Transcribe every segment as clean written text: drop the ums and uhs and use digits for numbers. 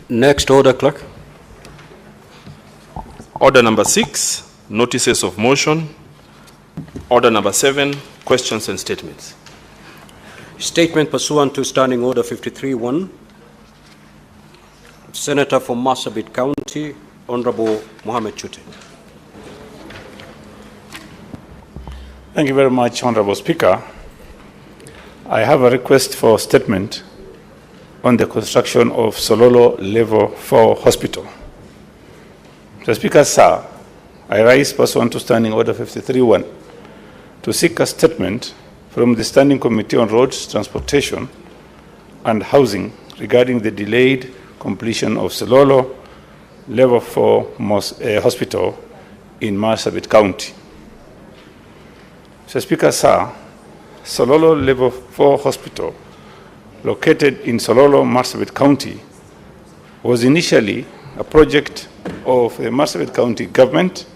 Next order, clerk. Order number 6, notices of motion. Order number 7, questions and statements. Statement pursuant to Standing Order 53-1. Senator from Marsabit County, Honorable Mohammed Chute. Thank you very much, Honorable Speaker. I have a request for statement on the construction of Sololo Level 4 Hospital. Mr. Speaker, sir, I rise pursuant to Standing Order 53-1 to seek a statement from the Standing Committee on Roads, Transportation and Housing regarding the delayed completion of Sololo Level 4 Hospital in Marsabit County. Mr. Speaker, sir, Sololo Level 4 Hospital, located in Sololo, Marsabit County, was initially a project of the Marsabit County government.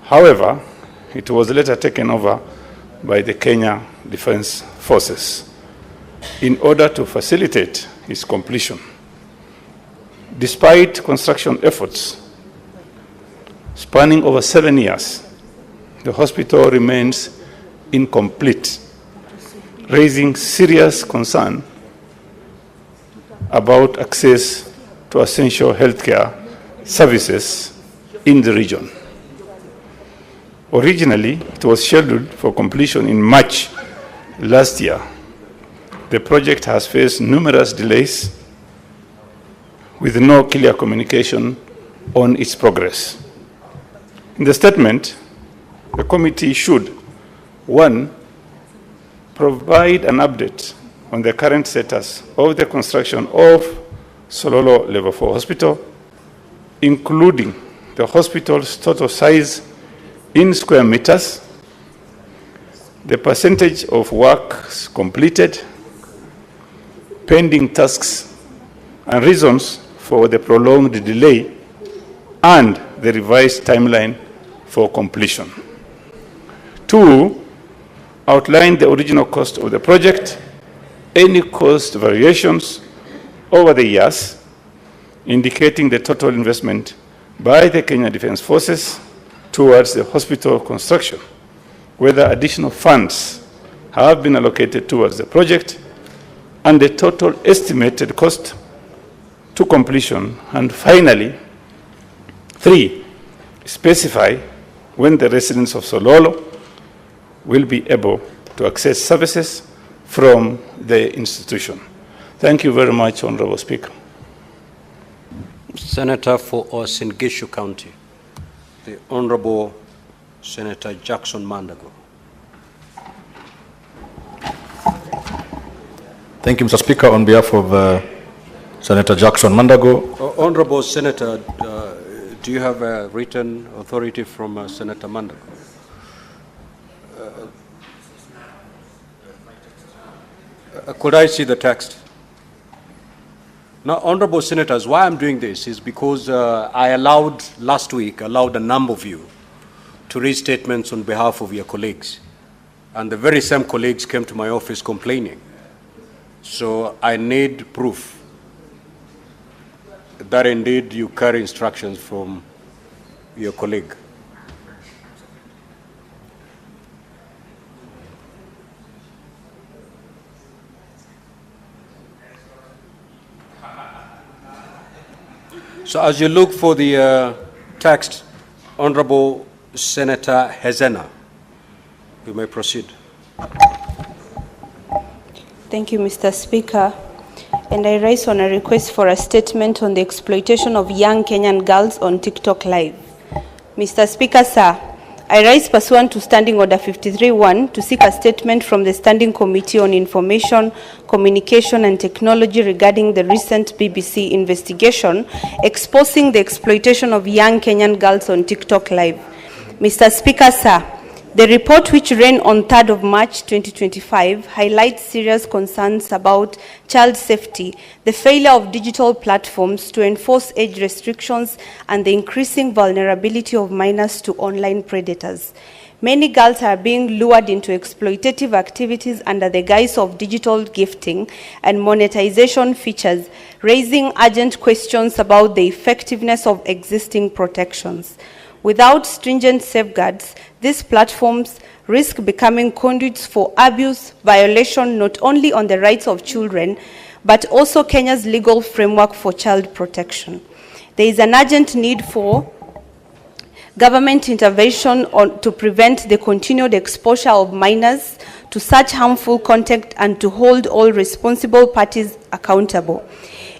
However, it was later taken over by the Kenya Defence Forces in order to facilitate its completion. Despite construction efforts spanning over 7 years, the hospital remains incomplete, raising serious concern about access to essential healthcare services in the region. Originally, it was scheduled for completion in March last year. The project has faced numerous delays with no clear communication on its progress. In the statement, the committee should, 1, provide an update on the current status of the construction of Sololo Level 4 Hospital, including the hospital's total size in square meters, the percentage of works completed, pending tasks, and reasons for the prolonged delay, and the revised timeline for completion. 2, outline the original cost of the project, any cost variations over the years, indicating the total investment by the Kenya Defence Forces towards the hospital construction, whether additional funds have been allocated towards the project, and the total estimated cost to completion. And finally, 3, specify when the residents of Sololo will be able to access services from the institution. Thank you very much, Honorable Speaker. Senator for Uasin Gishu County, the Honorable Senator Jackson Mandago. Thank you, Mr. Speaker. On behalf of Senator Jackson Mandago. Honorable Senator, do you have a written authority from Senator Mandago? Could I see the text? Now, Honorable Senators, why I'm doing this is because last week allowed a number of you to raise statements on behalf of your colleagues. And the very same colleagues came to my office complaining. So I need proof that indeed you carry instructions from your colleague. So as you look for the text, Honorable Senator Hezena, you may proceed. Thank you, Mr. Speaker. And I rise on a request for a statement on the exploitation of young Kenyan girls on TikTok Live. Mr. Speaker, sir, I rise pursuant to Standing Order 53-1 to seek a statement from the Standing Committee on Information, Communication and Technology regarding the recent BBC investigation exposing the exploitation of young Kenyan girls on TikTok Live. Mr. Speaker, sir, the report, which ran on 3rd of March 2025, highlights serious concerns about child safety, the failure of digital platforms to enforce age restrictions, and the increasing vulnerability of minors to online predators. Many girls are being lured into exploitative activities under the guise of digital gifting and monetization features, raising urgent questions about the effectiveness of existing protections. Without stringent safeguards, these platforms risk becoming conduits for abuse, violation not only on the rights of children, but also Kenya's legal framework for child protection. There is an urgent need for government intervention to prevent the continued exposure of minors to such harmful content and to hold all responsible parties accountable.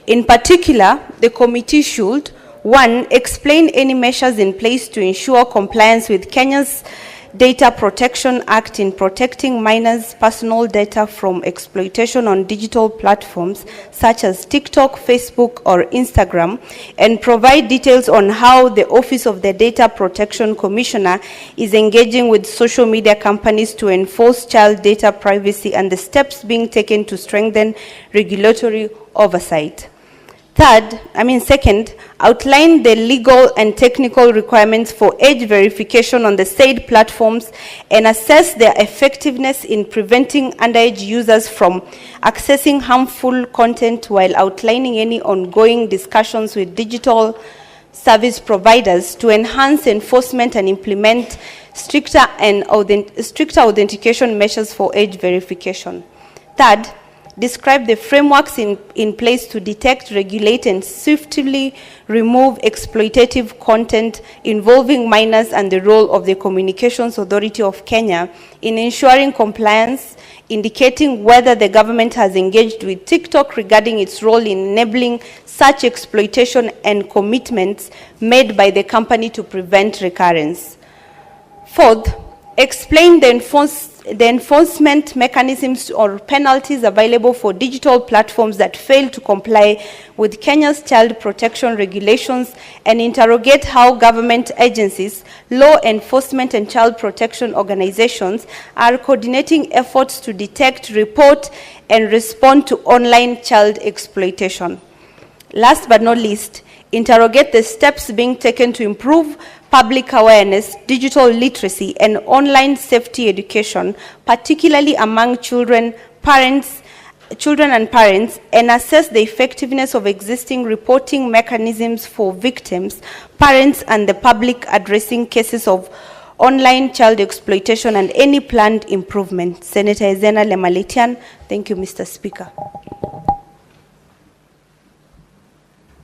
In particular, the committee should, 1, explain any measures in place to ensure compliance with Kenya's Data Protection Act in protecting minors' personal data from exploitation on digital platforms such as TikTok, Facebook, or Instagram, and provide details on how the Office of the Data Protection Commissioner is engaging with social media companies to enforce child data privacy and the steps being taken to strengthen regulatory oversight. Second, outline the legal and technical requirements for age verification on the said platforms and assess their effectiveness in preventing underage users from accessing harmful content while outlining any ongoing discussions with digital service providers to enhance enforcement and implement stricter authentication measures for age verification. Third, describe the frameworks in place to detect, regulate, and swiftly remove exploitative content involving minors and the role of the Communications Authority of Kenya in ensuring compliance, indicating whether the government has engaged with TikTok regarding its role in enabling such exploitation and commitments made by the company to prevent recurrence. Fourth, explain the enforcement mechanisms or penalties available for digital platforms that fail to comply with Kenya's child protection regulations and interrogate how government agencies, law enforcement and child protection organizations are coordinating efforts to detect, report and respond to online child exploitation. Last but not least, interrogate the steps being taken to improve public awareness, digital literacy, and online safety education, particularly among children and parents, and assess the effectiveness of existing reporting mechanisms for victims, parents, and the public addressing cases of online child exploitation and any planned improvement. Senator Ezena Lemalitian. Thank you, Mr. Speaker.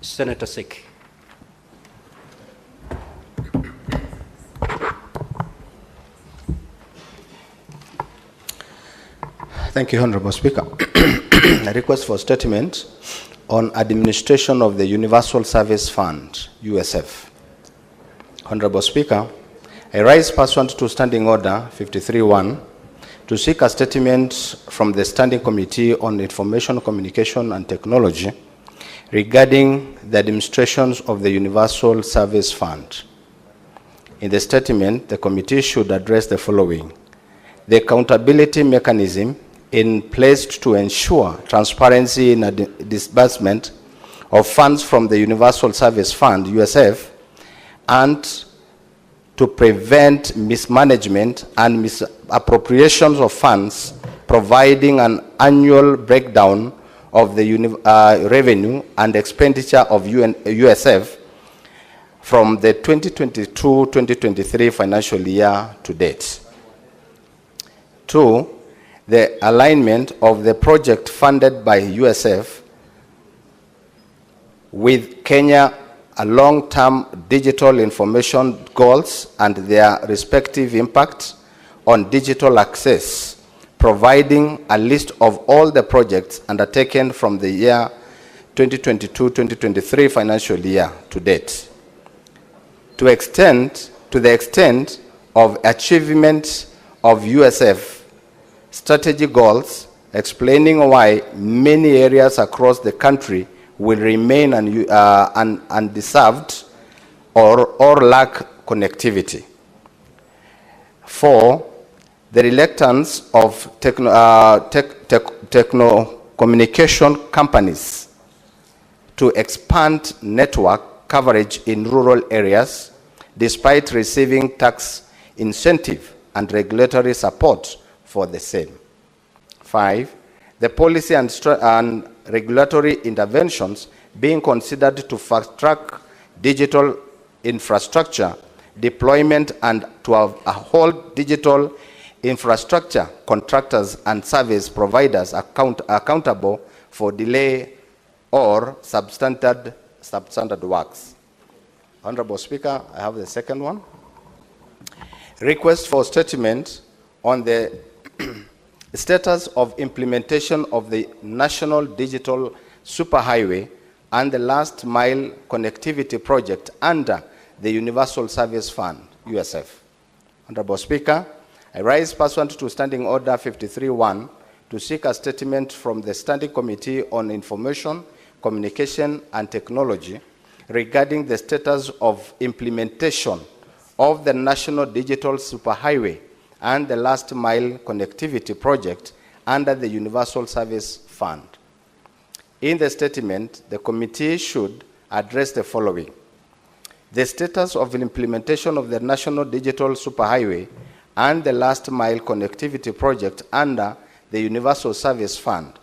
Senator Sek. Thank you, Honorable Speaker. A request for statement on administration of the Universal Service Fund, USF. Honorable Speaker, I rise pursuant to Standing Order 53-1 to seek a statement from the Standing Committee on Information, Communication and Technology regarding the administrations of the Universal Service Fund. In the statement, the committee should address the following: the accountability mechanism in place to ensure transparency in disbursement of funds from the Universal Service Fund, USF, and to prevent mismanagement and misappropriations of funds, providing an annual breakdown of the revenue and expenditure of USF from the 2022-2023 financial year to date. 2, the alignment of the project funded by USF with Kenya long-term digital information goals and their respective impacts on digital access, providing a list of all the projects undertaken from the year 2022-2023 financial year to date. To the extent of achievement of USF strategy goals, explaining why many areas across the country will remain undeserved or lack connectivity. 4, the reluctance of communication companies to expand network coverage in rural areas despite receiving tax incentive and regulatory support for the same. 5, the policy and regulatory interventions being considered to fast-track digital infrastructure deployment and to hold digital infrastructure contractors and service providers accountable for delay or substandard works. Honorable Speaker, I have the second one. Request for statement on the status of implementation of the National Digital Superhighway and the Last Mile Connectivity Project under the Universal Service Fund, USF. Honorable Speaker, I rise pursuant to Standing Order 53-1 to seek a statement from the Standing Committee on Information, Communication and Technology regarding the status of implementation of the National Digital Superhighway and the Last Mile Connectivity Project under the Universal Service Fund. In the statement, the committee should address the following: the status of implementation of the National Digital Superhighway and the Last Mile Connectivity Project under the Universal Service Fund,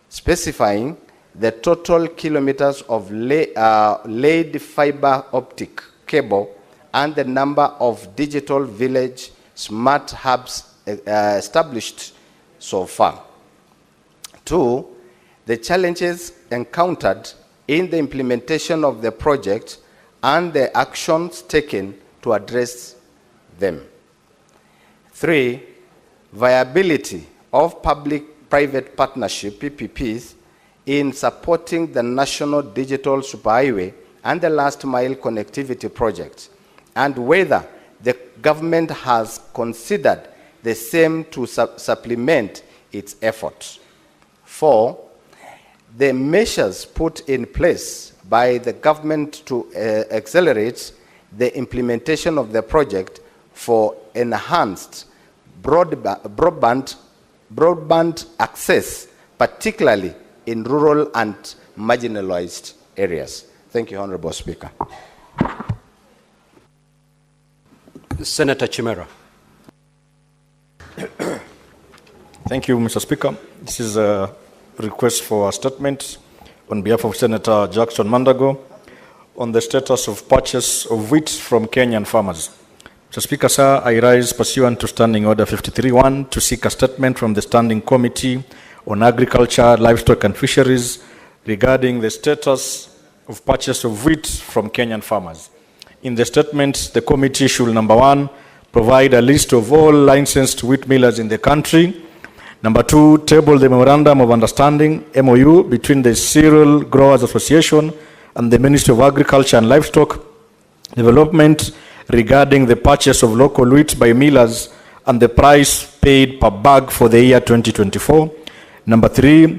specifying the total kilometers of laid fiber optic cable and the number of digital village smart hubs established so far. 2, the challenges encountered in the implementation of the project and the actions taken to address them. 3, viability of public-private partnership, PPPs, in supporting the National Digital Superhighway and the Last Mile Connectivity Project, and whether the government has considered the same to supplement its efforts. 4, the measures put in place by the government to accelerate the implementation of the project for enhanced broadband access, particularly in rural and marginalized areas. Thank you, Honorable Speaker. Senator Chimera. Thank you, Mr. Speaker. This is a request for a statement on behalf of Senator Jackson Mandago on the status of purchase of wheat from Kenyan farmers. Mr. Speaker, sir, I rise pursuant to Standing Order 53-1 to seek a statement from the Standing Committee on Agriculture, Livestock and Fisheries regarding the status of purchase of wheat from Kenyan farmers. In the statement, the committee should, number 1, provide a list of all licensed wheat millers in the country. Number 2, table the Memorandum of Understanding, MOU, between the Cereal Growers Association and the Ministry of Agriculture and Livestock Development regarding the purchase of local wheat by millers and the price paid per bag for the year 2024. Number 3,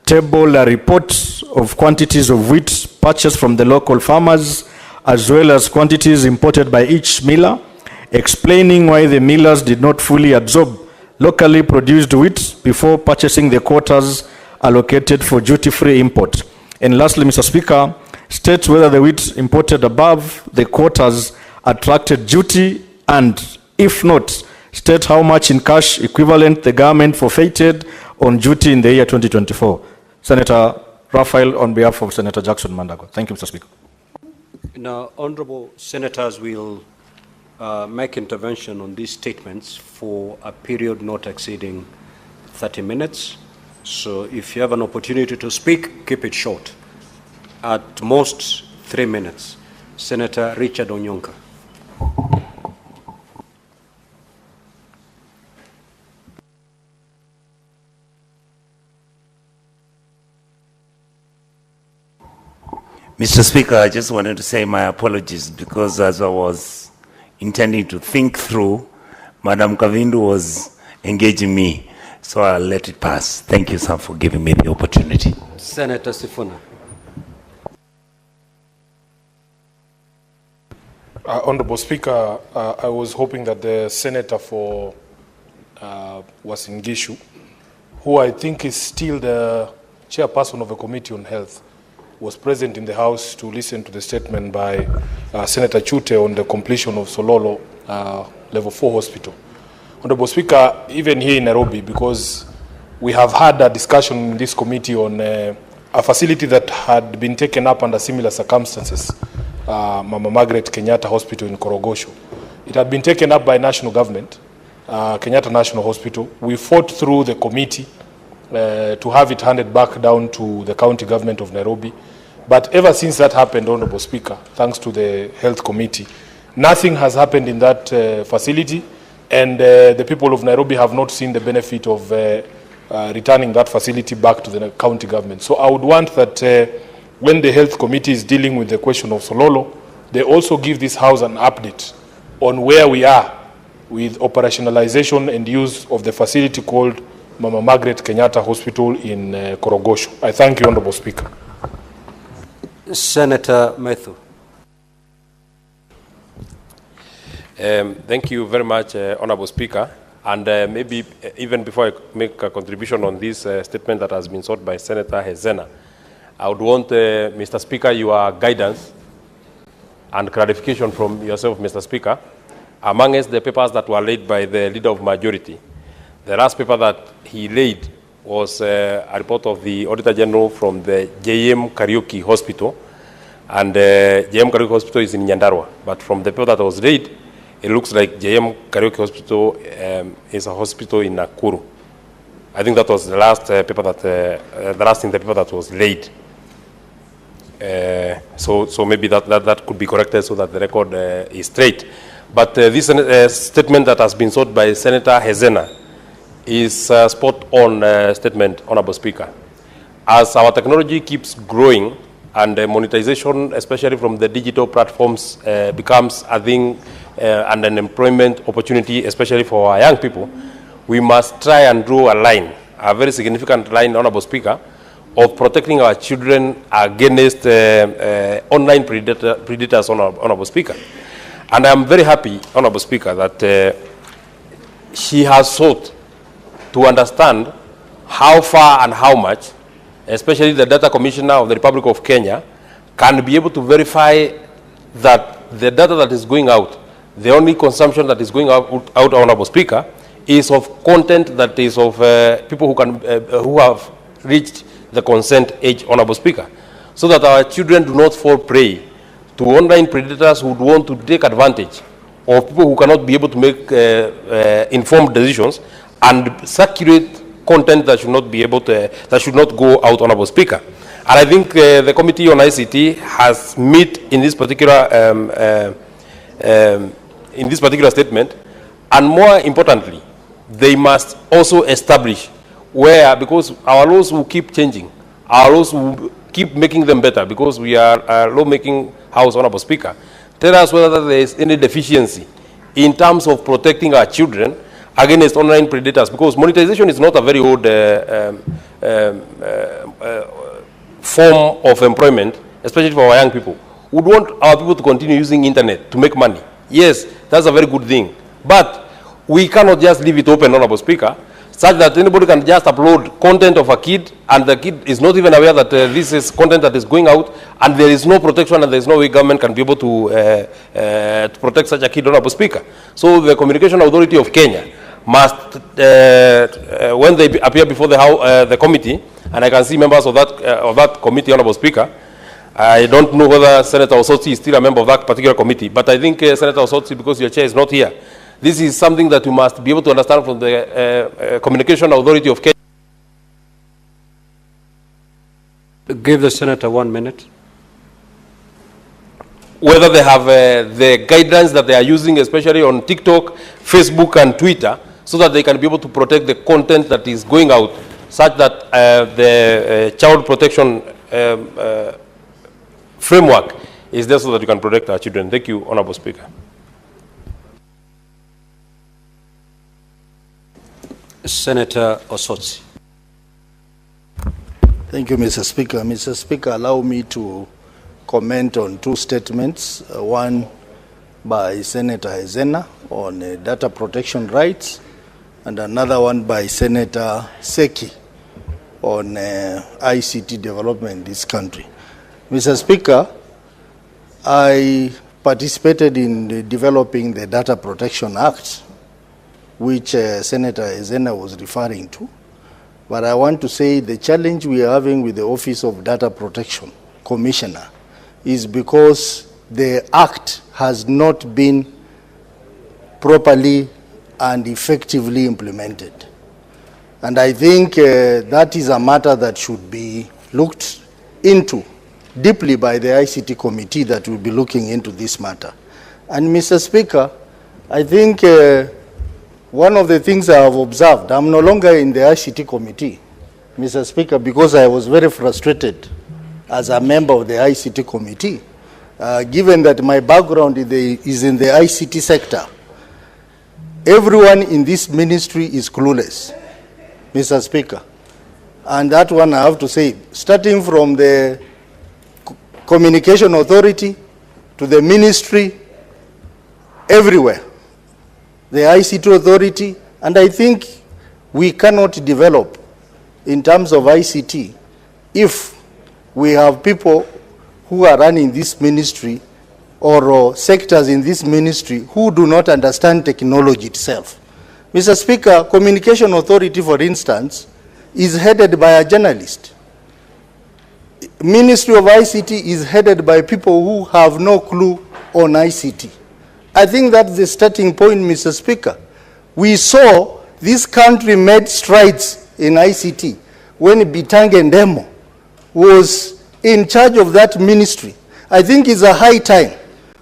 table a report of quantities of wheat purchased from the local farmers as well as quantities imported by each miller, explaining why the millers did not fully absorb locally produced wheat before purchasing the quotas allocated for duty-free import. And lastly, Mr. Speaker, state whether the wheat imported above the quotas attracted duty, and if not, state how much in cash equivalent the government forfeited on duty in the year 2024. Senator Raphael on behalf of Senator Jackson Mandago. Thank you, Mr. Speaker. Now, honorable senators will make intervention on these statements for a period not exceeding 30 minutes. So if you have an opportunity to speak, keep it short. At most 3 minutes. Senator Richard Onyonka. Mr. Speaker, I just wanted to say my apologies because as I was intending to think through, Madam Kavindu was engaging me, so I'll let it pass. Thank you, sir, for giving me the opportunity. Senator Sifuna. Honorable Speaker, I was hoping that the Senator for Uasin Gishu, who I think is still the chairperson of the Committee on Health, was present in the House to listen to the statement by Senator Chute on the completion of Sololo level 4 hospital. Honorable Speaker, even here in Nairobi, because we have had a discussion in this committee on a facility that had been taken up under similar circumstances, Mama Margaret Kenyatta Hospital in Korogosho. It had been taken up by national government, Kenyatta National Hospital. We fought through the committee to have it handed back down to the county government of Nairobi. But ever since that happened, Honorable Speaker, thanks to the health committee, nothing has happened in that facility, and the people of Nairobi have not seen the benefit of returning that facility back to the county government. So I would want that when the health committee is dealing with the question of Sololo, they also give this house an update on where we are with operationalization and use of the facility called Mama Margaret Kenyatta Hospital in Korogosho. I thank you, Honorable Speaker. Senator Methu. Thank you very much, Honorable Speaker. And maybe even before I make a contribution on this statement that has been sought by Senator Hezena, I would want, Mr. Speaker, your guidance and clarification from yourself, Mr. Speaker, amongst the papers that were laid by the Leader of Majority. The last paper that he laid was a report of the Auditor General from the JM Karaoke Hospital. And JM Karaoke Hospital is in Nyandarua. But from the paper that was laid, it looks like JM Karaoke Hospital is a hospital in Nakuru. I think that was the last paper that, the last in the paper that was laid. So maybe that could be corrected so that the record is straight. But this statement that has been sought by Senator Hezena is a spot-on statement, Honorable Speaker. As our technology keeps growing and monetization, especially from the digital platforms, becomes a thing and an employment opportunity, especially for our young people, we must try and draw a line, a very significant line, Honorable Speaker, of protecting our children against online predators, Honorable Speaker. And I'm very happy, Honorable Speaker, that she has sought to understand how far and how much, especially the Data Commissioner of the Republic of Kenya, can be able to verify that the data that is going out, the only consumption that is going out, Honorable Speaker, is of content that is of people who have reached the consent age, Honorable Speaker, so that our children do not fall prey to online predators who would want to take advantage of people who cannot be able to make informed decisions and circulate content that should not be able to, that should not go out, Honorable Speaker. And I think the Committee on ICT has met in this particular statement, and more importantly, they must also establish where, because our laws will keep changing, our laws will keep making them better, because we are a law-making house, Honorable Speaker. Tell us whether there is any deficiency in terms of protecting our children against online predators, because monetization is not a very old form of employment, especially for our young people. We want our people to continue using internet to make money. Yes, that's a very good thing. But we cannot just leave it open, Honorable Speaker, such that anybody can just upload content of a kid, and the kid is not even aware that this is content that is going out, and there is no protection, and there is no way government can be able to protect such a kid, Honorable Speaker. So the Communication Authority of Kenya must, when they appear before the committee, and I can see members of that committee, Honorable Speaker. I don't know whether Senator Osotsi is still a member of that particular committee, but I think Senator Osotsi, because your chair is not here, this is something that we must be able to understand from the Communication Authority of Kenya. Give the senator 1 minute. Whether they have the guidelines that they are using, especially on TikTok, Facebook, and Twitter, so that they can be able to protect the content that is going out, such that the child protection framework is there so that you can protect our children. Thank you, Honorable Speaker. Senator Osotsi. Thank you, Mr. Speaker. Mr. Speaker, allow me to comment on two statements, one by Senator Hezena on data protection rights, and another one by Senator Seki on ICT development in this country. Mr. Speaker, I participated in developing the Data Protection Act, which Senator Ezena was referring to. But I want to say the challenge we are having with the Office of Data Protection Commissioner is because the Act has not been properly and effectively implemented. And I think that is a matter that should be looked into deeply by the ICT committee that will be looking into this matter. And Mr. Speaker, I think one of the things I have observed, I'm no longer in the ICT committee, Mr. Speaker, because I was very frustrated as a member of the ICT committee, given that my background is in the ICT sector. Everyone in this ministry is clueless, Mr. Speaker. And that one I have to say, starting from the Communication Authority to the ministry, everywhere, the ICT Authority, and I think we cannot develop in terms of ICT if we have people who are running this ministry or sectors in this ministry who do not understand technology itself. Mr. Speaker, Communication Authority, for instance, is headed by a journalist. Ministry of ICT is headed by people who have no clue on ICT. I think that's the starting point, Mr. Speaker. We saw this country made strides in ICT when Bitange Ndemo was in charge of that ministry. I think it's a high time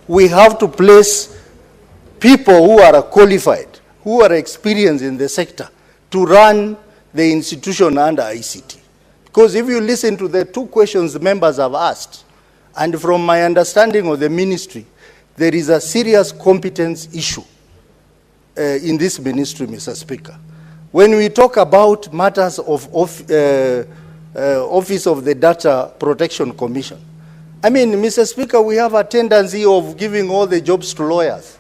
we have to place people who are qualified, who are experienced in the sector, to run the institution under ICT. Because if you listen to the two questions the members have asked, and from my understanding of the ministry, there is a serious competence issue in this ministry, Mr. Speaker. When we talk about matters of Office of the Data Protection Commission, I mean, Mr. Speaker, we have a tendency of giving all the jobs to lawyers.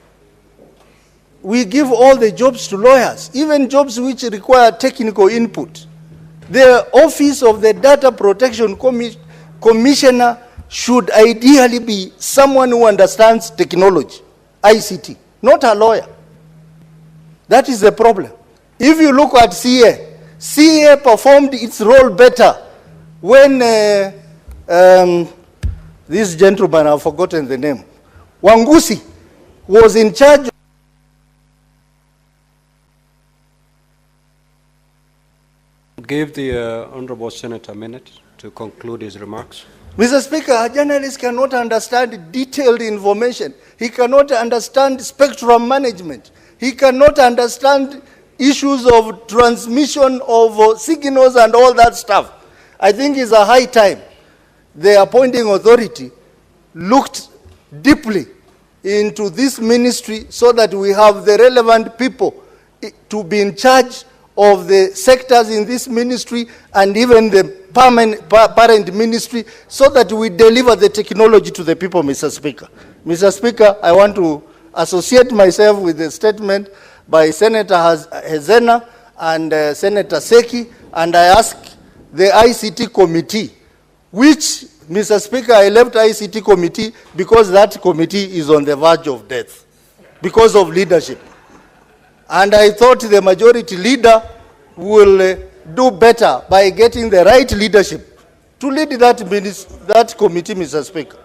We give all the jobs to lawyers, even jobs which require technical input. The Office of the Data Protection Commissioner should ideally be someone who understands technology, ICT, not a lawyer. That is the problem. If you look at CA, CA performed its role better when this gentleman, I've forgotten the name, Wangusi, was in charge. Give the Honorable Senator a minute to conclude his remarks. Mr. Speaker, a journalist cannot understand detailed information. He cannot understand spectrum management. He cannot understand issues of transmission of signals and all that stuff. I think it's a high time the appointing authority looked deeply into this ministry so that we have the relevant people to be in charge of the sectors in this ministry and even the parent ministry so that we deliver the technology to the people, Mr. Speaker. Mr. Speaker, I want to associate myself with the statement by Senator Ezena and Senator Seki, and I ask the ICT committee, which, Mr. Speaker, I left ICT committee because that committee is on the verge of death because of leadership. And I thought the majority leader will do better by getting the right leadership to lead that committee, Mr. Speaker.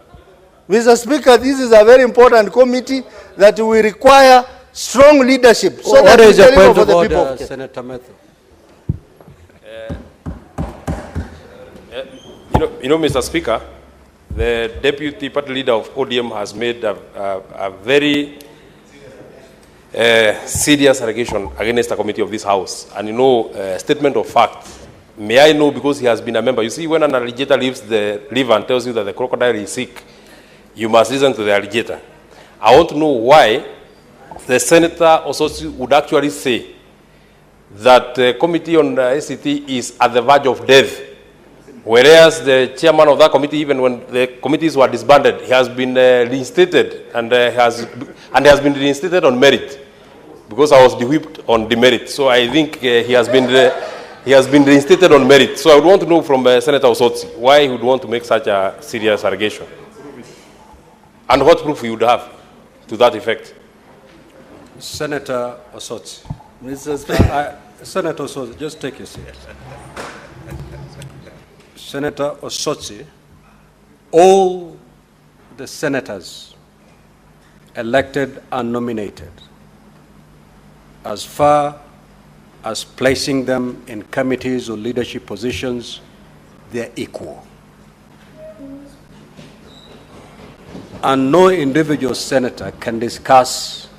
Mr. Speaker, this is a very important committee that we require strong leadership. So what that is your point for of the order, people. Senator Methu? You know, Mr. Speaker, the deputy party leader of ODM has made a very serious allegation against the committee of this House. And you know, statement of fact. May I know, because he has been a member. You see, when an alligator leaves the river and tells you that the crocodile is sick, you must listen to the alligator. I want to know why the senator also would actually say that the committee on ICT is at the verge of death, whereas the chairman of that committee, even when the committees were disbanded, he has been reinstated and has been reinstated on merit, because I was whipped on demerit. So I think he has been reinstated on merit. So I would want to know from Senator Osotsi why he would want to make such a serious allegation. And what proof you would have to that effect? Senator Osotsi. Mr. Speaker. Senator Osotsi, just take your seat. Senator Osotsi, all the senators elected and nominated, as far as placing them in committees or leadership positions, they're equal. And no individual senator can discuss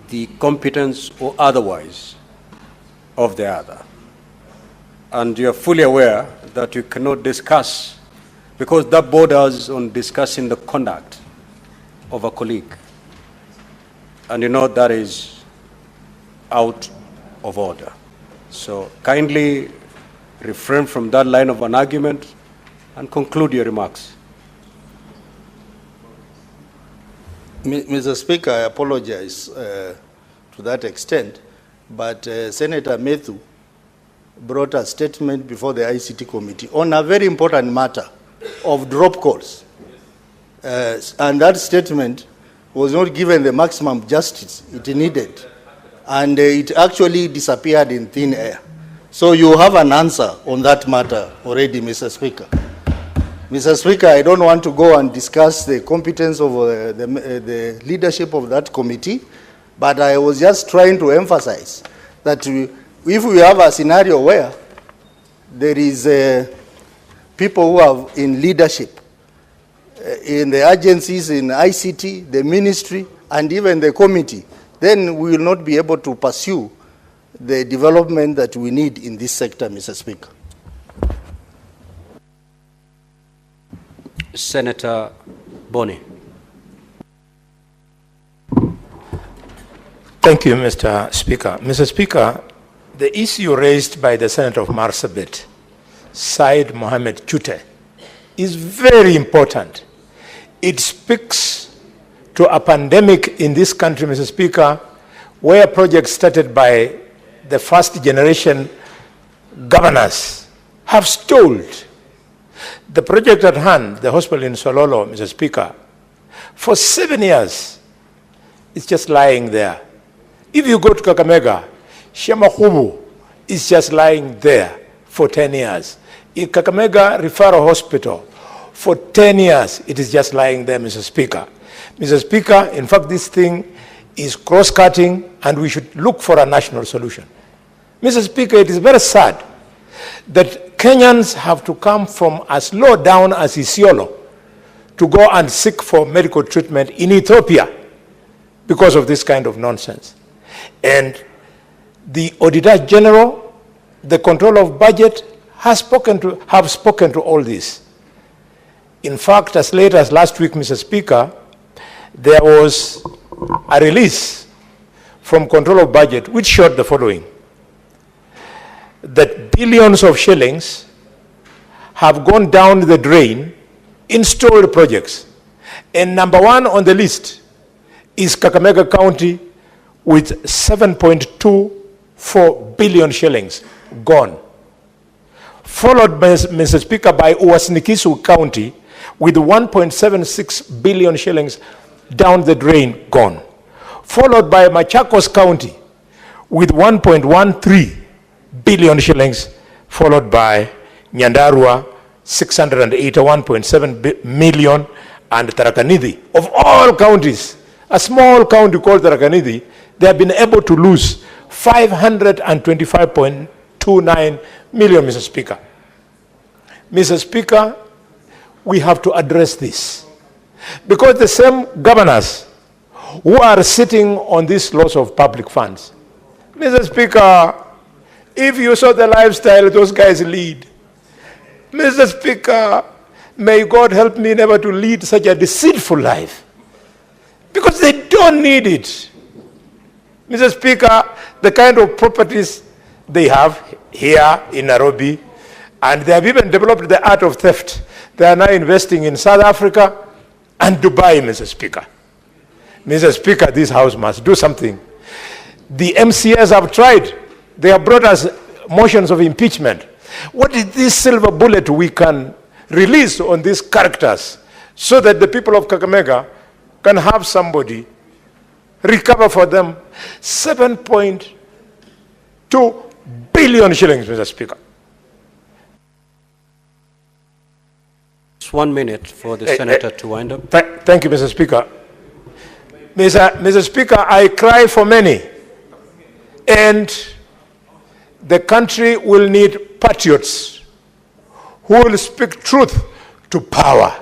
the competence or otherwise of the other. And you're fully aware that you cannot discuss, because that borders on discussing the conduct of a colleague. And you know that is out of order. So kindly refrain from that line of an argument and conclude your remarks. Mr. Speaker, I apologize to that extent, but Senator Methu brought a statement before the ICT committee on a very important matter of drop calls. And that statement was not given the maximum justice it needed. And it actually disappeared in thin air. So you have an answer on that matter already, Mr. Speaker. Mr. Speaker, I don't want to go and discuss the competence of the leadership of that committee, but I was just trying to emphasize that if we have a scenario where there is people who are in leadership, in the agencies, in ICT, the ministry, and even the committee, then we will not be able to pursue the development that we need in this sector, Mr. Speaker. Senator Boni. Thank you, Mr. Speaker. Mr. Speaker, the issue raised by the Senator of Marsabit, Said Mohammed Chute, is very important. It speaks to a pandemic in this country, Mr. Speaker, where projects started by the first generation governors have stalled. The project at hand, the hospital in Sololo, Mr. Speaker, for 7 years, it's just lying there. If you go to Kakamega, Shemahubu is just lying there for 10 years. In Kakamega Referral Hospital, for 10 years, it is just lying there, Mr. Speaker. Mr. Speaker, in fact, this thing is cross-cutting, and we should look for a national solution. Mr. Speaker, it is very sad that Kenyans have to come from as low down as Isiolo to go and seek for medical treatment in Ethiopia because of this kind of nonsense. And the Auditor General, the control of budget, have spoken to all this. In fact, as late as last week, Mr. Speaker, there was a release from control of budget which showed the following: that billions of shillings have gone down the drain in stalled projects. And number one on the list is Kakamega County with 7.24 billion shillings gone. Followed by, Mr. Speaker, by Uasin-Gishu County with 1.76 billion shillings down the drain gone. Followed by Machakos County with 1.13 billion shillings, followed by Nyandarua, 681.7 million, and Tarakanidhi. Of all counties, a small county called Tarakanidhi, they have been able to lose 525.29 million, Mr. Speaker. Mr. Speaker, we have to address this, because the same governors who are sitting on this loss of public funds, Mr. Speaker, if you saw the lifestyle those guys lead, Mr. Speaker, may God help me never to lead such a deceitful life, because they don't need it. Mr. Speaker, the kind of properties they have here in Nairobi, and they have even developed the art of theft. They are now investing in South Africa and Dubai, Mr. Speaker. Mr. Speaker, this House must do something. The MCS have tried. They have brought us motions of impeachment. What is this silver bullet we can release on these characters so that the people of Kakamega can have somebody recover for them 7.2 billion shillings, Mr. Speaker. It's 1 minute for the senator to wind up. Thank you, Mr. Speaker. Mr. Speaker, I cry for many, and the country will need patriots who will speak truth to power.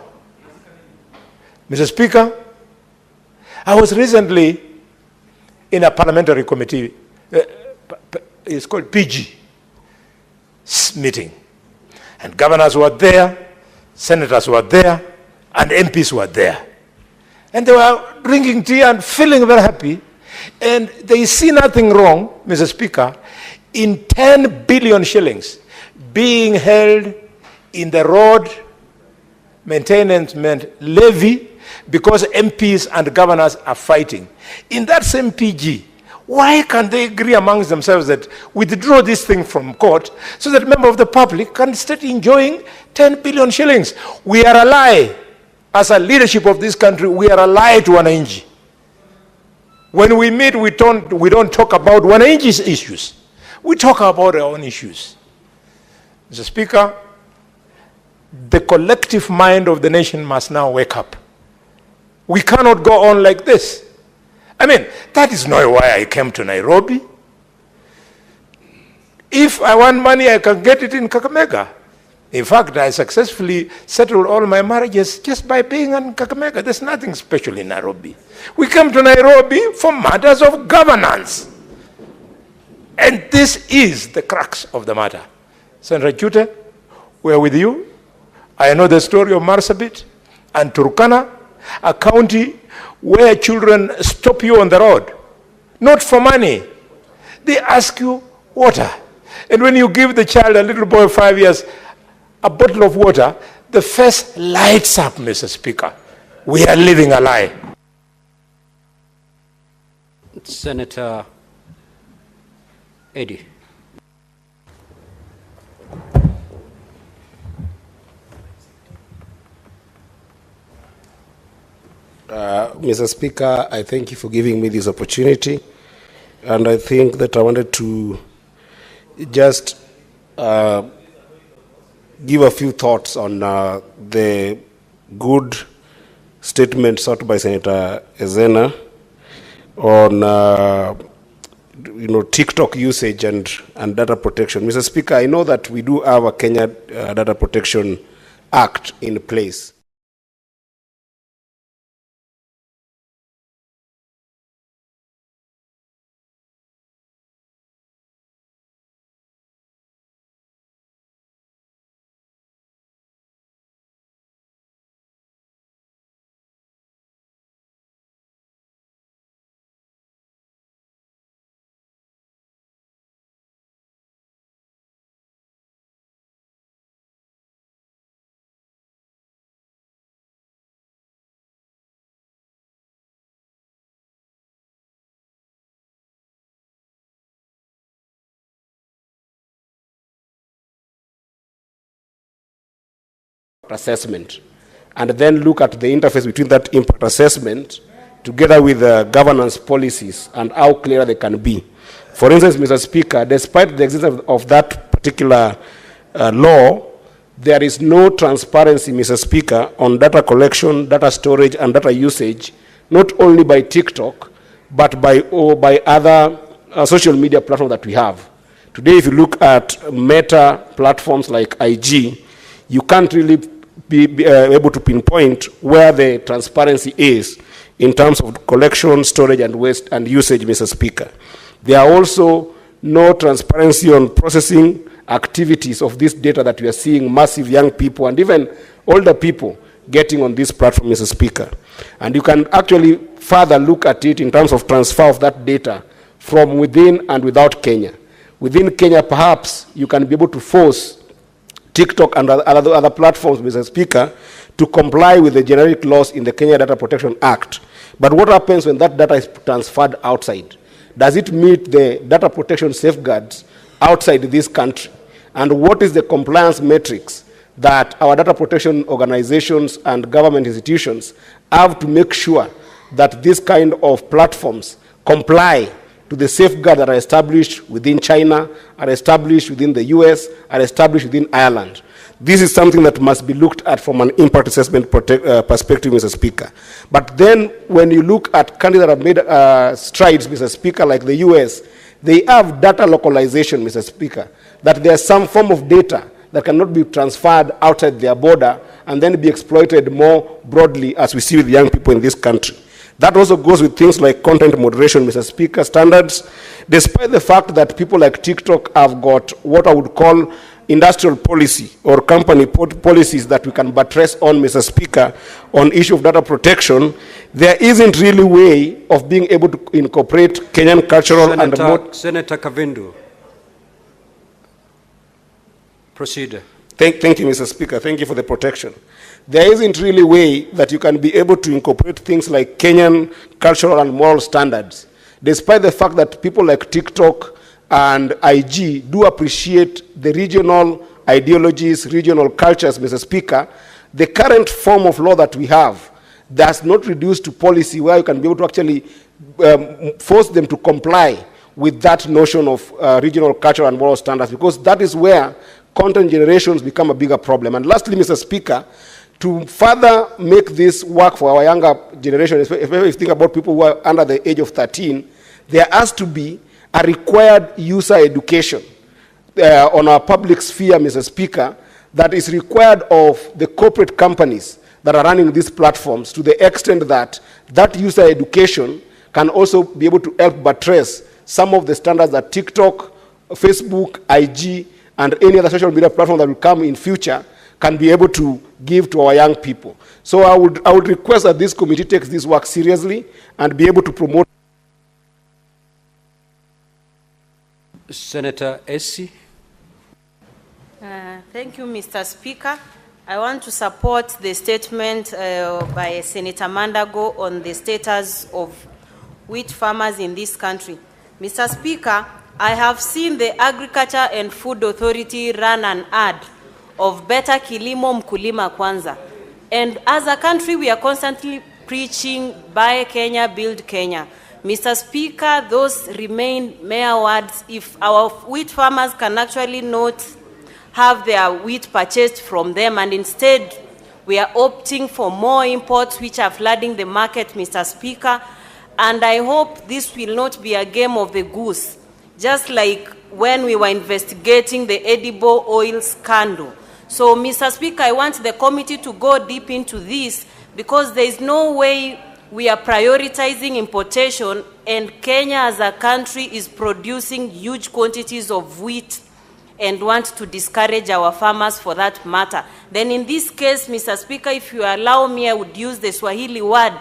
Mr. Speaker, I was recently in a parliamentary committee, it's called PG meeting, and governors were there, senators were there, and MPs were there. And they were drinking tea and feeling very happy, and they see nothing wrong, Mr. Speaker, in 10 billion shillings being held in the road maintenance levy because MPs and governors are fighting. In that same PG, why can't they agree amongst themselves that withdraw this thing from court so that members of the public can start enjoying 10 billion shillings? We are a lie. As a leadership of this country, we are a lie to wananchi. When we meet, we don't talk about wananchi's issues. We talk about our own issues. Mr. Speaker, the collective mind of the nation must now wake up. We cannot go on like this. I mean, that is not why I came to Nairobi. If I want money, I can get it in Kakamega. In fact, I successfully settled all my marriages just by being in Kakamega. There's nothing special in Nairobi. We came to Nairobi for matters of governance. And this is the crux of the matter. Senator Chute, we're with you. I know the story of Marsabit and Turkana, a county where children stop you on the road, not for money. They ask you water. And when you give the child, a little boy of 5 years, a bottle of water, the face lights up, Mr. Speaker. We are living a lie. Senator Eddie. Mr. Speaker, I thank you for giving me this opportunity, and I think that I wanted to just give a few thoughts on the good statement sought by Senator Ezena on TikTok usage and data protection. Mr. Speaker, I know that we do have a Kenya Data Protection Act in place. Assessment, and then look at the interface between that impact assessment together with the governance policies and how clear they can be. For instance, Mr. Speaker, despite the existence of that particular law, there is no transparency, Mr. Speaker, on data collection, data storage, and data usage, not only by TikTok, but by other social media platforms that we have. Today, if you look at Meta platforms like IG, you can't really be able to pinpoint where the transparency is in terms of collection, storage, and waste and usage, Mr. Speaker. There are also no transparency on processing activities of this data that we are seeing massive young people and even older people getting on this platform, Mr. Speaker. And you can actually further look at it in terms of transfer of that data from within and without Kenya. Within Kenya, perhaps you can be able to force TikTok and other platforms, Mr. Speaker, to comply with the generic laws in the Kenya Data Protection Act. But what happens when that data is transferred outside? Does it meet the data protection safeguards outside this country? And what is the compliance metrics that our data protection organizations and government institutions have to make sure that this kind of platforms comply to the safeguards that are established within China, are established within the US, are established within Ireland. This is something that must be looked at from an impact assessment perspective, Mr. Speaker. But then when you look at countries that have made strides, Mr. Speaker, like the US, they have data localization, Mr. Speaker, that there's some form of data that cannot be transferred outside their border and then be exploited more broadly, as we see with young people in this country. That also goes with things like content moderation, Mr. Speaker, standards, despite the fact that people like TikTok have got what I would call industrial policy or company policies that we can buttress on, Mr. Speaker, on issue of data protection. There isn't really a way of being able to incorporate Kenyan cultural Senator Kavindu. Proceed. Thank you, Mr. Speaker. Thank you for the protection. There isn't really a way that you can be able to incorporate things like Kenyan cultural and moral standards, despite the fact that people like TikTok and IG do appreciate the regional ideologies, regional cultures, Mr. Speaker. The current form of law that we have does not reduce to policy where you can be able to actually force them to comply with that notion of regional cultural and moral standards, because that is where content generations become a bigger problem. And lastly, Mr. Speaker, to further make this work for our younger generation, especially if you think about people who are under the age of 13, there has to be a required user education on our public sphere, Mr. Speaker, that is required of the corporate companies that are running these platforms, to the extent that that user education can also be able to help buttress some of the standards that TikTok, Facebook, IG, and any other social media platform that will come in future can be able to give to our young people. So I would request that this committee takes this work seriously and be able to promote. Senator Essie. Thank you, Mr. Speaker. I want to support the statement by Senator Mandago on the status of wheat farmers in this country. Mr. Speaker, I have seen the Agriculture and Food Authority run an ad of better kilimo mkulima kwanza. And as a country, we are constantly preaching buy Kenya, build Kenya. Mr. Speaker, those remain mere words. If our wheat farmers can actually not have their wheat purchased from them, and instead we are opting for more imports which are flooding the market, Mr. Speaker, and I hope this will not be a game of the goose, just like when we were investigating the edible oil scandal. So, Mr. Speaker, I want the committee to go deep into this, because there is no way we are prioritizing importation and Kenya as a country is producing huge quantities of wheat and want to discourage our farmers for that matter. Then in this case, Mr. Speaker, if you allow me, I would use the Swahili word,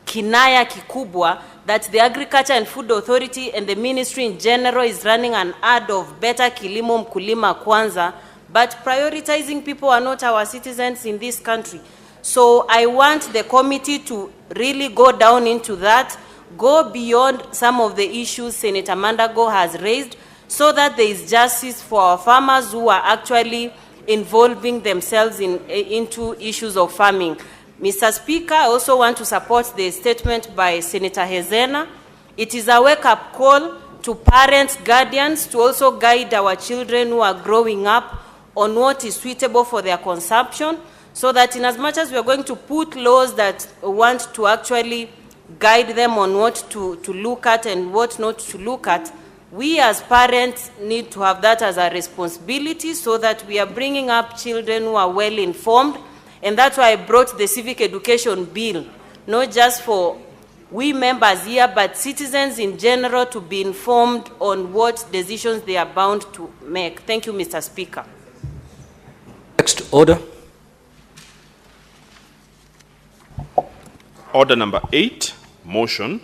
kinaya kikubwa, that the Agriculture and Food Authority and the ministry in general is running an ad of better kilimo mkulima kwanza, but prioritizing people who are not our citizens in this country. So I want the committee to really go down into that, go beyond some of the issues Senator Mandago has raised, so that there is justice for our farmers who are actually involving themselves into issues of farming. Mr. Speaker, I also want to support the statement by Senator Hezena. It is a wake-up call to parents, guardians, to also guide our children who are growing up on what is suitable for their consumption, so that in as much as we are going to put laws that want to actually guide them on what to look at and what not to look at, we as parents need to have that as a responsibility, so that we are bringing up children who are well informed. And that's why I brought the civic education bill, not just for we members here, but citizens in general, to be informed on what decisions they are bound to make. Thank you, Mr. Speaker. Next order. Order number 8, motion,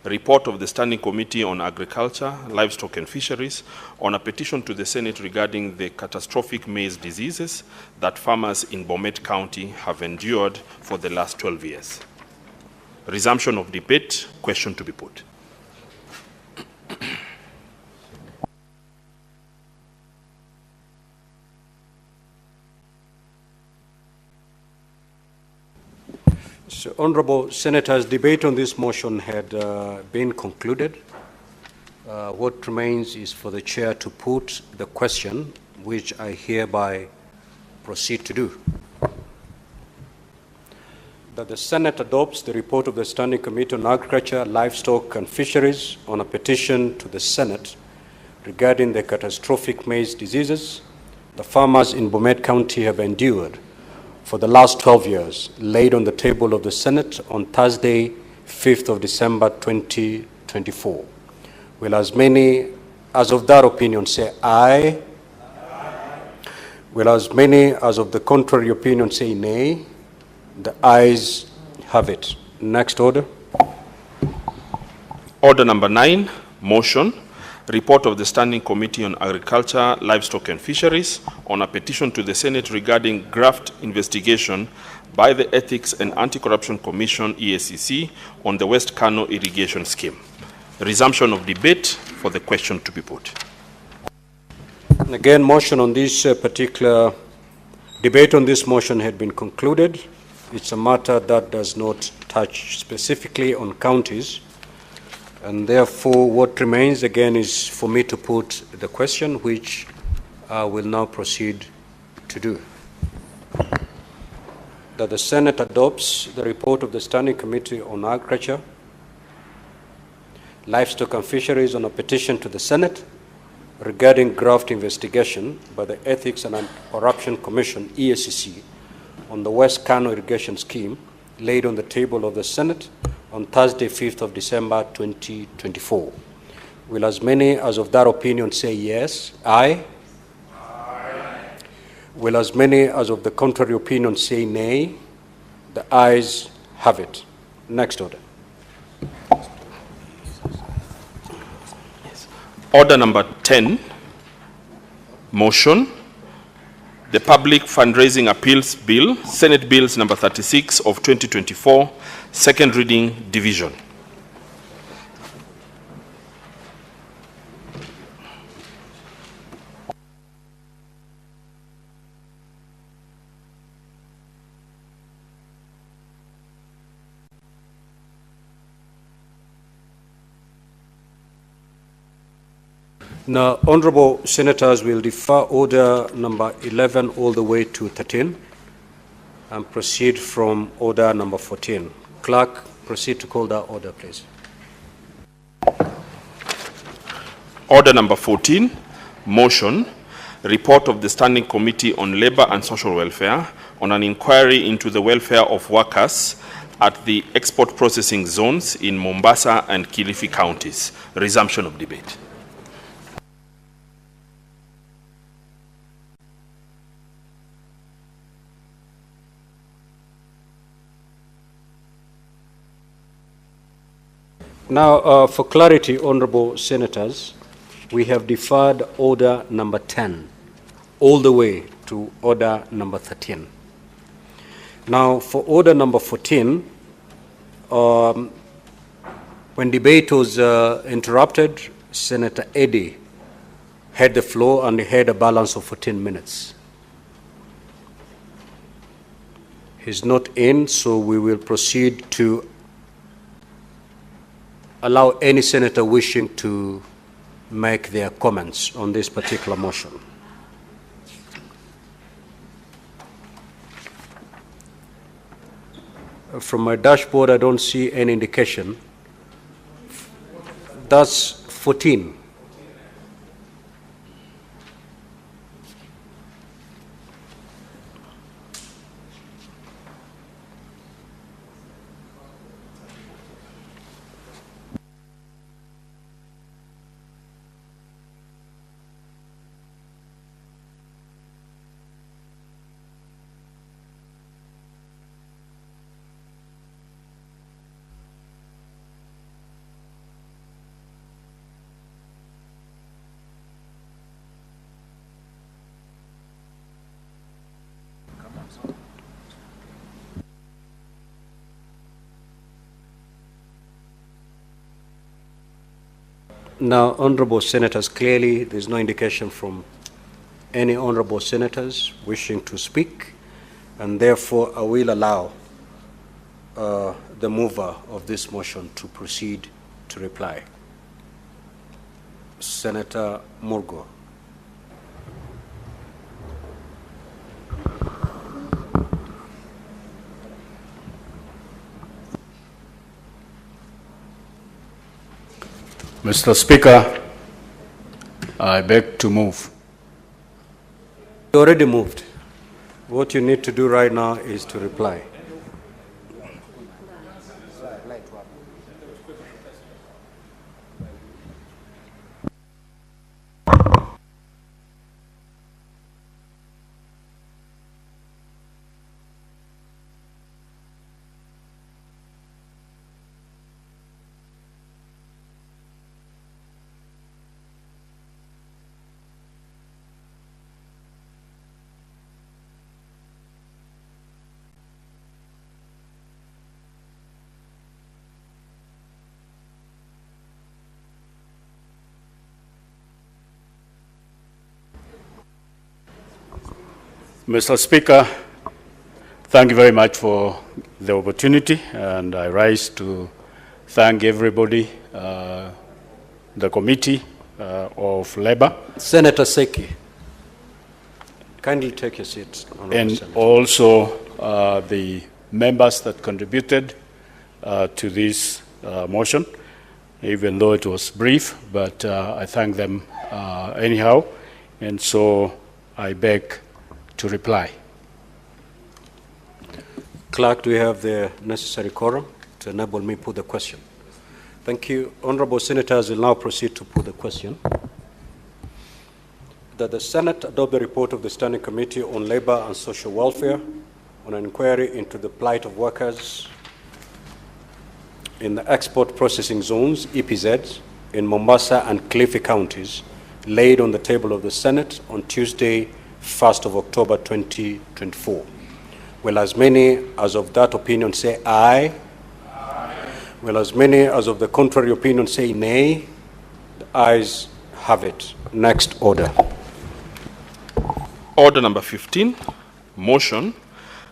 report of the Standing Committee on Agriculture, Livestock and Fisheries on a petition to the Senate regarding the catastrophic maize diseases that farmers in Bomet County have endured for the last 12 years. Resumption of debate, question to be put. So, Honorable Senators, debate on this motion had been concluded. What remains is for the chair to put the question, which I hereby proceed to do. That the Senate adopts the report of the Standing Committee on Agriculture, Livestock and Fisheries on a petition to the Senate regarding the catastrophic maize diseases the farmers in Bomet County have endured for the last 12 years, laid on the table of the Senate on Thursday, 5th of December 2024. Will as many as of that opinion say aye? Aye. Will as many as of the contrary opinion say nay? The ayes have it. Next order. Order number 9, motion. Report of the Standing Committee on Agriculture, Livestock and Fisheries on a petition to the Senate regarding graft investigation by the Ethics and Anti-Corruption Commission, EACC, on the West Kano irrigation scheme. Resumption of debate for the question to be put. And again, motion on this particular debate on this motion had been concluded. It's a matter that does not touch specifically on counties. And therefore, what remains again is for me to put the question, which I will now proceed to do. That the Senate adopts the report of the Standing Committee on Agriculture, Livestock and Fisheries on a petition to the Senate regarding graft investigation by the Ethics and Anti-Corruption Commission, EACC, on the West Kano irrigation scheme, laid on the table of the Senate on Thursday, 5th of December, 2024. Will as many as of that opinion say yes? Aye? Aye. Will as many as of the contrary opinion say nay? The ayes have it. Next order. Order number 10, motion. The Public Fundraising Appeals Bill, Senate Bills number 36 of 2024, second reading division. Now, Honorable Senators will defer order number 11 all the way to 13 and proceed from order number 14. Clerk, proceed to call that order, please. Order number 14, motion. Report of the Standing Committee on Labor and Social Welfare on an inquiry into the welfare of workers at the export processing zones in Mombasa and Kilifi counties. Resumption of debate. Now, for clarity, Honorable Senators, we have deferred order number 10 all the way to order number 13. Now, for order number 14, when debate was interrupted, Senator Eddy had the floor and he had a balance of 14 minutes. He's not in, so we will proceed to allow any senator wishing to make their comments on this particular motion. From my dashboard, I don't see any indication. That's 14. Now, Honorable Senators, clearly there's no indication from any Honorable Senators wishing to speak, and therefore I will allow the mover of this motion to proceed to reply. Senator Murgo. Mr. Speaker, I beg to move. You already moved. What you need to do right now is to reply. Mr. Speaker, thank you very much for the opportunity, and I rise to thank everybody, the Committee of Labour. Senator Seki, kindly take your seat. And Senator. Also the members that contributed to this motion, even though it was brief, but I thank them anyhow, and so I beg to reply. Clerk, do you have the necessary quorum to enable me to put the question? Thank you. Honorable Senators will now proceed to put the question. That the Senate adopt the report of the Standing Committee on Labor and Social Welfare on an inquiry into the plight of workers in the export processing zones, EPZs, in Mombasa and Cliffy counties, laid on the table of the Senate on Tuesday, 1st of October 2024. Will as many as of that opinion say aye? Aye. Will as many as of the contrary opinion say nay? The ayes have it. Next order. Order number 15, motion,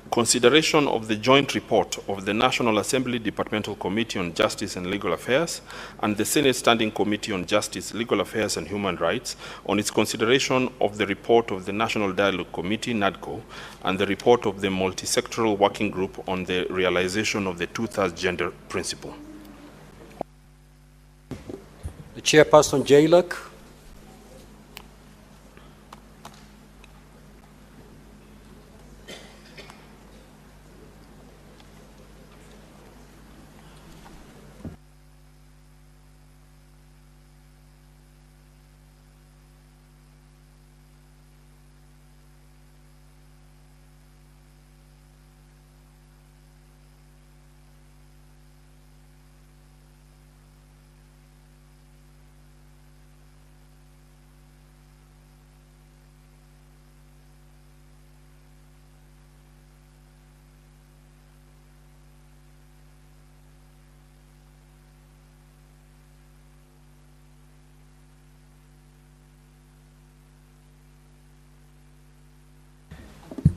consideration of the joint report of the National Assembly Departmental Committee on Justice and Legal Affairs and the Senate Standing Committee on Justice, Legal Affairs and Human Rights on its consideration of the report of the National Dialogue Committee, NADCO, and the report of the Multisectoral Working Group on the realization of the two-thirds gender principle. The Chairperson, JLUC.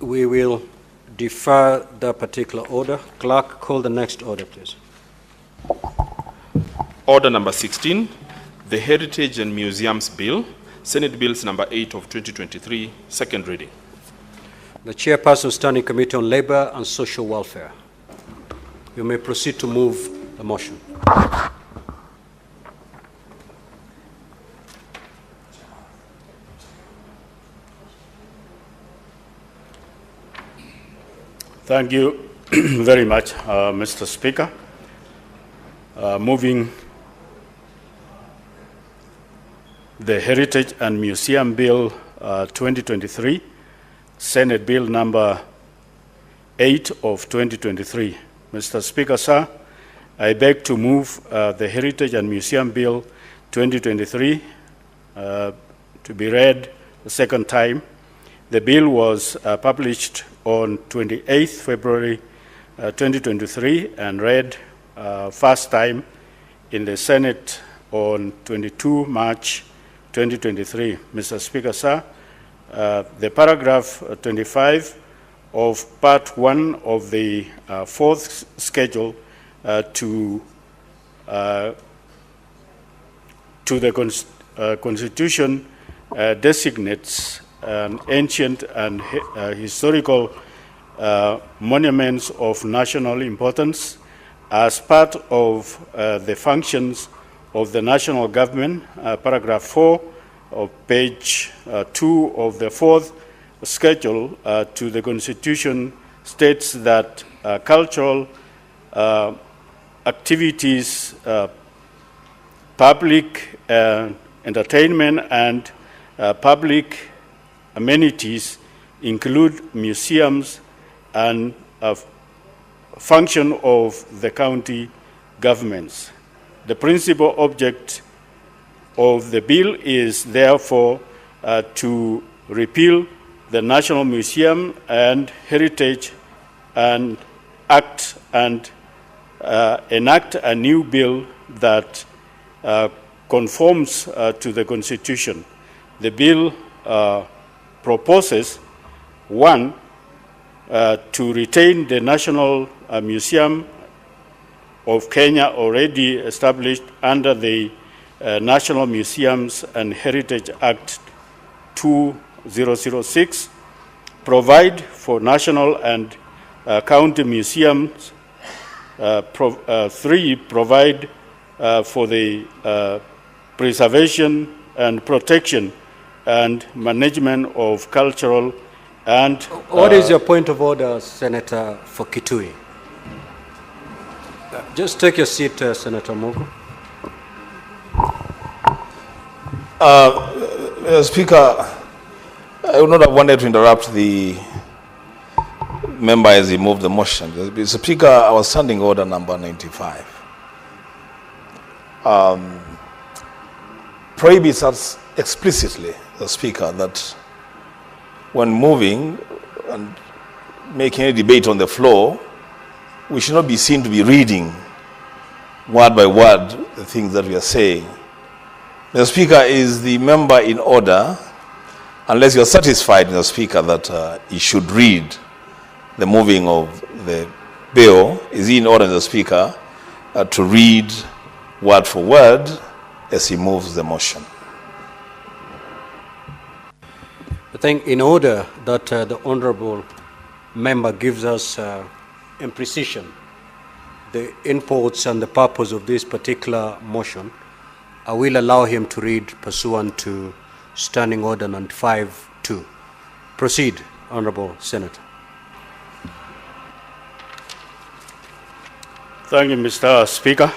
We will defer that particular order. Clerk, call the next order, please. Order number 16, the Heritage and Museums Bill, Senate Bills number 8 of 2023, second reading. The Chairperson, Standing Committee on Labor and Social Welfare. You may proceed to move the motion. Thank you very much, Mr. Speaker. Moving the Heritage and Museum Bill 2023, Senate Bill number 8 of 2023. Mr. Speaker, sir, I beg to move the Heritage and Museum Bill 2023 to be read the second time. The bill was published on 28th February 2023 and read first time in the Senate on 22 March 2023. Mr. Speaker, sir, the paragraph 25 of Part 1 of the fourth schedule to the Constitution designates ancient and historical monuments of national importance as part of the functions of the national government. Paragraph 4 of page 2 of the fourth schedule to the Constitution states that cultural activities, public entertainment, and public amenities include museums and a function of the county governments. The principal object of the bill is therefore to repeal the National Museum and Heritage and enact a new bill that conforms to the Constitution. The bill proposes, 1, to retain the National Museum of Kenya already established under the National Museums and Heritage Act 2006, provide for national and county museums, 3, provide for the preservation and protection and management of cultural and... What is your point of order, Senator for Kitui? Just take your seat, Senator Mogo. Speaker, I would not have wanted to interrupt the member as he moved the motion. Speaker, our standing order number 95 prohibits us explicitly, the Speaker, that when moving and making a debate on the floor, we should not be seen to be reading word by word the things that we are saying. The Speaker, is the member in order, unless you are satisfied, Mr. Speaker, that he should read the moving of the bill, is he in order, Mr. Speaker, to read word for word as he moves the motion? I think in order that the honorable member gives us in precision the imports and the purpose of this particular motion, I will allow him to read pursuant to Standing Order 95-2. Proceed, Honorable Senator. Thank you, Mr. Speaker.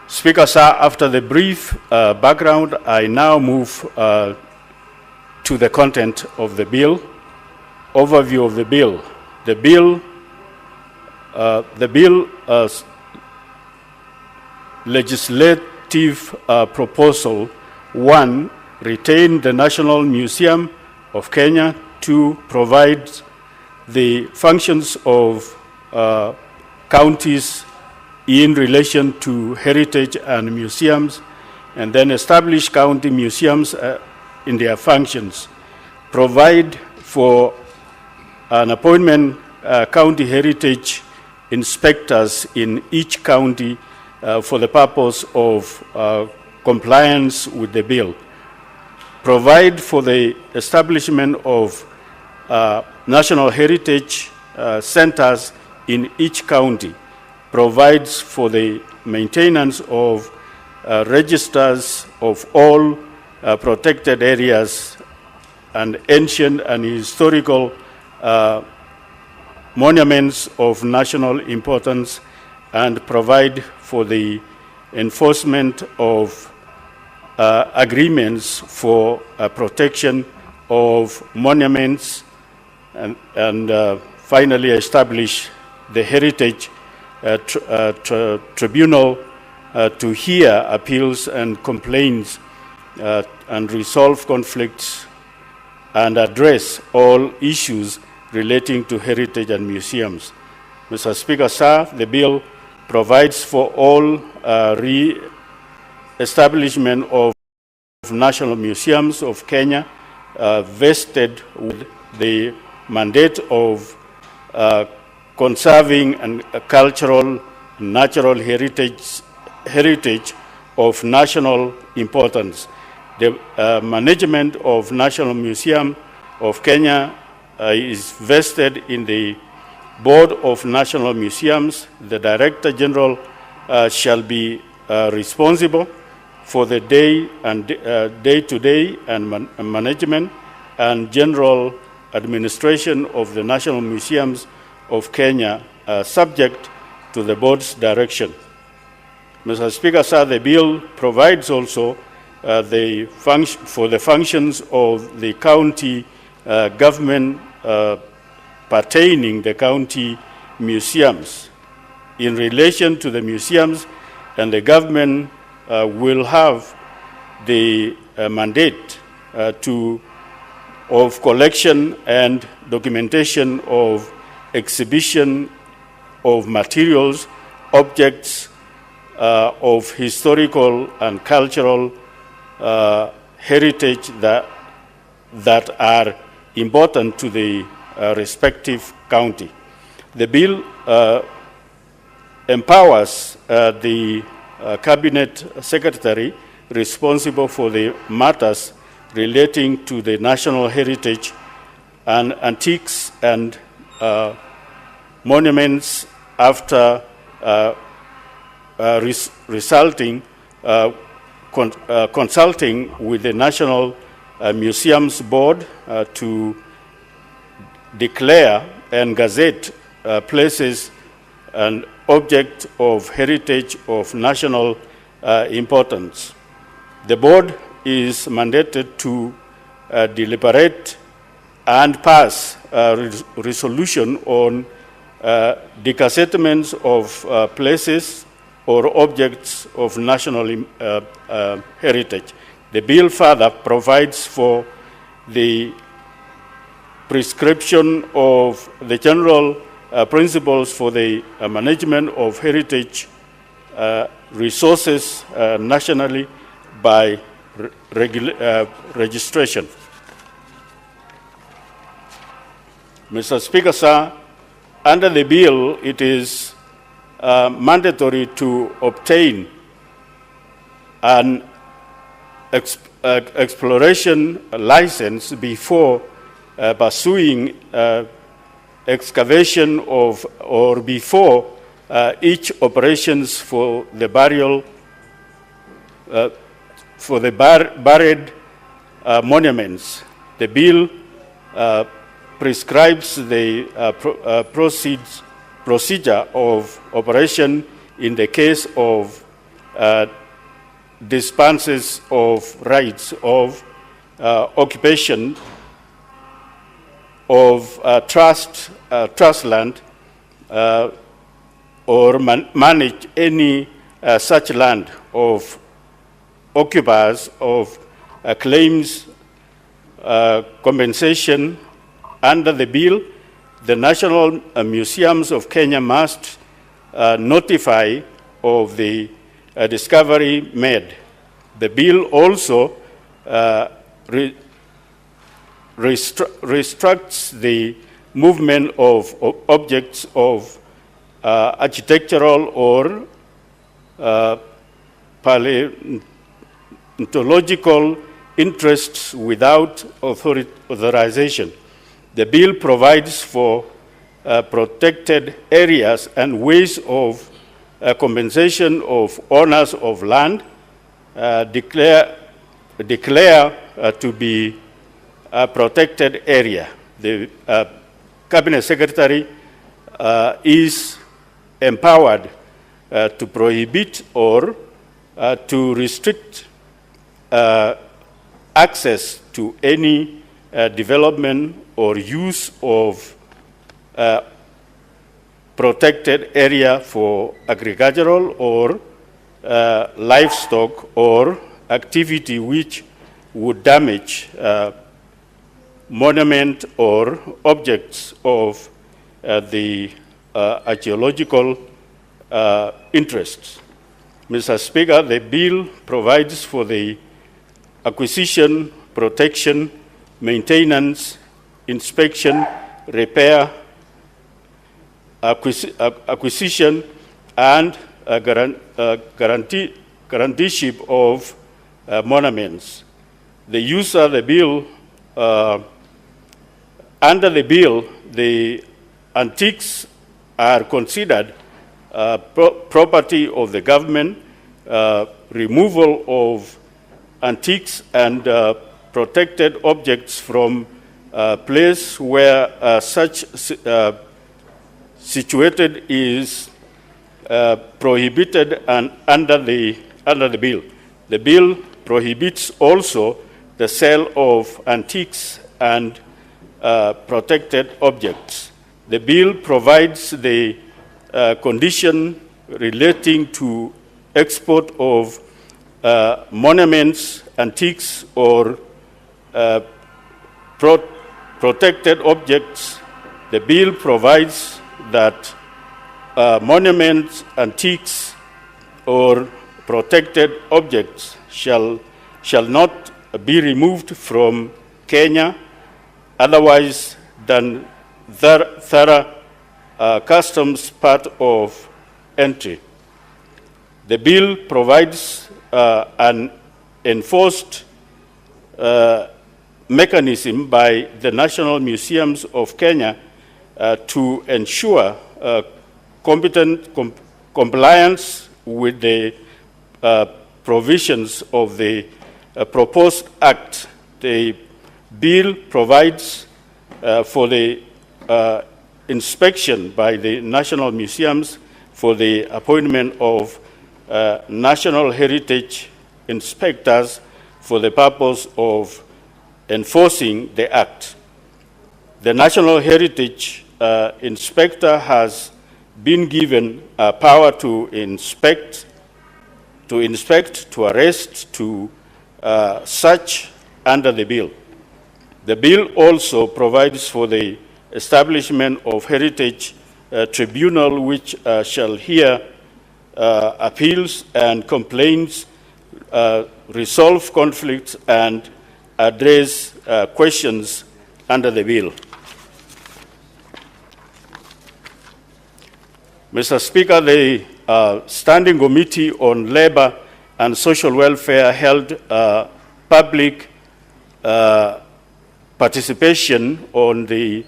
Speaker, sir, after the brief background, I now move to the content of the bill. Overview of the bill. The bill legislative proposal 1, retain the National Museum of Kenya. 2, provide the functions of counties in relation to heritage and museums, and then establish county museums in their functions. Provide for an appointment county heritage inspectors in each county for the purpose of compliance with the bill. Provide for the establishment of national heritage centers in each county. Provides for the maintenance of registers of all protected areas and ancient and historical monuments of national importance, and provide for the enforcement of agreements for protection of monuments, and finally establish the Heritage Tribunal to hear appeals and complaints and resolve conflicts and address all issues relating to heritage and museums. Mr. Speaker, sir, the bill provides for all re-establishment of national museums of Kenya vested with the mandate of conserving and cultural natural heritage of national importance. The management of National Museum of Kenya is vested in the Board of National Museums. The Director General shall be responsible for the day-to-day and management and general administration of the National Museums of Kenya, subject to the board's direction. Mr. Speaker, sir, the bill provides also for the functions of the county government pertaining the county museums. In relation to the museums, and the government will have the mandate of collection and documentation of exhibition of materials, objects of historical and cultural heritage that are important to the respective county. The bill empowers the Cabinet Secretary responsible for the matters relating to the national heritage and antiques and monuments after consulting with the National Museums Board to declare and gazette places and objects of heritage of national importance. The board is mandated to deliberate and pass a resolution on degazettements of places or objects of national heritage. The bill further provides for the prescription of the general principles for the management of heritage resources nationally by registration. Mr. Speaker, sir, under the bill, it is mandatory to obtain an exploration license before pursuing excavation of or before each operations for the burial buried monuments. The bill prescribes the procedure of operation in the case of dispenses of rights of occupation of trust land or manage any such land of occupiers of claims compensation. Under the bill, the National Museums of Kenya must notify of the discovery made. The bill also restricts the movement of objects of architectural or paleontological interests without authorization. The bill provides for protected areas and ways of compensation of owners of land declare to be a protected area. The Cabinet Secretary is empowered to prohibit or to restrict access to any development or use of protected area for agricultural or livestock or activity which would damage monument or objects of the archaeological interests. Mr. Speaker, the bill provides for the acquisition, protection, maintenance, inspection, repair, acquisition, and guaranteeship of monuments. The use of the bill, under the bill, the antiques are considered property of the government. Removal of antiques and protected objects from place where such situated is prohibited and under the bill. The bill prohibits also the sale of antiques and protected objects. The bill provides the condition relating to export of monuments, antiques, or protected objects. The bill provides that monuments, antiques, or protected objects shall not be removed from Kenya otherwise than thorough customs part of entry. The bill provides an enforced mechanism by the National Museums of Kenya to ensure compliance with the provisions of the proposed act. The bill provides for the inspection by the National Museums for the appointment of national heritage inspectors for the purpose of enforcing the act. The National Heritage Inspector has been given power to inspect, to arrest, to search under the bill. The bill also provides for the establishment of heritage tribunal which shall hear appeals and complaints, resolve conflicts, and address questions under the bill. Mr. Speaker, the Standing Committee on Labor and Social Welfare held public participation on the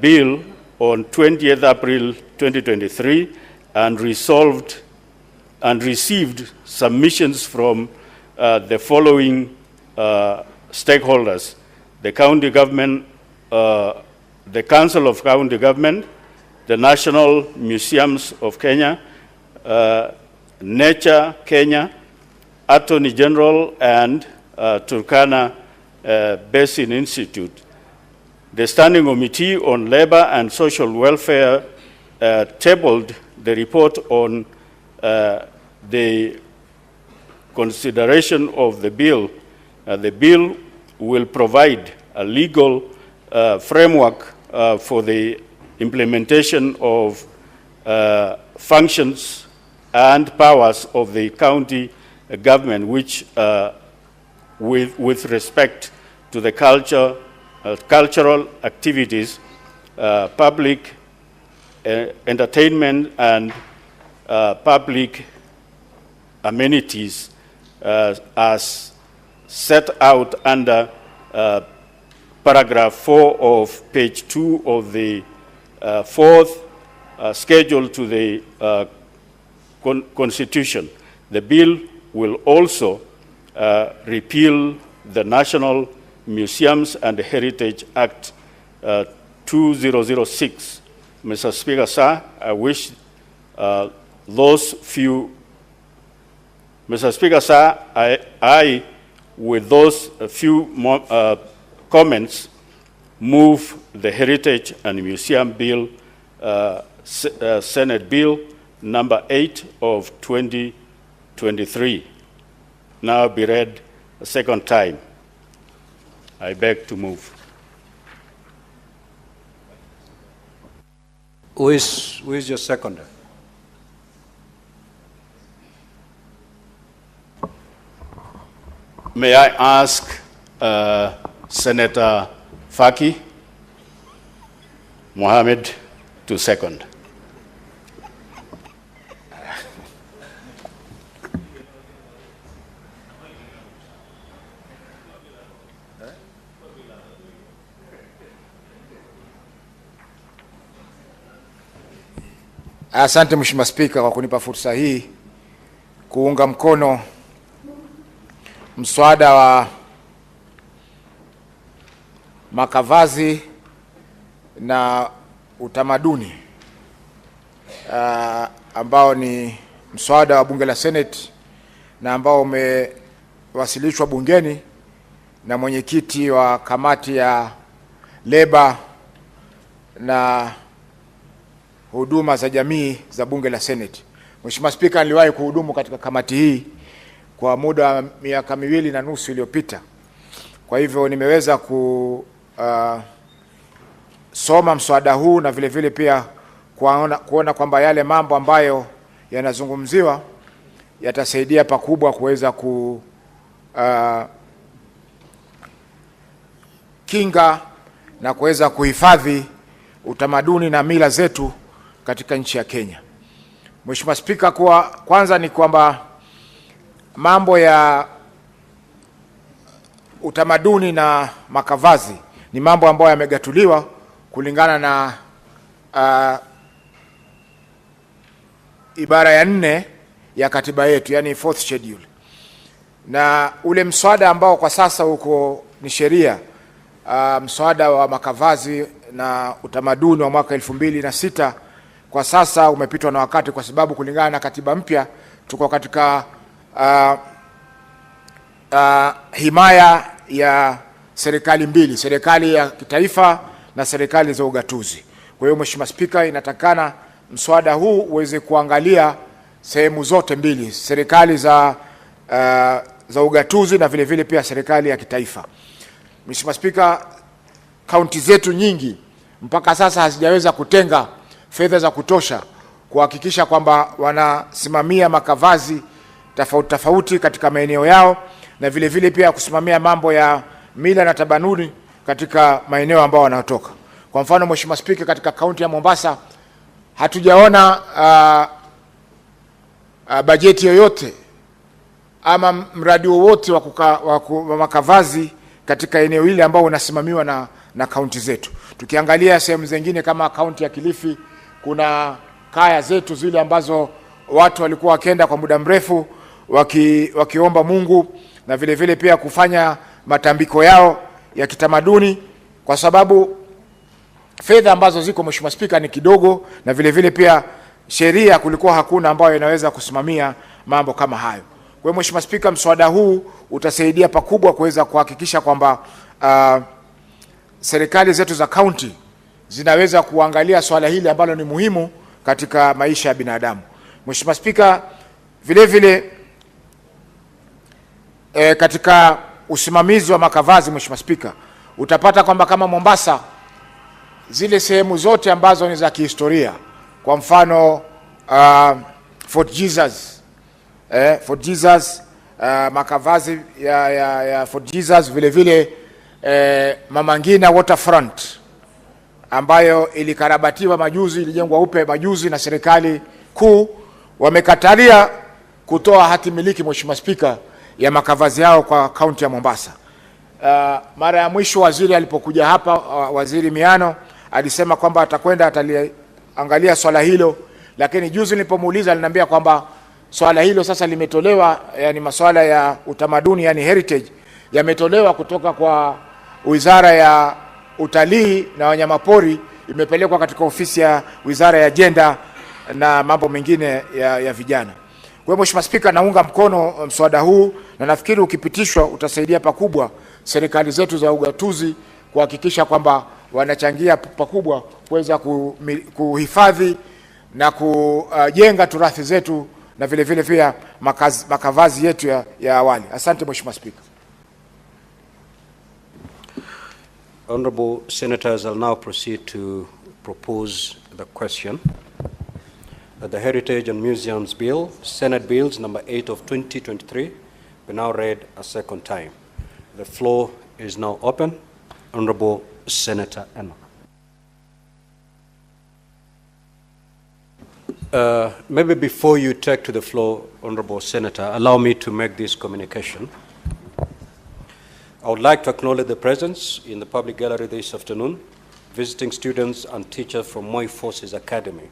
bill on 20th April 2023 and received submissions from the following stakeholders: the county government, the Council of County Government, the National Museums of Kenya, Nature Kenya, Attorney General, and Turkana Basin Institute. The Standing Committee on Labor and Social Welfare tabled the report on the consideration of the bill. The bill will provide a legal framework for the implementation of functions and powers of the county government, which with respect to the cultural activities, public entertainment, and public amenities as set out under paragraph 4 of page 2 of the fourth schedule to the Constitution. The bill will also repeal the National Museums and Heritage Act 2006. Mr. Speaker, sir, I wish those few. Mr. Speaker, sir, I with those few comments, move the Heritage and Museum Bill, Senate Bill number 8 of 2023, now be read a second time. I beg to move. Who is your seconder? May I ask Senator Faki? Mohamed to second. Asante Mheshimiwa Spika kwa kunipa fursa hii kuunga mkono mswada wa makavazi na utamaduni ambao ni mswada wa bunge la Senate na ambao umewasilishwa bungeni na mwenyekiti wa kamati ya leba na huduma za jamii za bunge la Senate. Mheshimiwa Spika, niliwahi kuhudumu katika kamati hii kwa muda wa miaka 2.5 iliyopita. Kwa hivyo nimeweza soma mswada huu na vile vile pia kuona kwamba yale mambo ambayo yanazungumziwa yatasaidia pakubwa kuweza kinga na kuweza kuhifadhi utamaduni na mila zetu katika nchi ya Kenya. Mheshimiwa Spika, kwanza ni kwamba mambo ya utamaduni na makavazi ni mambo ambayo yamegatuliwa kulingana na ibara ya 4 ya katiba yetu, yani 4th schedule. Na ule mswada ambao kwa sasa uko ni sheria, mswada wa makavazi na utamaduni wa mwaka 2006 kwa sasa umepitwa na wakati, kwa sababu kulingana na katiba mpya tuko katika himaya ya serikali mbili, serikali ya kitaifa na serikali za ugatuzi. Kwa hiyo Mheshimiwa Spika, inatakana mswada huu uweze kuangalia sehemu zote mbili, serikali za ugatuzi na vile vile pia serikali ya kitaifa. Mheshimiwa Spika, kaunti zetu nyingi mpaka sasa hazijaweza kutenga fedha za kutosha kuhakikisha kwamba wanasimamia makavazi tofauti katika maeneo yao na vile vile pia kusimamia mambo ya mila na tamaduni katika maeneo ambao wanatoka. Kwa mfano Mheshimiwa Spika, katika kaunti ya Mombasa hatujaona bajeti yoyote ama mradi wowote wa makavazi katika eneo hili ambao unasimamiwa na kaunti zetu. Tukiangalia sehemu zingine kama kaunti ya Kilifi, kuna kaya zetu zile ambazo watu walikuwa wakienda kwa muda mrefu wakiomba Mungu na vile vile pia kufanya matambiko yao ya kitamaduni, kwa sababu fedha ambazo ziko Mheshimiwa Spika ni kidogo, na vile vile pia sheria kulikuwa hakuna ambayo inaweza kusimamia mambo kama hayo. Kwa hiyo Mheshimiwa Spika, mswada huu utasaidia pakubwa kuweza kuhakikisha kwamba serikali zetu za kaunti zinaweza kuangalia swala hili ambalo ni muhimu katika maisha ya binadamu. Mheshimiwa Spika, vile vile katika usimamizi wa makavazi, Mheshimiwa Spika, utapata kwamba kama Mombasa, zile sehemu zote ambazo ni za kihistoria, kwa mfano Fort Jesus, makavazi ya Fort Jesus, vile vile Mama Ngina Waterfront ambayo ilikarabatiwa majuzi, ilijengwa upya majuzi na serikali kuu, wamekatalia kutoa hati miliki Mheshimiwa Spika ya makavazi yao kwa kaunti ya Mombasa. Mara ya mwisho waziri alipokuja hapa, Waziri Miano alisema kwamba atakwenda ataliangalia swala hilo, lakini juzi nilipomuuliza aliniambia kwamba swala hilo sasa limetolewa, yani masuala ya utamaduni yani heritage yametolewa kutoka kwa Wizara ya Utalii na Wanyamapori, imepelekwa katika ofisi ya Wizara ya Jenda na mambo mengine ya vijana. Kwa hiyo Mheshimiwa Spika, naunga mkono mswada huu na nafikiri ukipitishwa utasaidia pakubwa serikali zetu za ugatuzi kuhakikisha kwamba wanachangia pakubwa kuweza kuhifadhi na kujenga turathi zetu na vile vile pia makavazi yetu ya awali. Asante Mheshimiwa Spika. Honorable Senators, I'll now proceed to propose the question that the Heritage and Museums Bill, Senate Bills number 8 of 2023, be now read a second time. The The floor is now open. Honorable Senator Emma. Maybe before you take to the floor, Honorable Senator, allow me to make this communication. I would like to acknowledge the presence in the public gallery this afternoon, visiting students and teachers from Moi Forces Academy,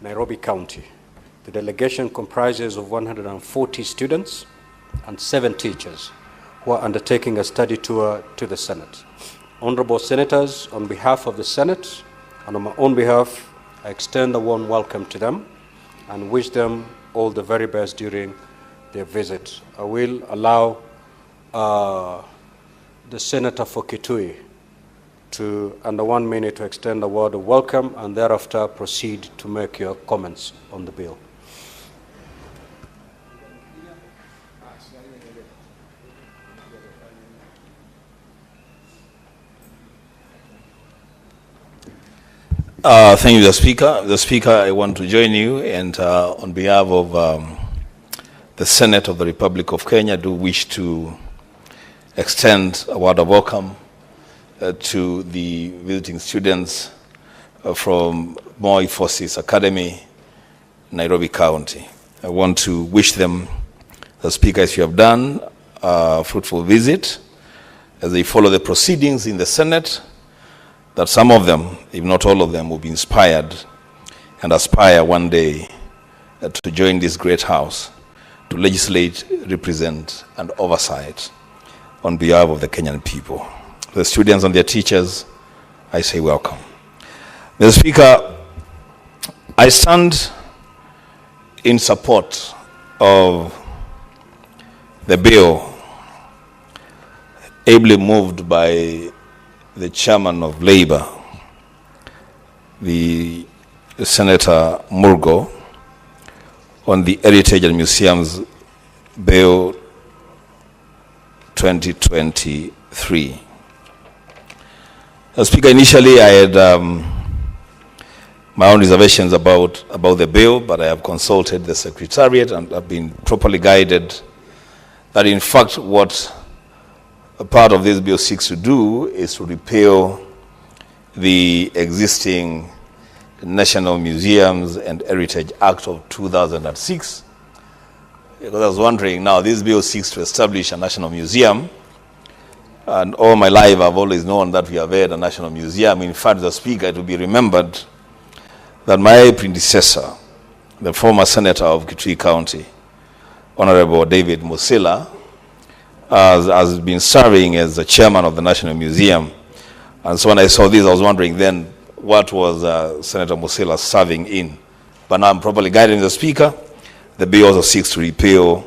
Nairobi County. The delegation comprises of 140 students and 7 teachers who are undertaking a study tour to the Senate. Honorable Senators, on behalf of the Senate and on my own behalf, I extend a warm welcome to them and wish them all the very best during their visit. I will allow the Senator for Kitui to, under 1 minute, to extend a word of welcome and thereafter proceed to make your comments on the bill. Thank you, the Speaker. The Speaker, I want to join you, and on behalf of the Senate of the Republic of Kenya, do wish to extend a word of welcome to the visiting students from Moi Forces Academy, Nairobi County. I want to wish them, the Speaker, as you have done, a fruitful visit as they follow the proceedings in the Senate, that some of them, if not all of them, will be inspired and aspire one day to join this great house to legislate, represent, and oversight on behalf of the Kenyan people. The students and their teachers, I say welcome. Mr. Speaker, I stand in support of the bill ably moved by the chairman of Labour, the Senator Murgo, on the Heritage and Museums Bill 2023. Speaker, initially I had my own reservations about the bill, but I have consulted the Secretariat and have been properly guided that in fact what a part of this bill seeks to do is to repeal the existing National Museums and Heritage Act of 2006. Because I was wondering, now this bill seeks to establish a national museum, and all my life I've always known that we have had a national museum. In fact, the Speaker, it will be remembered that my predecessor, the former Senator of Kitui County, Honorable David Musila, has been serving as the chairman of the National Museum. And so when I saw this, I was wondering then, what was Senator Musila serving in? But now I'm properly guiding the Speaker. The bill also seeks to repeal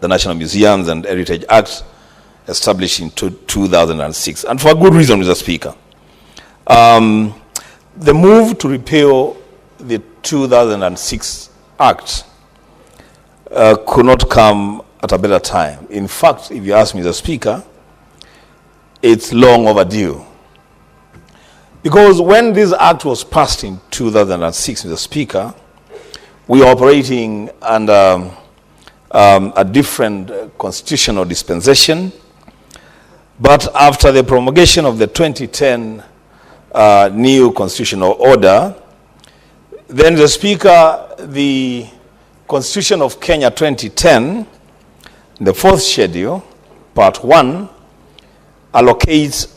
the National Museums and Heritage Act established in 2006. And for a good reason, Mr. Speaker. The move to repeal the 2006 Act could not come at a better time. In fact, if you ask me, the Speaker, it's long overdue. Because when this act was passed in 2006, Mr. Speaker, we were operating under a different constitutional dispensation. But after the promulgation of the 2010 new constitutional order, then the Speaker, the Constitution of Kenya 2010, the 4th schedule, part 1, allocates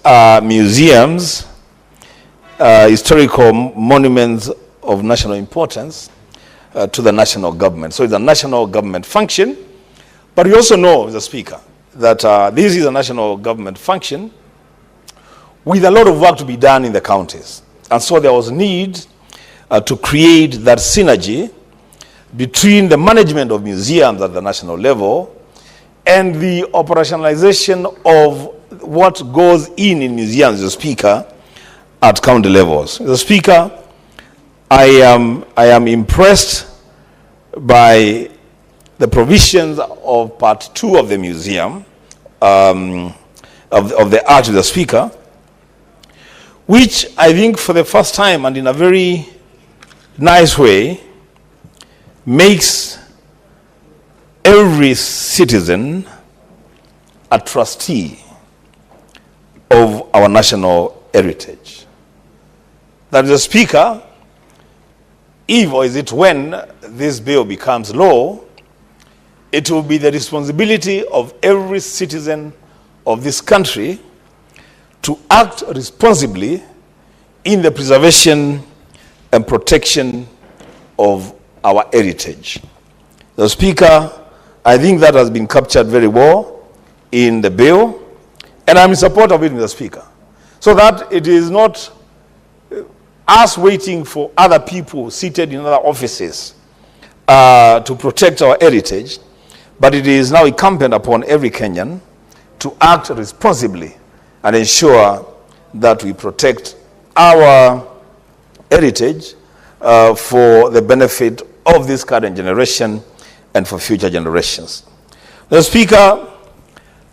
museums, historical monuments of national importance to the national government. So it's a national government function. But we also know, Mr. Speaker, that this is a national government function with a lot of work to be done in the counties. And so there was need to create that synergy between the management of museums at the national level and the operationalization of what goes in museums, Mr. Speaker, at county levels. Mr. Speaker, I am impressed by the provisions of part 2 of the museum, of the Act, Mr. Speaker, which I think for the first time and in a very nice way makes every citizen a trustee of our national heritage. That the Speaker, if or is it when this bill becomes law, it will be the responsibility of every citizen of this country to act responsibly in the preservation and protection of our heritage. The Speaker, I think that has been captured very well in the bill, and I'm in support of it, Mr. Speaker, so that it is not us waiting for other people seated in other offices to protect our heritage, but it is now incumbent upon every Kenyan to act responsibly and ensure that we protect our heritage for the benefit of this current generation and for future generations. Mr. Speaker,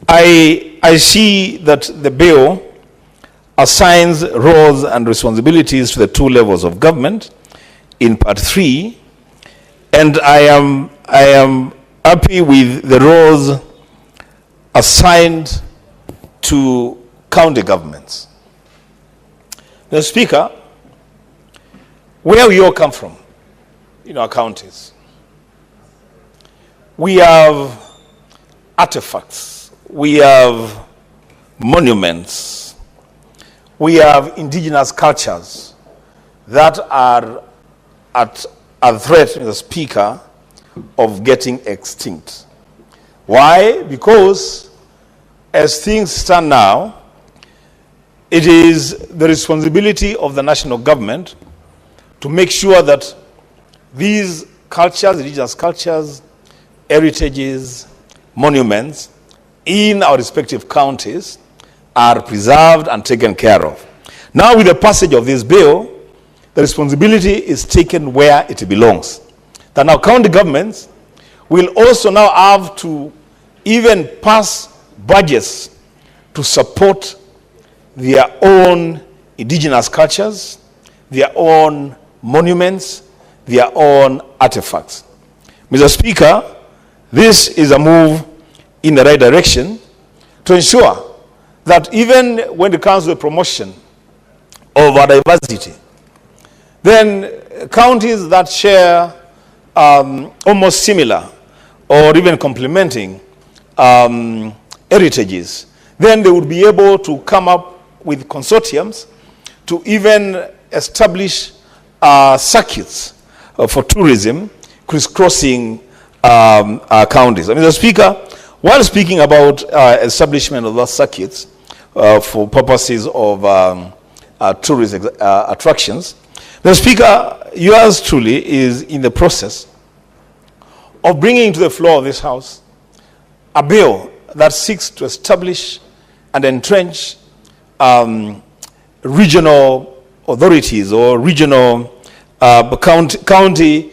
I see that the bill assigns roles and responsibilities to the two levels of government in Part 3, and I am happy with the roles assigned to county governments. Mr. Speaker, where we all come from in our counties, we have artifacts, we have monuments, we have indigenous cultures that are at a threat, Mr. Speaker, of getting extinct. Why? Because as things stand now, it is the responsibility of the national government to make sure that these cultures, indigenous cultures, heritages, monuments in our respective counties are preserved and taken care of. Now, with the passage of this bill, the responsibility is taken where it belongs. That now county governments will also now have to even pass budgets to support their own indigenous cultures, their own monuments, their own artifacts. Mr. Speaker, this is a move in the right direction to ensure that even when it comes to the promotion of our diversity, then counties that share almost similar or even complementing heritages, then they would be able to come up with consortiums to even establish circuits for tourism crisscrossing our counties. Mr. Speaker, while speaking about establishment of those circuits for purposes of tourist attractions, Mr. Speaker, yours truly is in the process of bringing to the floor of this House a bill that seeks to establish and entrench regional authorities or regional county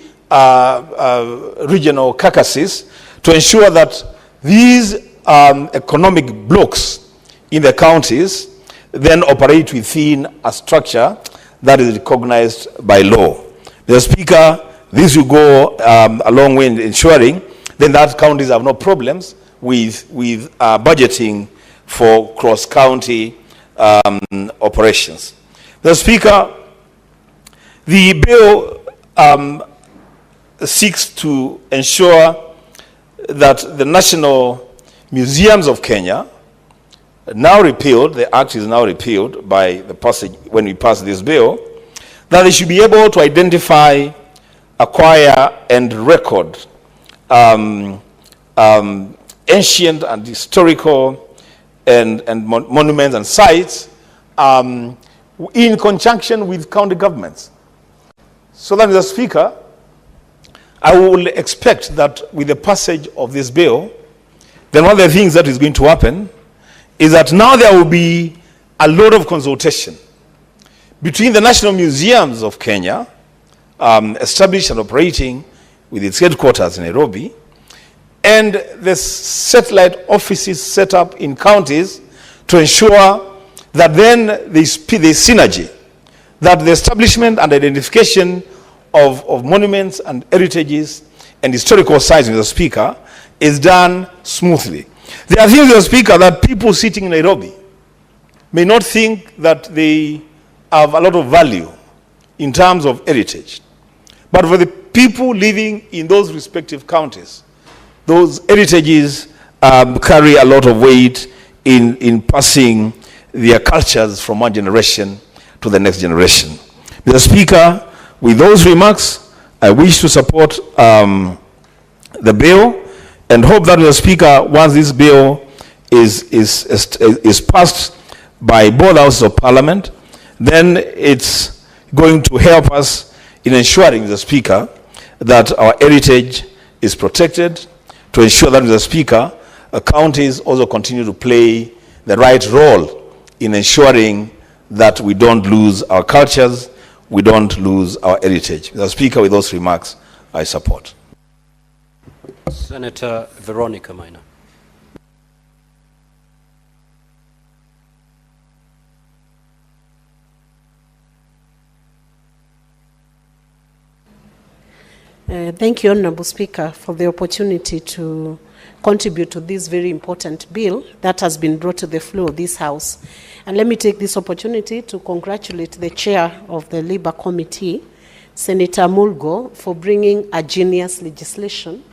regional caucuses to ensure that these economic blocks in the counties then operate within a structure that is recognized by law. Mr. Speaker, this will go a long way in ensuring then that counties have no problems with budgeting for cross-county operations. Mr. Speaker, the bill seeks to ensure that the National Museums of Kenya, now repealed, the act is now repealed by the passage when we pass this bill, that they should be able to identify, acquire, and record ancient and historical and monuments and sites in conjunction with county governments. So that, Mr. Speaker, I will expect that with the passage of this bill, then one of the things that is going to happen is that now there will be a lot of consultation between the National Museums of Kenya, established and operating with its headquarters in Nairobi, and the satellite offices set up in counties to ensure that then there's synergy, that the establishment and identification of monuments and heritages and historical sites, Mr. Speaker, is done smoothly. There are things, Mr. Speaker, that people sitting in Nairobi may not think that they have a lot of value in terms of heritage. But for the people living in those respective counties, those heritages carry a lot of weight in passing their cultures from one generation to the next generation. Mr. Speaker, with those remarks, I wish to support the bill and hope that, Mr. Speaker, once this bill is passed by both houses of Parliament, then it's going to help us in ensuring, Mr. Speaker, that our heritage is protected, to ensure that, Mr. Speaker, counties also continue to play the right role in ensuring that we don't lose our cultures, we don't lose our heritage. Mr. Speaker, with those remarks, I support. Senator Veronica Maina. Thank you, Honorable Speaker, for the opportunity to contribute to this very important bill that has been brought to the floor of this House. And let me take this opportunity to congratulate the chair of the Labour Committee, Senator Mulgo, for bringing a genius legislation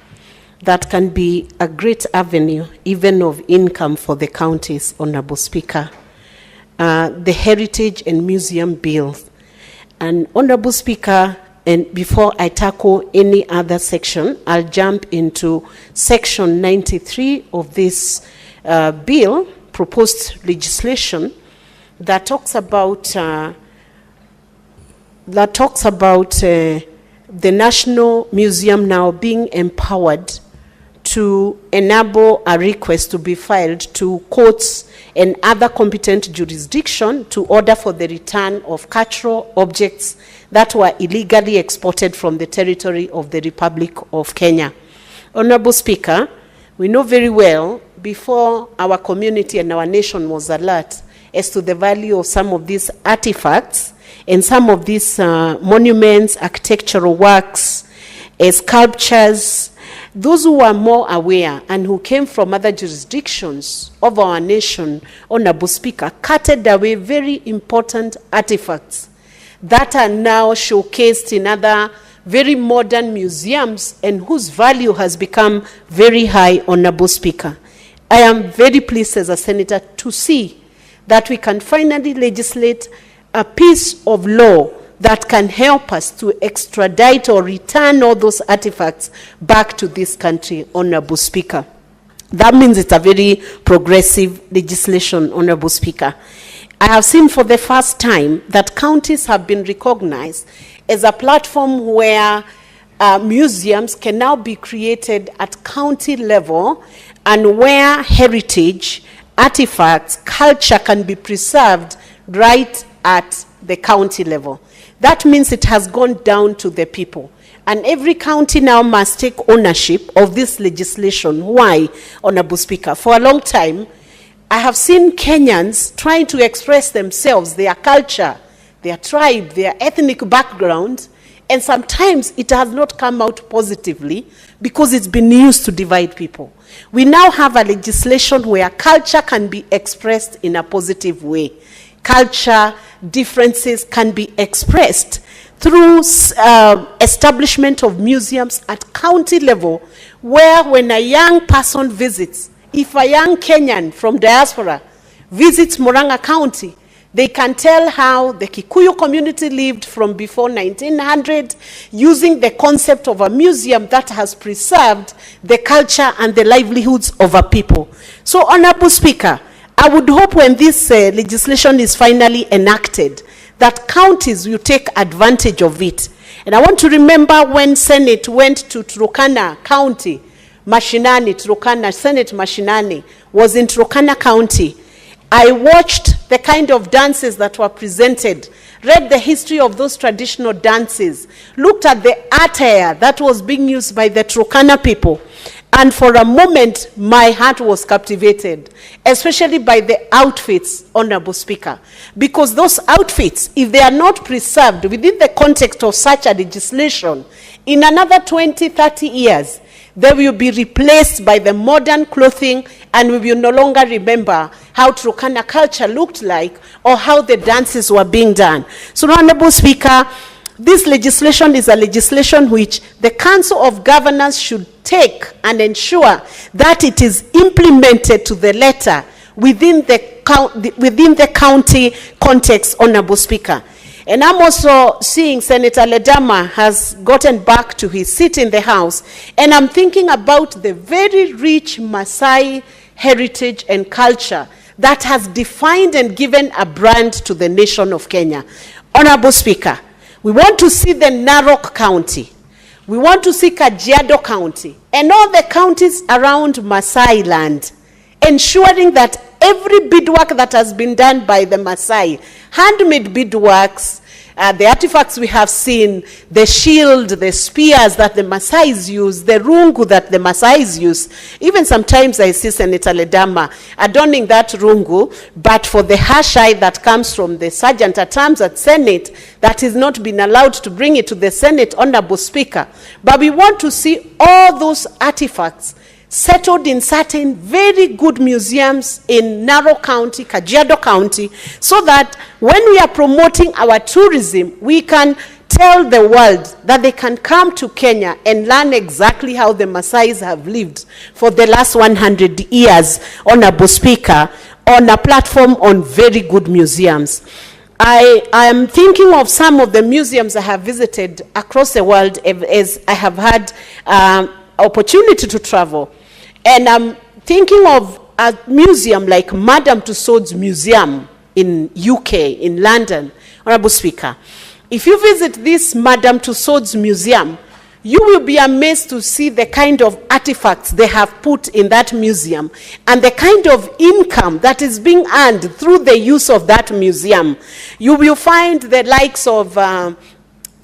that can be a great avenue, even of income for the counties, Honorable Speaker. The Heritage and Museum Bill. And Honorable Speaker, and before I tackle any other section, I'll jump into section 93 of this bill, proposed legislation, that talks about the National Museum now being empowered to enable a request to be filed to courts and other competent jurisdiction to order for the return of cultural objects that were illegally exported from the territory of the Republic of Kenya. Honorable Speaker, we know very well, before our community and our nation was alert as to the value of some of these artifacts and some of these monuments, architectural works, sculptures, those who were more aware and who came from other jurisdictions of our nation, Honorable Speaker, carted away very important artifacts that are now showcased in other very modern museums and whose value has become very high, Honorable Speaker. I am very pleased as a senator to see that we can finally legislate a piece of law that can help us to extradite or return all those artifacts back to this country, Honorable Speaker. That means it's a very progressive legislation, Honorable Speaker. I have seen for the first time that counties have been recognized as a platform where museums can now be created at county level and where heritage, artifacts, culture can be preserved right at the county level. That means it has gone down to the people. And every county now must take ownership of this legislation. Why, Honorable Speaker? For a long time, I have seen Kenyans trying to express themselves, their culture, their tribe, their ethnic background, and sometimes it has not come out positively because it's been used to divide people. We now have a legislation where culture can be expressed in a positive way. Culture differences can be expressed through establishment of museums at county level, where when a young person visits, if a young Kenyan from diaspora visits Murang'a County, they can tell how the Kikuyu community lived from before 1900, using the concept of a museum that has preserved the culture and the livelihoods of a people. So, Honorable Speaker, I would hope when this legislation is finally enacted, that counties will take advantage of it. And I want to remember when Senate went to Turkana County, Mashinani, Turkana, Senate Mashinani was in Turkana County. I watched the kind of dances that were presented, read the history of those traditional dances, looked at the attire that was being used by the Turkana people. And for a moment, my heart was captivated, especially by the outfits, Honorable Speaker. Because those outfits, if they are not preserved within the context of such a legislation, in another 20, 30 years, they will be replaced by the modern clothing, and we will no longer remember how Turkana culture looked like or how the dances were being done. So, Honorable Speaker, This legislation is a legislation which the Council of Governors should take and ensure that it is implemented to the letter within the county context, Honorable Speaker. And I'm also seeing Senator Ledama has gotten back to his seat in the House, and I'm thinking about the very rich Maasai heritage and culture that has defined and given a brand to the nation of Kenya. Honorable Speaker, we want to see the Narok County, we want to see Kajiado County, and all the counties around Maasai land, ensuring that every beadwork that has been done by the Maasai, handmade beadworks, the artifacts we have seen, the shield, the spears that the Maasais use, the rungu that the Maasais use. Even sometimes I see Senator Ledama adorning that rungu, but for the hashai that comes from the sergeant at arms at Senate, that is not been allowed to bring it to the Senate, Honorable Speaker. But we want to see all those artifacts settled in certain very good museums in Narok County, Kajiado County, so that when we are promoting our tourism, we can tell the world that they can come to Kenya and learn exactly how the Maasais have lived for the last 100 years, Honorable Speaker, on a platform on very good museums. I am thinking of some of the museums I have visited across the world as I have had opportunity to travel. And I'm thinking of a museum like Madame Tussauds Museum in UK, in London, Honorable Speaker. If you visit this Madame Tussauds Museum, you will be amazed to see the kind of artifacts they have put in that museum and the kind of income that is being earned through the use of that museum. You will find the likes of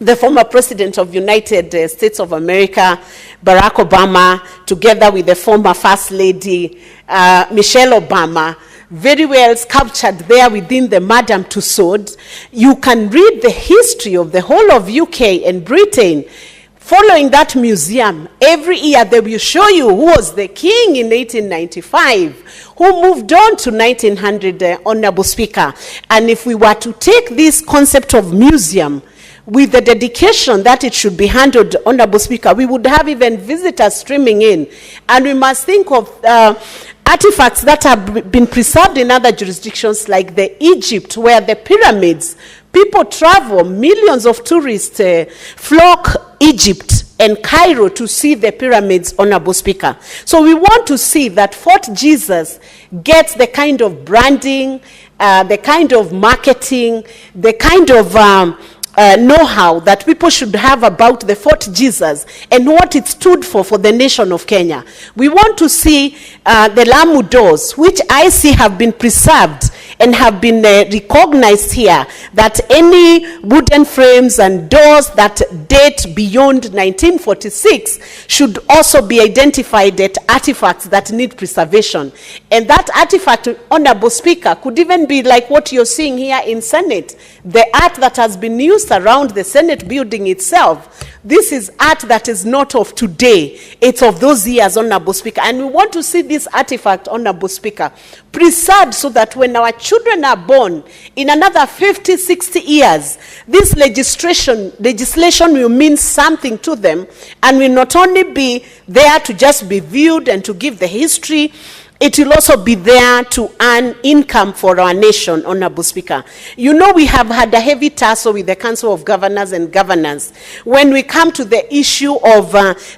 the former president of United States of America, Barack Obama, together with the former First Lady, Michelle Obama, very well sculptured there within the Madame Tussauds. You can read the history of the whole of UK and Britain. Following that museum, every year they will show you who was the king in 1895, who moved on to 1900, Honorable Speaker. And if we were to take this concept of museum with the dedication that it should be handled, Honorable Speaker, we would have even visitors streaming in. And we must think of artifacts that have been preserved in other jurisdictions like the Egypt, where the pyramids, people travel, millions of tourists flock Egypt and Cairo to see the pyramids, Honorable Speaker. So we want to see that Fort Jesus gets the kind of branding, the kind of marketing, the kind of know-how that people should have about the Fort Jesus and what it stood for the nation of Kenya. We want to see the Lamu doors, which I see have been preserved and have been recognized here, that any wooden frames and doors that date beyond 1946 should also be identified as artifacts that need preservation. And that artifact, Honorable Speaker, could even be like what you're seeing here in Senate, the art that has been used around the Senate building itself. This is art that is not of today. It's of those years, Honorable Speaker. And we want to see this artifact, Honorable Speaker, preserved so that when our children are born in another 50, 60 years, this legislation will mean something to them and will not only be there to just be viewed and to give the history, it will also be there to earn income for our nation, Honorable Speaker. You know, we have had a heavy tussle with the Council of Governors and Governors when we come to the issue of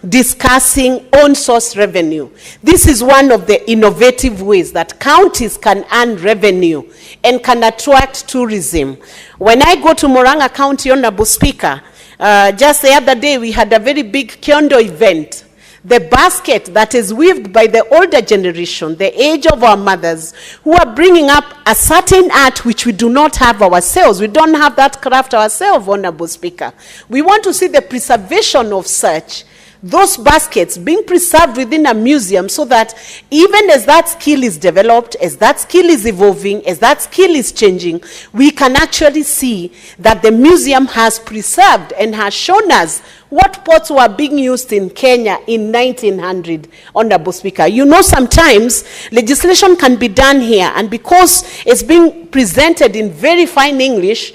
discussing own source revenue. This is one of the innovative ways that counties can earn revenue and can attract tourism. When I go to Murang'a County, Honorable Speaker, just the other day we had a very big Kiondo event. The basket that is weaved by the older generation, the age of our mothers, who are bringing up a certain art which we do not have ourselves. We don't have that craft ourselves, Honorable Speaker. We want to see the preservation of such, those baskets being preserved within a museum so that even as that skill is developed, as that skill is evolving, as that skill is changing, we can actually see that the museum has preserved and has shown us what pots were being used in Kenya in 1900, Honorable Speaker. You know, sometimes legislation can be done here, and because it's being presented in very fine English,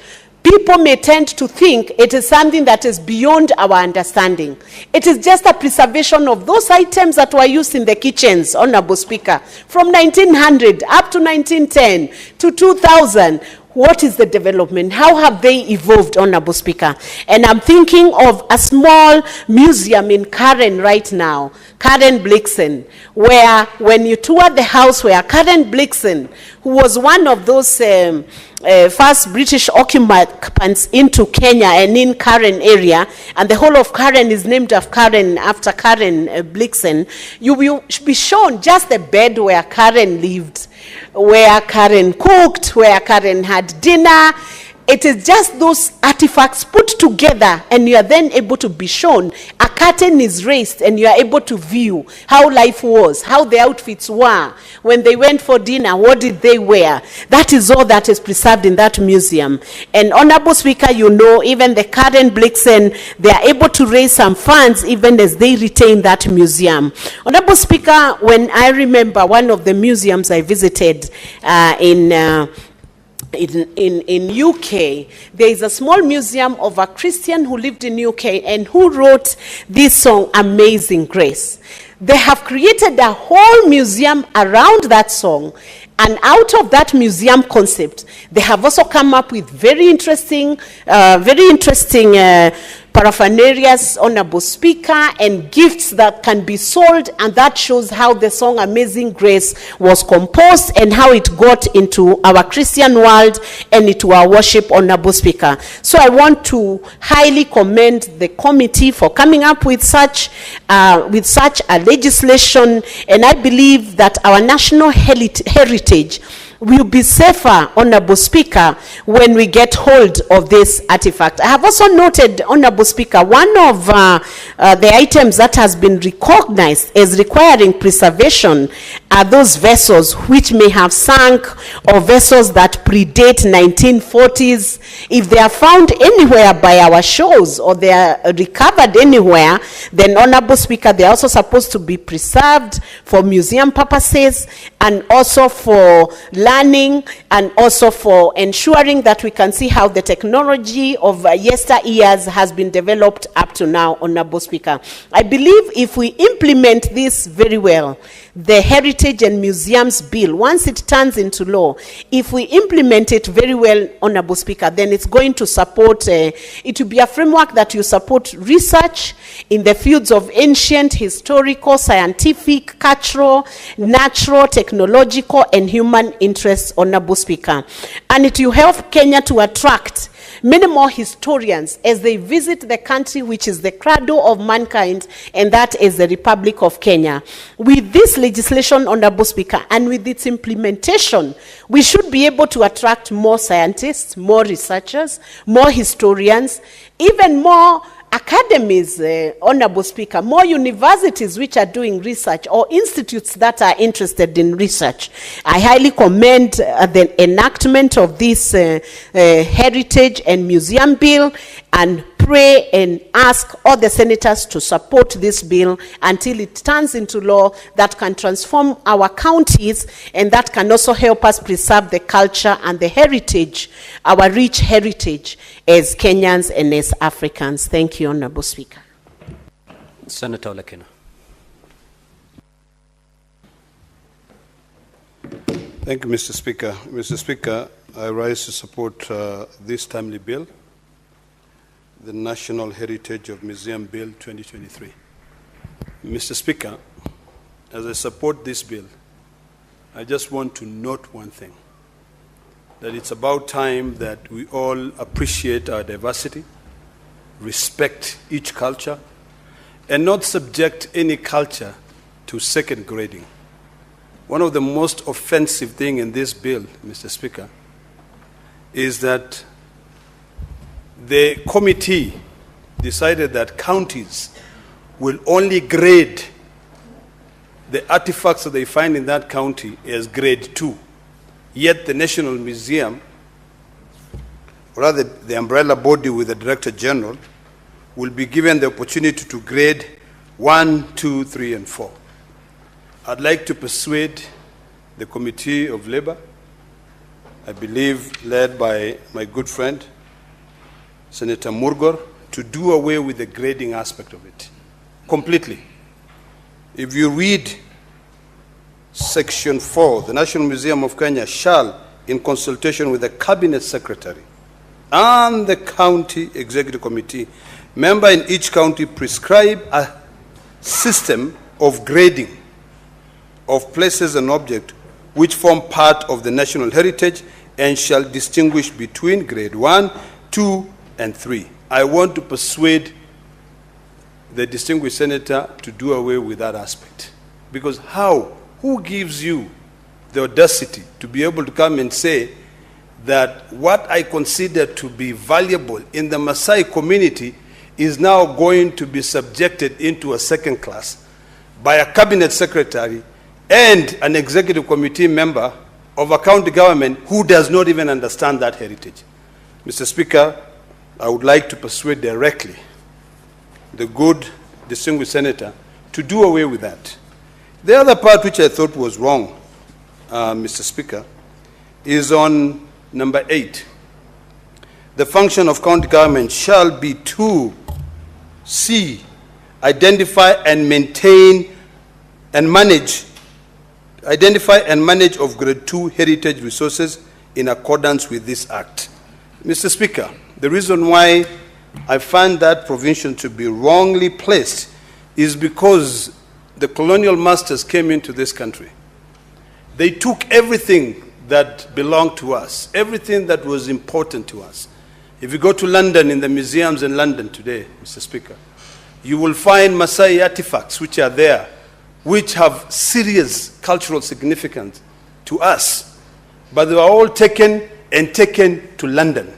people may tend to think it is something that is beyond our understanding. It is just a preservation of those items that were used in the kitchens, Honorable Speaker, from 1900 up to 1910 to 2000. What is the development? How have they evolved, Honorable Speaker? And I'm thinking of a small museum in Karen right now, Karen Blixen, where when you tour the house where Karen Blixen, who was one of those first British occupants into Kenya and in Karen area, and the whole of Karen is named after Karen Blixen, you will be shown just the bed where Karen lived, where Karen cooked, where Karen had dinner. It is just those artifacts put together, and you are then able to be shown. A curtain is raised, and you are able to view how life was, how the outfits were. When they went for dinner, what did they wear? That is all that is preserved in that museum. And Honorable Speaker, you know, even the Karen Blixen, they are able to raise some funds even as they retain that museum. Honorable Speaker, when I remember one of the museums I visited in UK, there is a small museum of a Christian who lived in UK and who wrote this song, Amazing Grace. They have created a whole museum around that song, and out of that museum concept, they have also come up with very interesting paraphernalias, Honorable Speaker, and gifts that can be sold, and that shows how the song Amazing Grace was composed and how it got into our Christian world and into our worship, Honorable Speaker. So I want to highly commend the committee for coming up with such a legislation, and I believe that our national heritage will be safer, Honorable Speaker, when we get hold of this artifact. I have also noted, Honorable Speaker, one of the items that has been recognized as requiring preservation are those vessels which may have sunk, or vessels that predate 1940s. If they are found anywhere by our shores or they are recovered anywhere, then, Honorable Speaker, they are also supposed to be preserved for museum purposes and also for learning, and also for ensuring that we can see how the technology of yesteryears has been developed up to now, Honorable Speaker. I believe if we implement this very well, the Heritage and Museums Bill, once it turns into law, if we implement it very well, Honorable Speaker, then it's going to support, it will be a framework that will support research in the fields of ancient, historical, scientific, cultural, natural, technological, and human interests, Honorable Speaker. And it will help Kenya to attract many more historians as they visit the country which is the cradle of mankind, and that is the Republic of Kenya. With this legislation, Honorable Speaker, and with its implementation, we should be able to attract more scientists, more researchers, more historians, even more academies, Honorable Speaker, more universities which are doing research, or institutes that are interested in research. I highly commend the enactment of this Heritage and Museum Bill, and pray and ask all the senators to support this bill until it turns into law that can transform our counties, and that can also help us preserve the culture and the heritage, our rich heritage as Kenyans and as Africans. Thank you, Honorable Speaker. Senator Lekina. Thank you, Mr. Speaker. Mr. Speaker, I rise to support this timely bill, the National Heritage of Museum Bill 2023. Mr. Speaker, as I support this bill, I just want to note one thing, that it's about time that we all appreciate our diversity, respect each culture, and not subject any culture to second grading. One of the most offensive things in this bill, Mr. Speaker, is that the committee decided that counties will only grade the artifacts that they find in that county as grade 2. Yet the National Museum, or rather the umbrella body with the Director General, will be given the opportunity to grade 1, 2, 3, and 4. I'd like to persuade the Committee of Labor, I believe led by my good friend, Senator Murgor, to do away with the grading aspect of it completely. If you read Section 4, the National Museum of Kenya shall, in consultation with the Cabinet Secretary and the County Executive Committee, member in each county, prescribe a system of grading of places and objects which form part of the national heritage and shall distinguish between grade 1, 2, and 3. I want to persuade the distinguished senator to do away with that aspect. Because how? Who gives you the audacity to be able to come and say that what I consider to be valuable in the Maasai community is now going to be subjected into a second class by a cabinet secretary and an executive committee member of a county government who does not even understand that heritage? Mr. Speaker, I would like to persuade directly the good distinguished senator to do away with that. The other part which I thought was wrong, Mr. Speaker, is on number 8. The function of county government shall be to C, identify and maintain and manage of grade 2 heritage resources in accordance with this act. Mr. Speaker, the reason why I find that provision to be wrongly placed is because the colonial masters came into this country. They took everything that belonged to us, everything that was important to us. If you go to London, in the museums in London today, Mr. Speaker, you will find Maasai artifacts which are there, which have serious cultural significance to us. But they were all taken to London,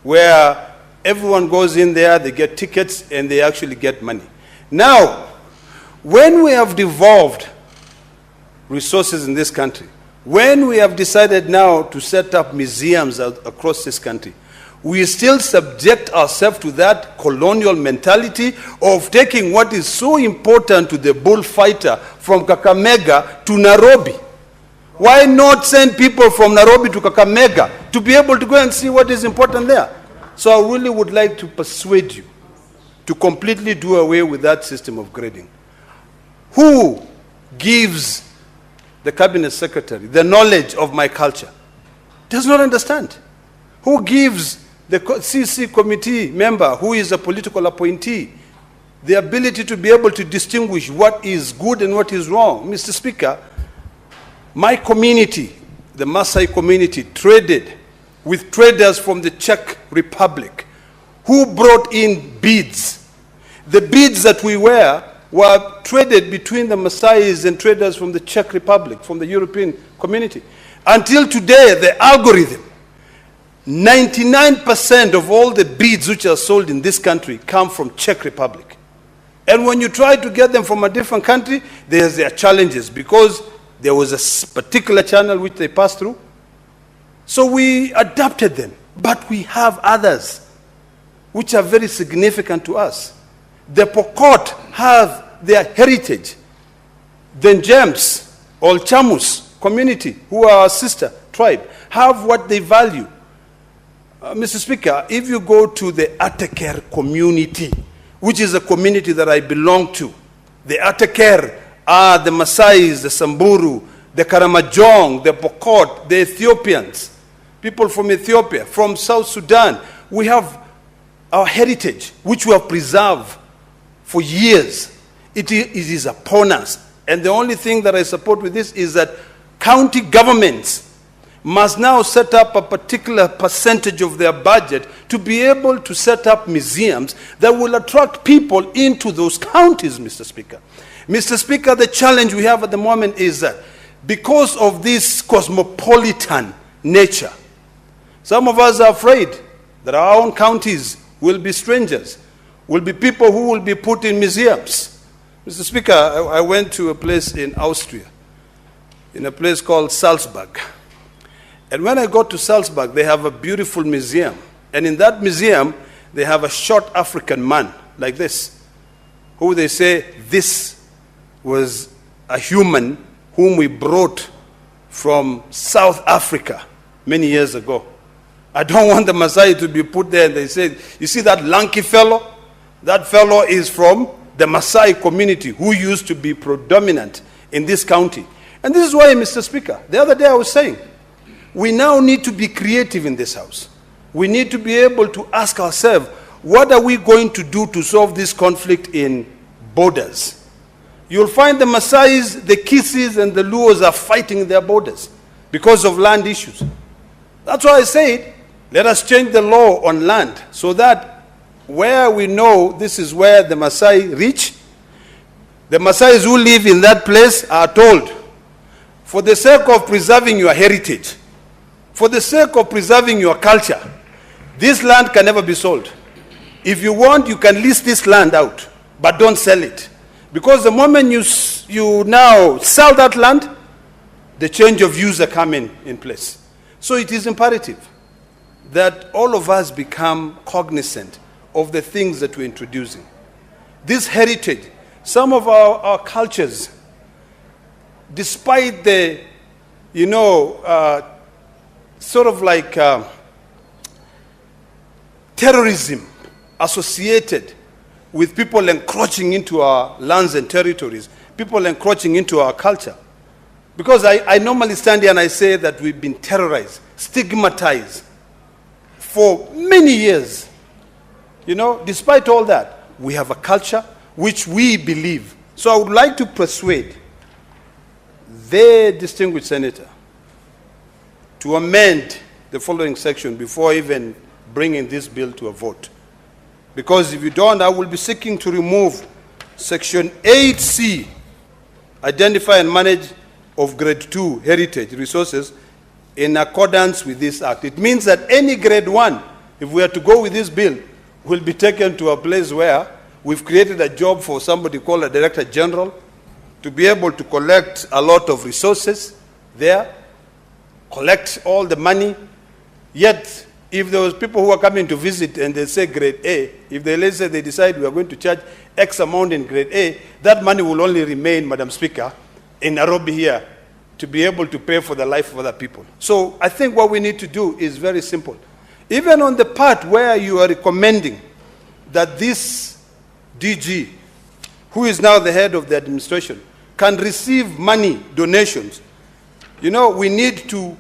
where everyone goes in there, they get tickets, and they actually get money. Now, when we have devolved resources in this country, when we have decided now to set up museums across this country, we still subject ourselves to that colonial mentality of taking what is so important to the bullfighter from Kakamega to Nairobi. Why not send people from Nairobi to Kakamega to be able to go and see what is important there? So I really would like to persuade you to completely do away with that system of grading. Who gives the cabinet secretary the knowledge of my culture? Does not understand. Who gives the CC committee member, who is a political appointee, the ability to be able to distinguish what is good and what is wrong? Mr. Speaker, my community, the Maasai community, traded with traders from the Czech Republic who brought in beads. The beads that we wear were traded between the Maasais and traders from the Czech Republic, from the European community. Until today, the algorithm, 99% of all the beads which are sold in this country come from Czech Republic. And when you try to get them from a different country, there are challenges because there was a particular channel which they passed through. So we adapted them, but we have others which are very significant to us. The Pokot have their heritage. The Njems, or Chamus community, who are our sister tribe, have what they value. Mr. Speaker, if you go to the Ateker community, which is a community that I belong to, the Ateker are the Maasais, the Samburu, the Karamajong, the Pokot, the Ethiopians, people from Ethiopia, from South Sudan. We have our heritage, which we have preserved for years. It is upon us. And the only thing that I support with this is that county governments must now set up a particular percentage of their budget to be able to set up museums that will attract people into those counties, Mr. Speaker. Mr. Speaker, the challenge we have at the moment is that because of this cosmopolitan nature, some of us are afraid that our own counties will be strangers, will be people who will be put in museums. Mr. Speaker, I went to a place in Austria, in a place called Salzburg. And when I got to Salzburg, they have a beautiful museum. And in that museum, they have a short African man like this, who they say this was a human whom we brought from South Africa many years ago. I don't want the Maasai to be put there and they say, you see that lanky fellow? That fellow is from the Maasai community who used to be predominant in this county. And this is why, Mr. Speaker, the other day I was saying, we now need to be creative in this house. We need to be able to ask ourselves, what are we going to do to solve this conflict in borders? You'll find the Maasais, the Kisis, and the Luos are fighting their borders because of land issues. That's why I said, let us change the law on land so that where we know this is where the Maasai reach, the Maasais who live in that place are told, for the sake of preserving your heritage, for the sake of preserving your culture, this land can never be sold. If you want, you can lease this land out, but don't sell it. Because the moment you now sell that land, the change of use are coming in place. So it is imperative that all of us become cognizant of the things that we're introducing. This heritage, some of our cultures, despite the, sort of like terrorism associated with people encroaching into our lands and territories, people encroaching into our culture. Because I normally stand here and I say that we've been terrorized, stigmatized for many years. Despite all that, we have a culture which we believe. So I would like to persuade the distinguished senator to amend the following section before even bringing this bill to a vote. Because if you don't, I will be seeking to remove section 8C, identify and manage of grade 2 heritage resources in accordance with this act. It means that any grade 1, if we are to go with this bill, will be taken to a place where we've created a job for somebody called a director general to be able to collect a lot of resources there, collect all the money. Yet, if there was people who are coming to visit and they say grade A, if they, let's say they decide we are going to charge X amount in grade A, that money will only remain, Madam Speaker, in Nairobi here to be able to pay for the life of other people. So I think what we need to do is very simple. Even on the part where you are recommending that this DG, who is now the head of the administration, can receive money, donations, we need to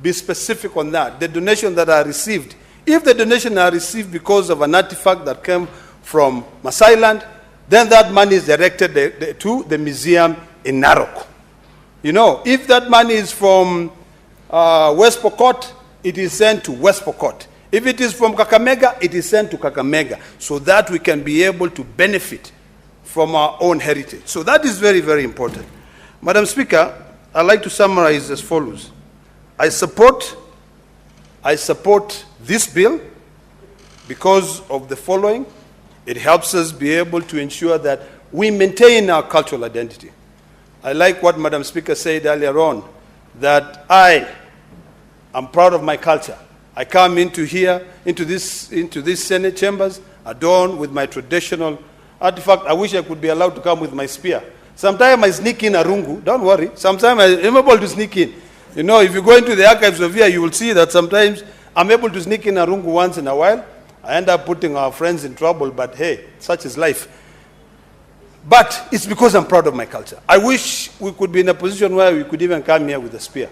be specific on that. The donations that are received, if the donations are received because of an artifact that came from Maasai land, then that money is directed to the museum in Narok. If that money is from West Pokot, it is sent to West Pokot. If it is from Kakamega, it is sent to Kakamega, so that we can be able to benefit from our own heritage. So that is very, very important. Madam Speaker, I'd like to summarize as follows. I support this bill because of the following. It helps us be able to ensure that we maintain our cultural identity. I like what Madam Speaker said earlier on, that I am proud of my culture. I come into these Senate chambers adorned with my traditional artifact. I wish I could be allowed to come with my spear. Sometimes I sneak in a rungu. Don't worry. Sometimes I'm able to sneak in. If you go into the archives of here, you will see that sometimes I'm able to sneak in a rungu once in a while. I end up putting our friends in trouble, but hey, such is life. But it's because I'm proud of my culture. I wish we could be in a position where we could even come here with a spear.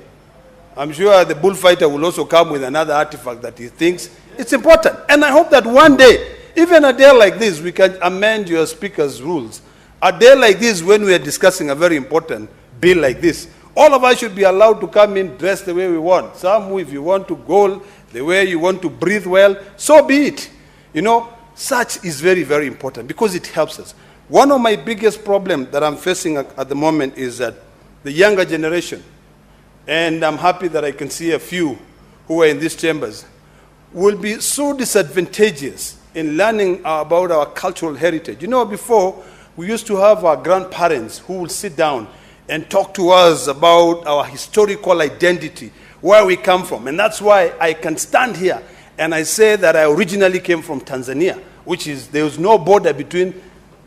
I'm sure the bullfighter will also come with another artifact that he thinks it's important. And I hope that one day, even a day like this, we can amend your speaker's rules. A day like this, when we are discussing a very important bill like this, all of us should be allowed to come in dressed the way we want. Some, if you want to go the way you want to breathe well, so be it. Such is very, very important because it helps us. One of my biggest problems that I'm facing at the moment is that the younger generation, and I'm happy that I can see a few who are in these chambers, will be so disadvantageous in learning about our cultural heritage. Before, we used to have our grandparents who would sit down and talk to us about our historical identity, where we come from. And that's why I can stand here and I say that I originally came from Tanzania, which is, there was no border between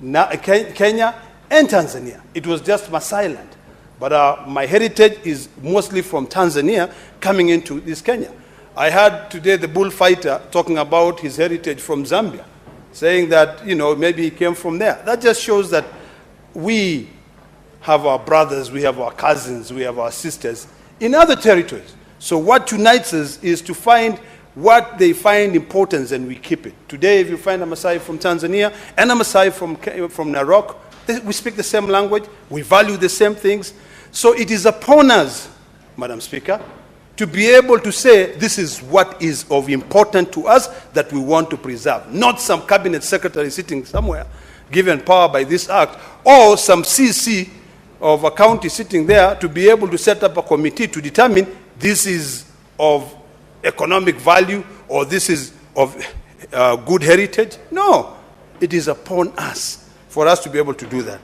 Kenya and Tanzania. It was just Maasai land. But my heritage is mostly from Tanzania coming into this Kenya. I heard today the bullfighter talking about his heritage from Zambia, saying that, maybe he came from there. That just shows that we have our brothers, we have our cousins, we have our sisters in other territories. So what unites us is to find what they find importance and we keep it. Today, if you find a Maasai from Tanzania and a Maasai from Narok, we speak the same language, we value the same things. So it is upon us, Madam Speaker, to be able to say this is what is of importance to us that we want to preserve. Not some cabinet secretary sitting somewhere, given power by this act, or some CC of a county sitting there to be able to set up a committee to determine this is of economic value or this is of good heritage. No, it is upon us for us to be able to do that.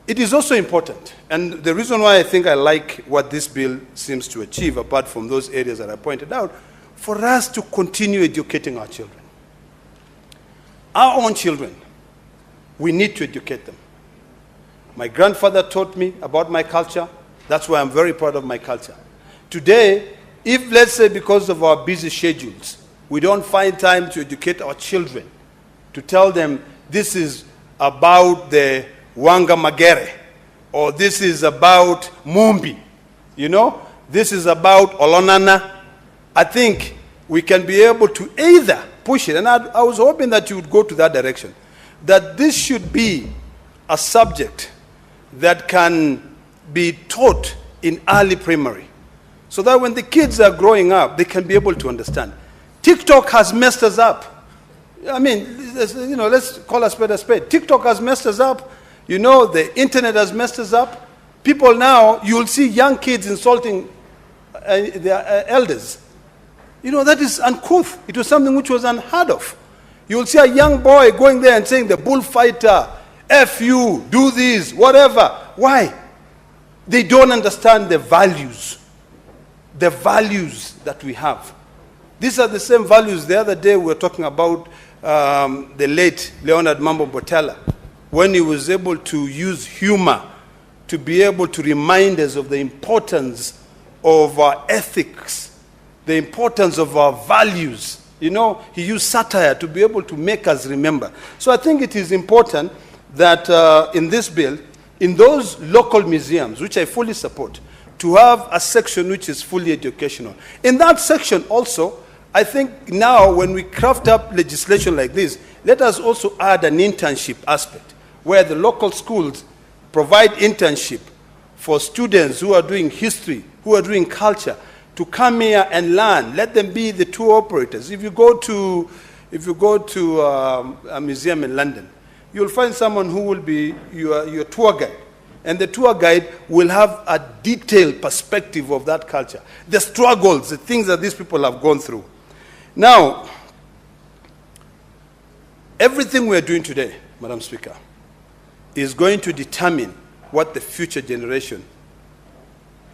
It is also important, and the reason why I think I like what this bill seems to achieve, apart from those areas that I pointed out, for us to continue educating our children. Our own children, we need to educate them. My grandfather taught me about my culture. That's why I'm very proud of my culture. Today, if, let's say, because of our busy schedules, we don't find time to educate our children, to tell them this is about the Wanga Magere, or this is about Mumbi, this is about Olonana, I think we can be able to either push it, and I was hoping that you would go to that direction, that this should be a subject that can be taught in early primary, so that when the kids are growing up, they can be able to understand. TikTok has messed us up. I mean, let's call a spade a spade. TikTok has messed us up. The internet has messed us up. People now, you'll see young kids insulting their elders. That is uncouth. It was something which was unheard of. You'll see a young boy going there and saying, the bullfighter, F you, do this, whatever. Why? They don't understand the values that we have. These are the same values. The other day we were talking about the late Leonard Mambo Botella, when he was able to use humor to be able to remind us of the importance of our ethics, the importance of our values. He used satire to be able to make us remember. So I think it is important that in this bill, in those local museums, which I fully support, to have a section which is fully educational. In that section also, I think now when we craft up legislation like this, let us also add an internship aspect, where the local schools provide internship for students who are doing history, who are doing culture, to come here and learn. Let them be the tour operators. If you go to a museum in London, you'll find someone who will be your tour guide. And the tour guide will have a detailed perspective of that culture, the struggles, the things that these people have gone through. Now, everything we're doing today, Madam Speaker, is going to determine what the future generation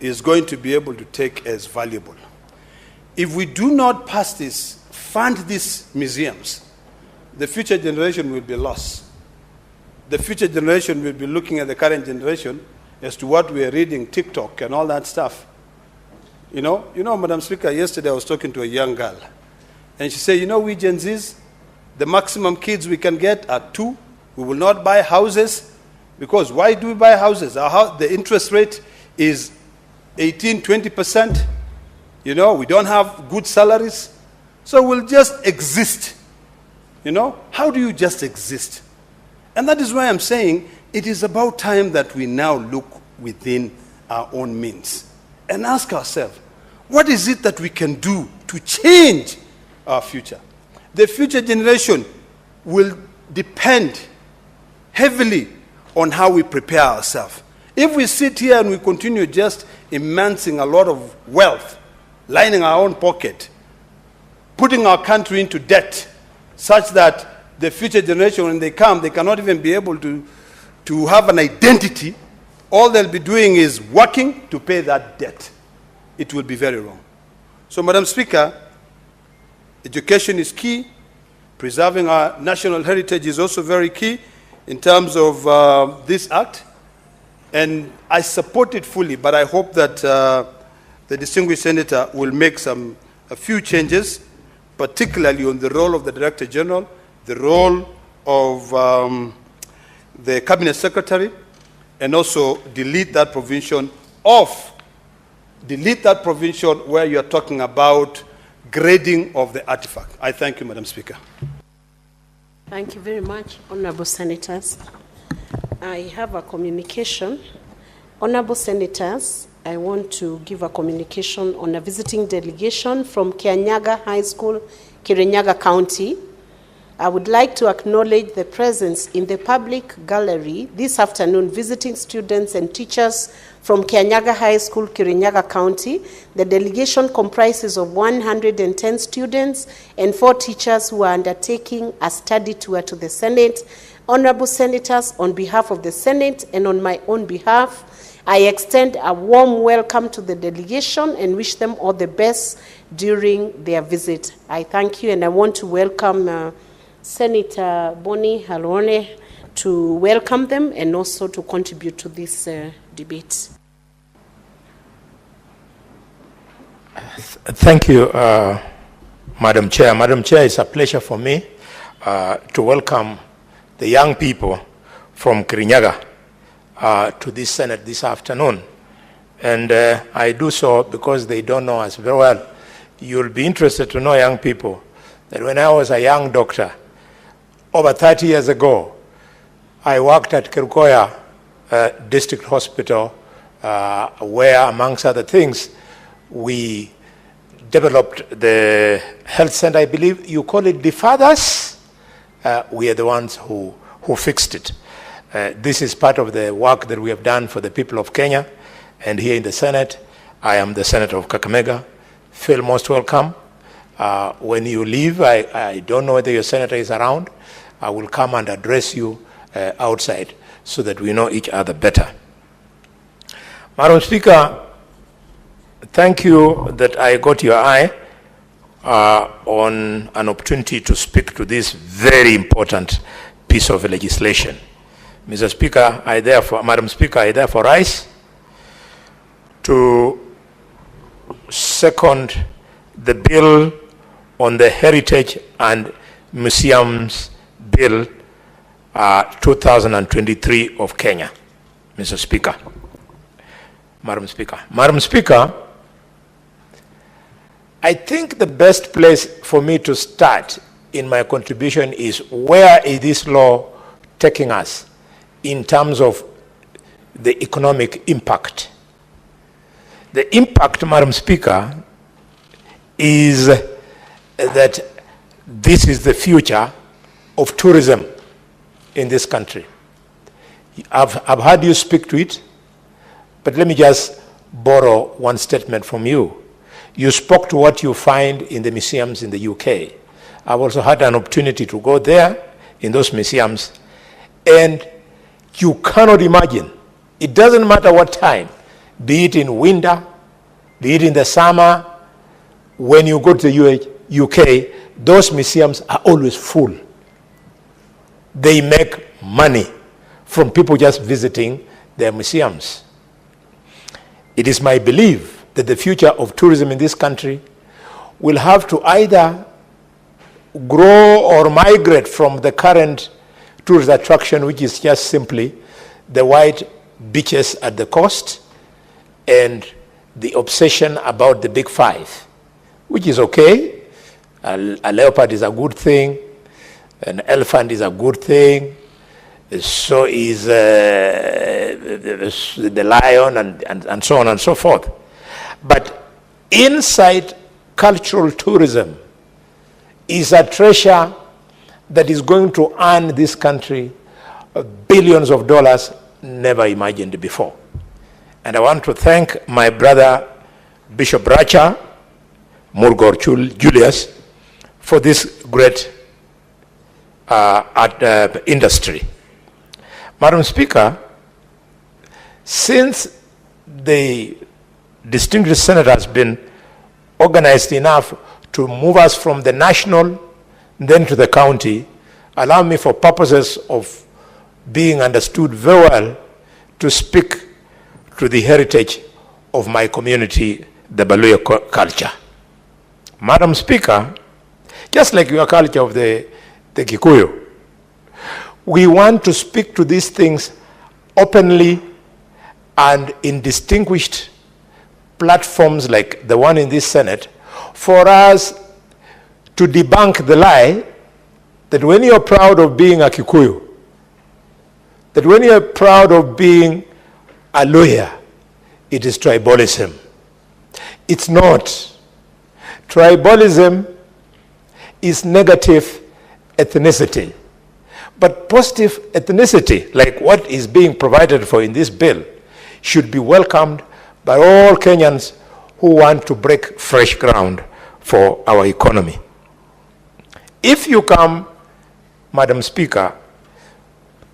is going to be able to take as valuable. If we do not pass this, fund these museums, the future generation will be lost. The future generation will be looking at the current generation as to what we are reading, TikTok and all that stuff. Madam Speaker, yesterday I was talking to a young girl, and she said, we Gen Zs, the maximum kids we can get are 2. We will not buy houses, because why do we buy houses? The interest rate is 18-20%. We don't have good salaries, so we'll just exist. How do you just exist? And that is why I'm saying it is about time that we now look within our own means and ask ourselves, what is it that we can do to change our future? The future generation will depend heavily on how we prepare ourselves. If we sit here and we continue just amassing a lot of wealth, lining our own pocket, putting our country into debt, such that the future generation, when they come, they cannot even be able to have an identity, all they'll be doing is working to pay that debt. It will be very wrong. So, Madam Speaker, education is key. Preserving our national heritage is also very key in terms of this act, and I support it fully, but I hope that the distinguished senator will make some a few changes, particularly on the role of the Director General, the role of the Cabinet Secretary, and also delete that provision where you are talking about grading of the artifact. I thank you, Madam Speaker. Thank you very much, Honorable Senators. I have a communication. Honorable Senators, I want to give a communication on a visiting delegation from Kianyaga High School, Kirinyaga County. I would like to acknowledge the presence in the public gallery this afternoon visiting students and teachers from Kianyaga High School, Kirinyaga County. The delegation comprises of 110 students and 4 teachers who are undertaking a study tour to the Senate. Honorable Senators, on behalf of the Senate and on my own behalf, I extend a warm welcome to the delegation and wish them all the best during their visit. I thank you, and I want to welcome Senator Boni Halone to welcome them and also to contribute to this debate. Thank you, Madam Chair. Madam Chair, it's a pleasure for me to welcome the young people from Kirinyaga to this Senate this afternoon. And I do so because they don't know us very well. You'll be interested to know, young people, that when I was a young doctor, over 30 years ago, I worked at Kirukoya District Hospital, where, amongst other things, we developed the health center. I believe you call it the fathers. We are the ones who fixed it. This is part of the work that we have done for the people of Kenya. And here in the Senate, I am the Senator of Kakamega. Feel most welcome. When you leave, I don't know whether your senator is around. I will come and address you outside so that we know each other better. Madam Speaker, thank you that I got your eye on an opportunity to speak to this very important piece of legislation. Mr. Speaker, Madam Speaker, I therefore rise to second the bill on the Heritage and Museums Bill 2023 of Kenya, Mr. Speaker. Madam Speaker. Madam Speaker, I think the best place for me to start in my contribution is where is this law taking us in terms of the economic impact. The impact, Madam Speaker, is that this is the future of tourism in this country. I've heard you speak to it, but let me just borrow one statement from you. You spoke to what you find in the museums in the UK. I've also had an opportunity to go there in those museums, and you cannot imagine, it doesn't matter what time, be it in winter, be it in the summer, when you go to the UK, those museums are always full. They make money from people just visiting their museums. It is my belief that the future of tourism in this country will have to either grow or migrate from the current tourist attraction, which is just simply the white beaches at the coast and the obsession about the big five, which is okay. A leopard is a good thing, an elephant is a good thing, so is the lion and so on and so forth. But inside cultural tourism is a treasure that is going to earn this country billions of dollars never imagined before. And I want to thank my brother, Bishop Racha Murgor Julius, for this great industry. Madam Speaker, since the distinguished senator has been organized enough to move us from the national then to the county, allow me, for purposes of being understood very well, to speak to the heritage of my community, the Baluya culture. Madam Speaker, just like your culture of the Kikuyu, we want to speak to these things openly and in distinguished platforms like the one in this Senate, for us to debunk the lie that when you're proud of being a Kikuyu, that when you're proud of being a lawyer, it is tribalism. It's not. Tribalism is negative ethnicity. But positive ethnicity, like what is being provided for in this bill, should be welcomed by all Kenyans who want to break fresh ground for our economy. If you come, Madam Speaker,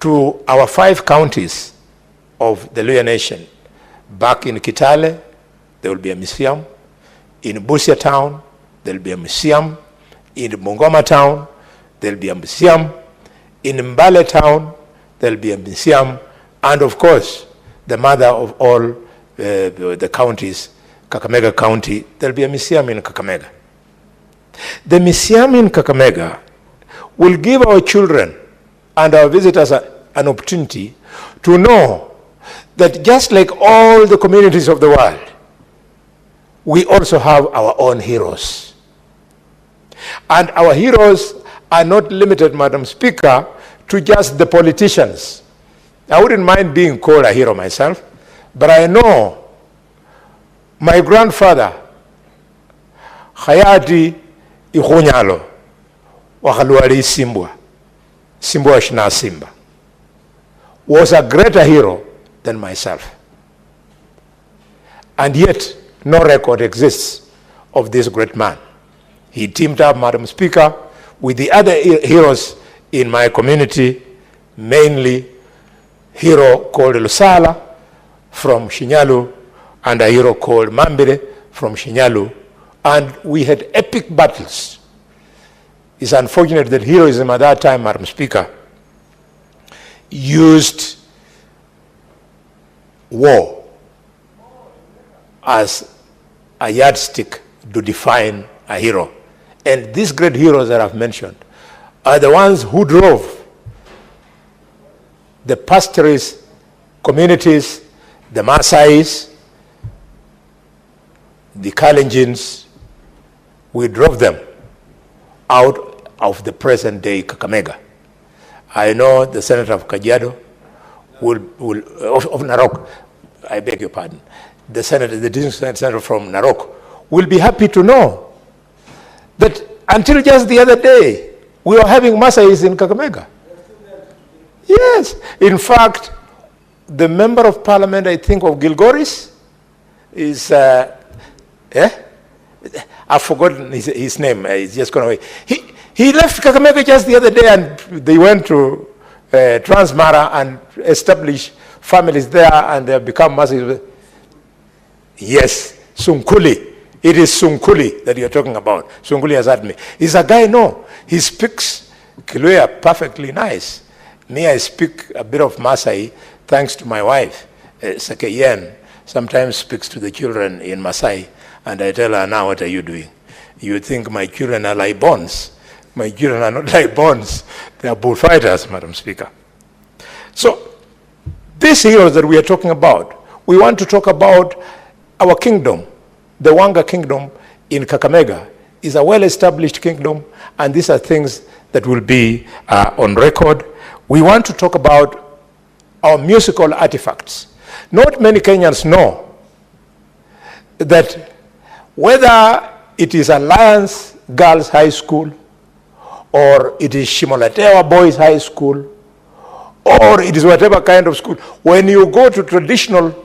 to our 5 counties of the Luhya Nation, back in Kitale, there will be a museum. In Busia town, there will be a museum. In Bungoma town, there will be a museum. In Mbale town, there will be a museum. And of course, the mother of all the counties, Kakamega County, there will be a museum in Kakamega. The museum in Kakamega will give our children and our visitors an opportunity to know that just like all the communities of the world, we also have our own heroes. And our heroes are not limited, Madam Speaker, to just the politicians. I wouldn't mind being called a hero myself, but I know my grandfather, Hayati Ihunyalo, Wakaluari Simbwa Shina Simba, was a greater hero than myself. And yet, no record exists of this great man. He teamed up, Madam Speaker, with the other heroes in my community, mainly hero called Lusala from Shinyalu and a hero called Mambire from Shinyalu. And we had epic battles. It's unfortunate that heroism at that time, Madam Speaker, used war as a yardstick to define a hero. And these great heroes that I've mentioned are the ones who drove the pastoralist communities, the Maasais, the Kalenjins. We drove them out of the present day Kakamega. I know the Senator of Kajiado of Narok, I beg your pardon, the district senator from Narok will be happy to know that until just the other day, we were having Maasais in Kakamega. Yes. In fact, the member of parliament, I think, of Gilgoris is, I've forgotten his name. He's just gone away. He left Kakamega just the other day and they went to Transmara and established families there and they have become Maasais. Yes, Sunkuli. It is Sunkuli that you're talking about. Sunkuli has had me. He's a guy, no. He speaks Kiluya perfectly nice. Me, I speak a bit of Maasai thanks to my wife, Sakeyen. Sometimes speaks to the children in Maasai. And I tell her, now what are you doing? You think my children are like bones. My children are not like bones. They are bullfighters, Madam Speaker. So, these heroes that we are talking about, we want to talk about our kingdom. The Wanga kingdom in Kakamega is a well-established kingdom, and these are things that will be on record. We want to talk about our musical artifacts. Not many Kenyans know that whether it is Alliance Girls High School, or it is Shimolatewa Boys High School, or it is whatever kind of school, when you go to traditional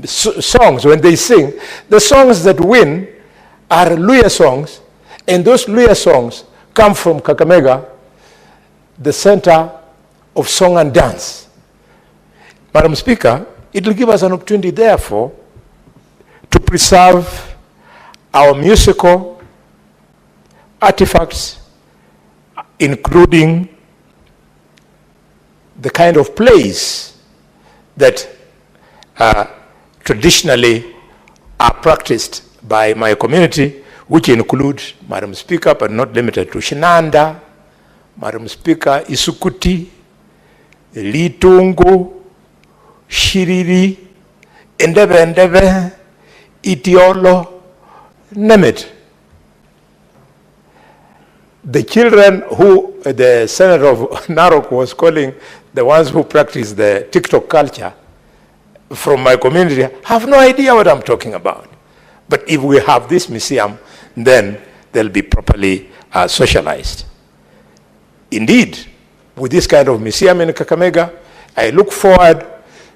songs, when they sing, the songs that win are Luhya songs, and those Luhya songs come from Kakamega, the center of song and dance. Madam Speaker, it will give us an opportunity, therefore, to preserve our musical artifacts, including the kind of plays that traditionally are practiced by my community, which include, Madam Speaker, but not limited to Shinanda, Madam Speaker, Isukuti, Litungu, Shiriri, Endebe, Itiolo, name it. The children who the Senator of Narok was calling the ones who practice the TikTok culture from my community have no idea what I'm talking about. But if we have this museum, then they'll be properly socialized. Indeed, with this kind of museum in Kakamega, I look forward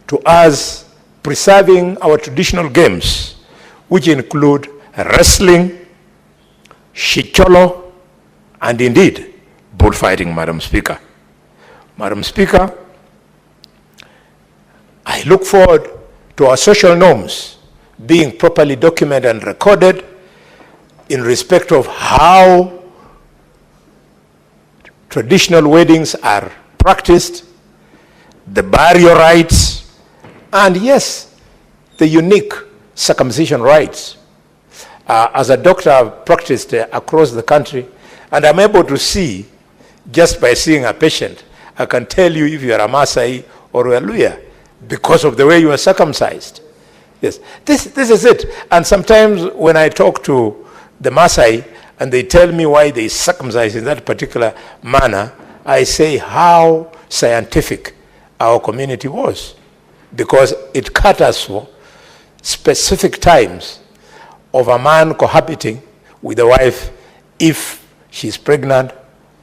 to us preserving our traditional games, which include wrestling, shicholo, and indeed, bullfighting, Madam Speaker. Madam Speaker, I look forward to our social norms being properly documented and recorded in respect of how traditional weddings are practiced, the burial rites, and yes, the unique circumcision rites. As a doctor, I've practiced across the country, and I'm able to see, just by seeing a patient, I can tell you if you are a Maasai or a Luya because of the way you are circumcised. Yes, this is it. And sometimes when I talk to the Maasai and they tell me why they circumcise in that particular manner, I say how scientific our community was, because it caters for specific times of a man cohabiting with a wife if she's pregnant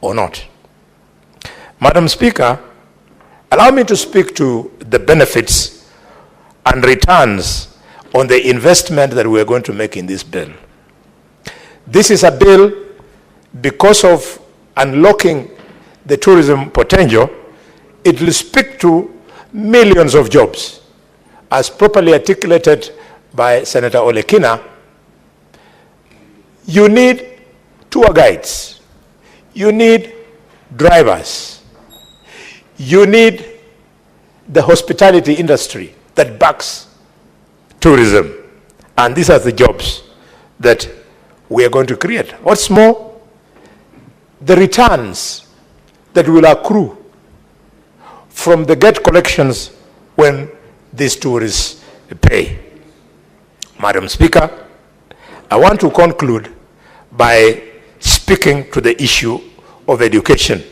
or not. Madam Speaker, allow me to speak to the benefits and returns on the investment that we're going to make in this bill. This is a bill because of unlocking the tourism potential. It will speak to millions of jobs. As properly articulated by Senator Olekina, you need tour guides, you need drivers, you need the hospitality industry that backs tourism. And these are the jobs that we are going to create. What's more, the returns that will accrue from the gate collections when these tourists pay. Madam Speaker, I want to conclude by speaking to the issue of education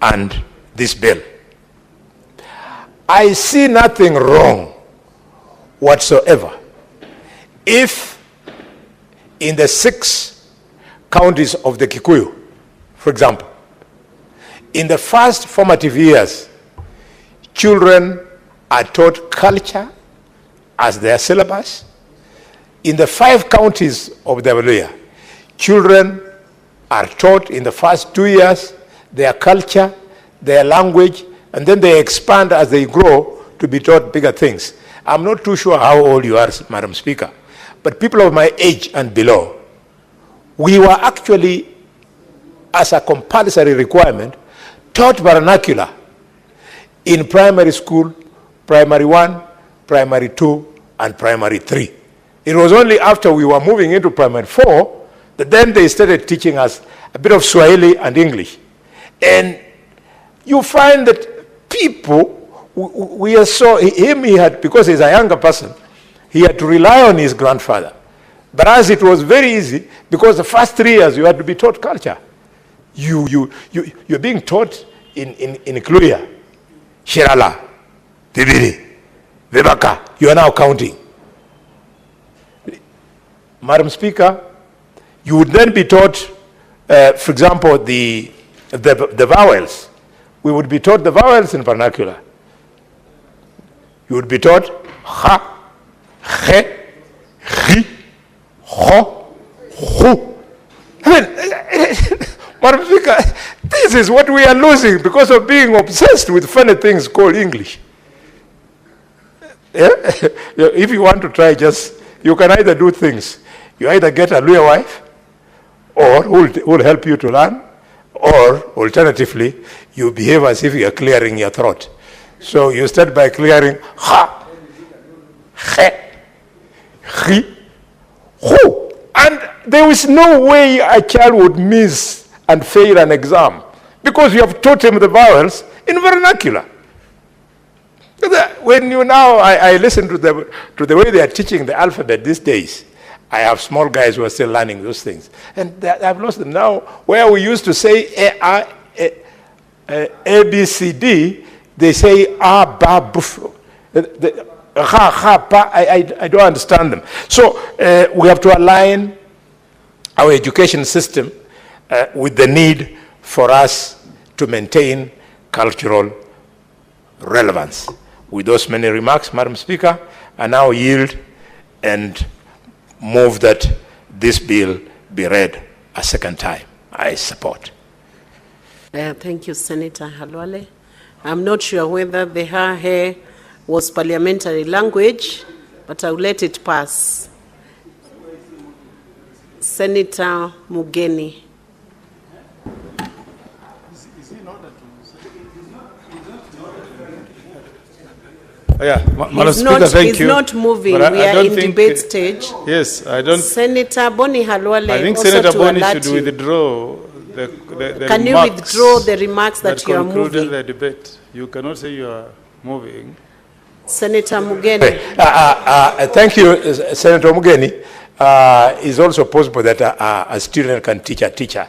and this bill. I see nothing wrong whatsoever if in the 6 counties of the Kikuyu, for example, in the first formative years, children are taught culture as their syllabus. In the 5 counties of the Waluya, children are taught in the first 2 years their culture, their language, and then they expand as they grow to be taught bigger things. I'm not too sure how old you are, Madam Speaker, but people of my age and below, we were actually, as a compulsory requirement, taught vernacular in primary school, primary 1, primary 2, and primary 3. It was only after we were moving into primary 4 that then they started teaching us a bit of Swahili and English. And you find that people, we are so, he had, because he's a younger person, he had to rely on his grandfather. But as it was very easy, because the first 3 years you had to be taught culture. You're being taught in Kluya, Shirala, Tibiri, Vibaka. You are now counting. Madam Speaker, you would then be taught, for example, the vowels. We would be taught the vowels in vernacular. You would be taught ha, he, hi, ho, hu. I mean, Madam Speaker, this is what we are losing because of being obsessed with funny things called English. Yeah? If you want to try, you can either do things. You either get a Luya wife, or who will help you to learn, or alternatively, you behave as if you are clearing your throat. So you start by clearing ha, he, hi, hu. And there is no way a child would miss and fail an exam because you have taught him the vowels in vernacular. When you now, I listen to the way they are teaching the alphabet these days. I have small guys who are still learning those things. And I've lost them now. Where we used to say A, B, C, D, they say A, ba, buf. Ha, ha, pa. I don't understand them. So we have to align our education system with the need for us to maintain cultural relevance. With those many remarks, Madam Speaker, I now yield and move that this bill be read a second time. I support. Thank you, Senator Halwale. I'm not sure whether the ha was parliamentary language, but I'll let it pass. Senator Mugeni. Yeah, Madam Speaker, thank you. He's not moving. We are in debate stage. Yes, I don't. Senator Boni Halwale. I think also Senator to Boni alert should you. withdraw the Can you remarks withdraw the remarks that you are concluded moving? the debate. You cannot say you are moving. Senator Mugeni. Thank you, Senator Mugeni. It's also possible that a student can teach a teacher.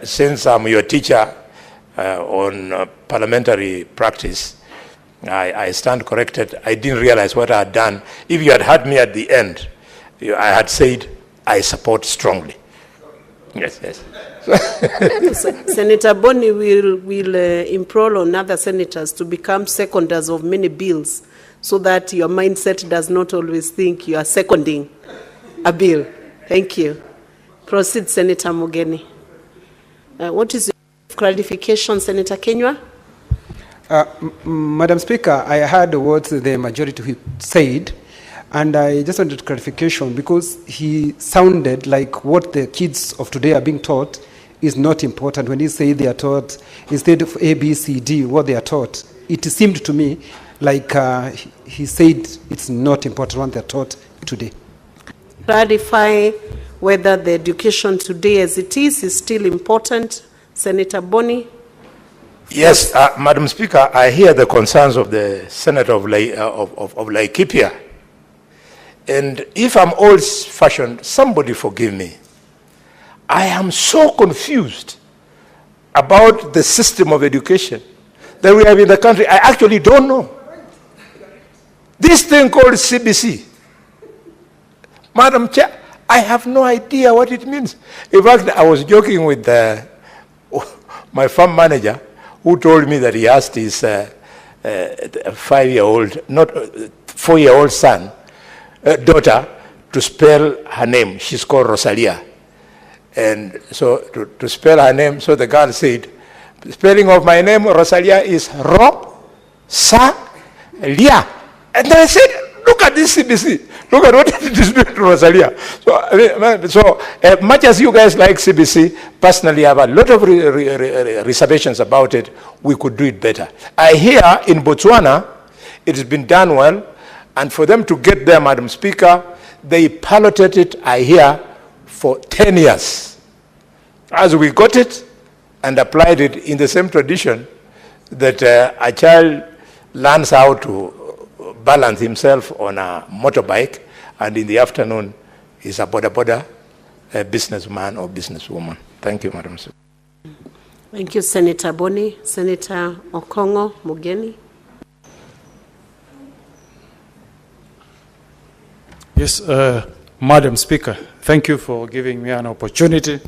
Since I'm your teacher on parliamentary practice, I stand corrected. I didn't realize what I had done. If you had heard me at the end, I had said I support strongly. Yes, yes. Senator Boni will implore on other senators to become seconders of many bills so that your mindset does not always think you are seconding a bill. Thank you. Proceed, Senator Mugeni. What is your clarification, Senator Kenywa? Madam Speaker, I heard what the majority said, and I just wanted clarification because he sounded like what the kids of today are being taught is not important. When he said they are taught, instead of A, B, C, D, what they are taught, it seemed to me like he said it's not important what they are taught today. Clarify whether the education today as it is still important. Senator Boni. Yes, Madam Speaker, I hear the concerns of the Senator of Laikipia. And if I'm old-fashioned, somebody forgive me. I am so confused about the system of education that we have in the country. I actually don't know. This thing called CBC, Madam Chair, I have no idea what it means. In fact, I was joking with my farm manager who told me that he asked his 5-year-old, not 4-year-old son, daughter, to spell her name. She's called Rosalia. And so to spell her name, so the girl said, spelling of my name, Rosalia, is Ro-Sa-Lia. And then I said, look at this CBC. Look at what it is doing to Rosalia. So much as you guys like CBC, personally I have a lot of reservations about it. We could do it better. I hear in Botswana, it has been done well. And for them to get there, Madam Speaker, they piloted it, I hear, for 10 years. As we got it and applied it in the same tradition that a child learns how to balance himself on a motorbike, and in the afternoon is a boda businessman or businesswoman. Thank you, Madam Speaker. Thank you, Senator Boni. Senator Okongo Mugeni. Yes, Madam Speaker, thank you for giving me an opportunity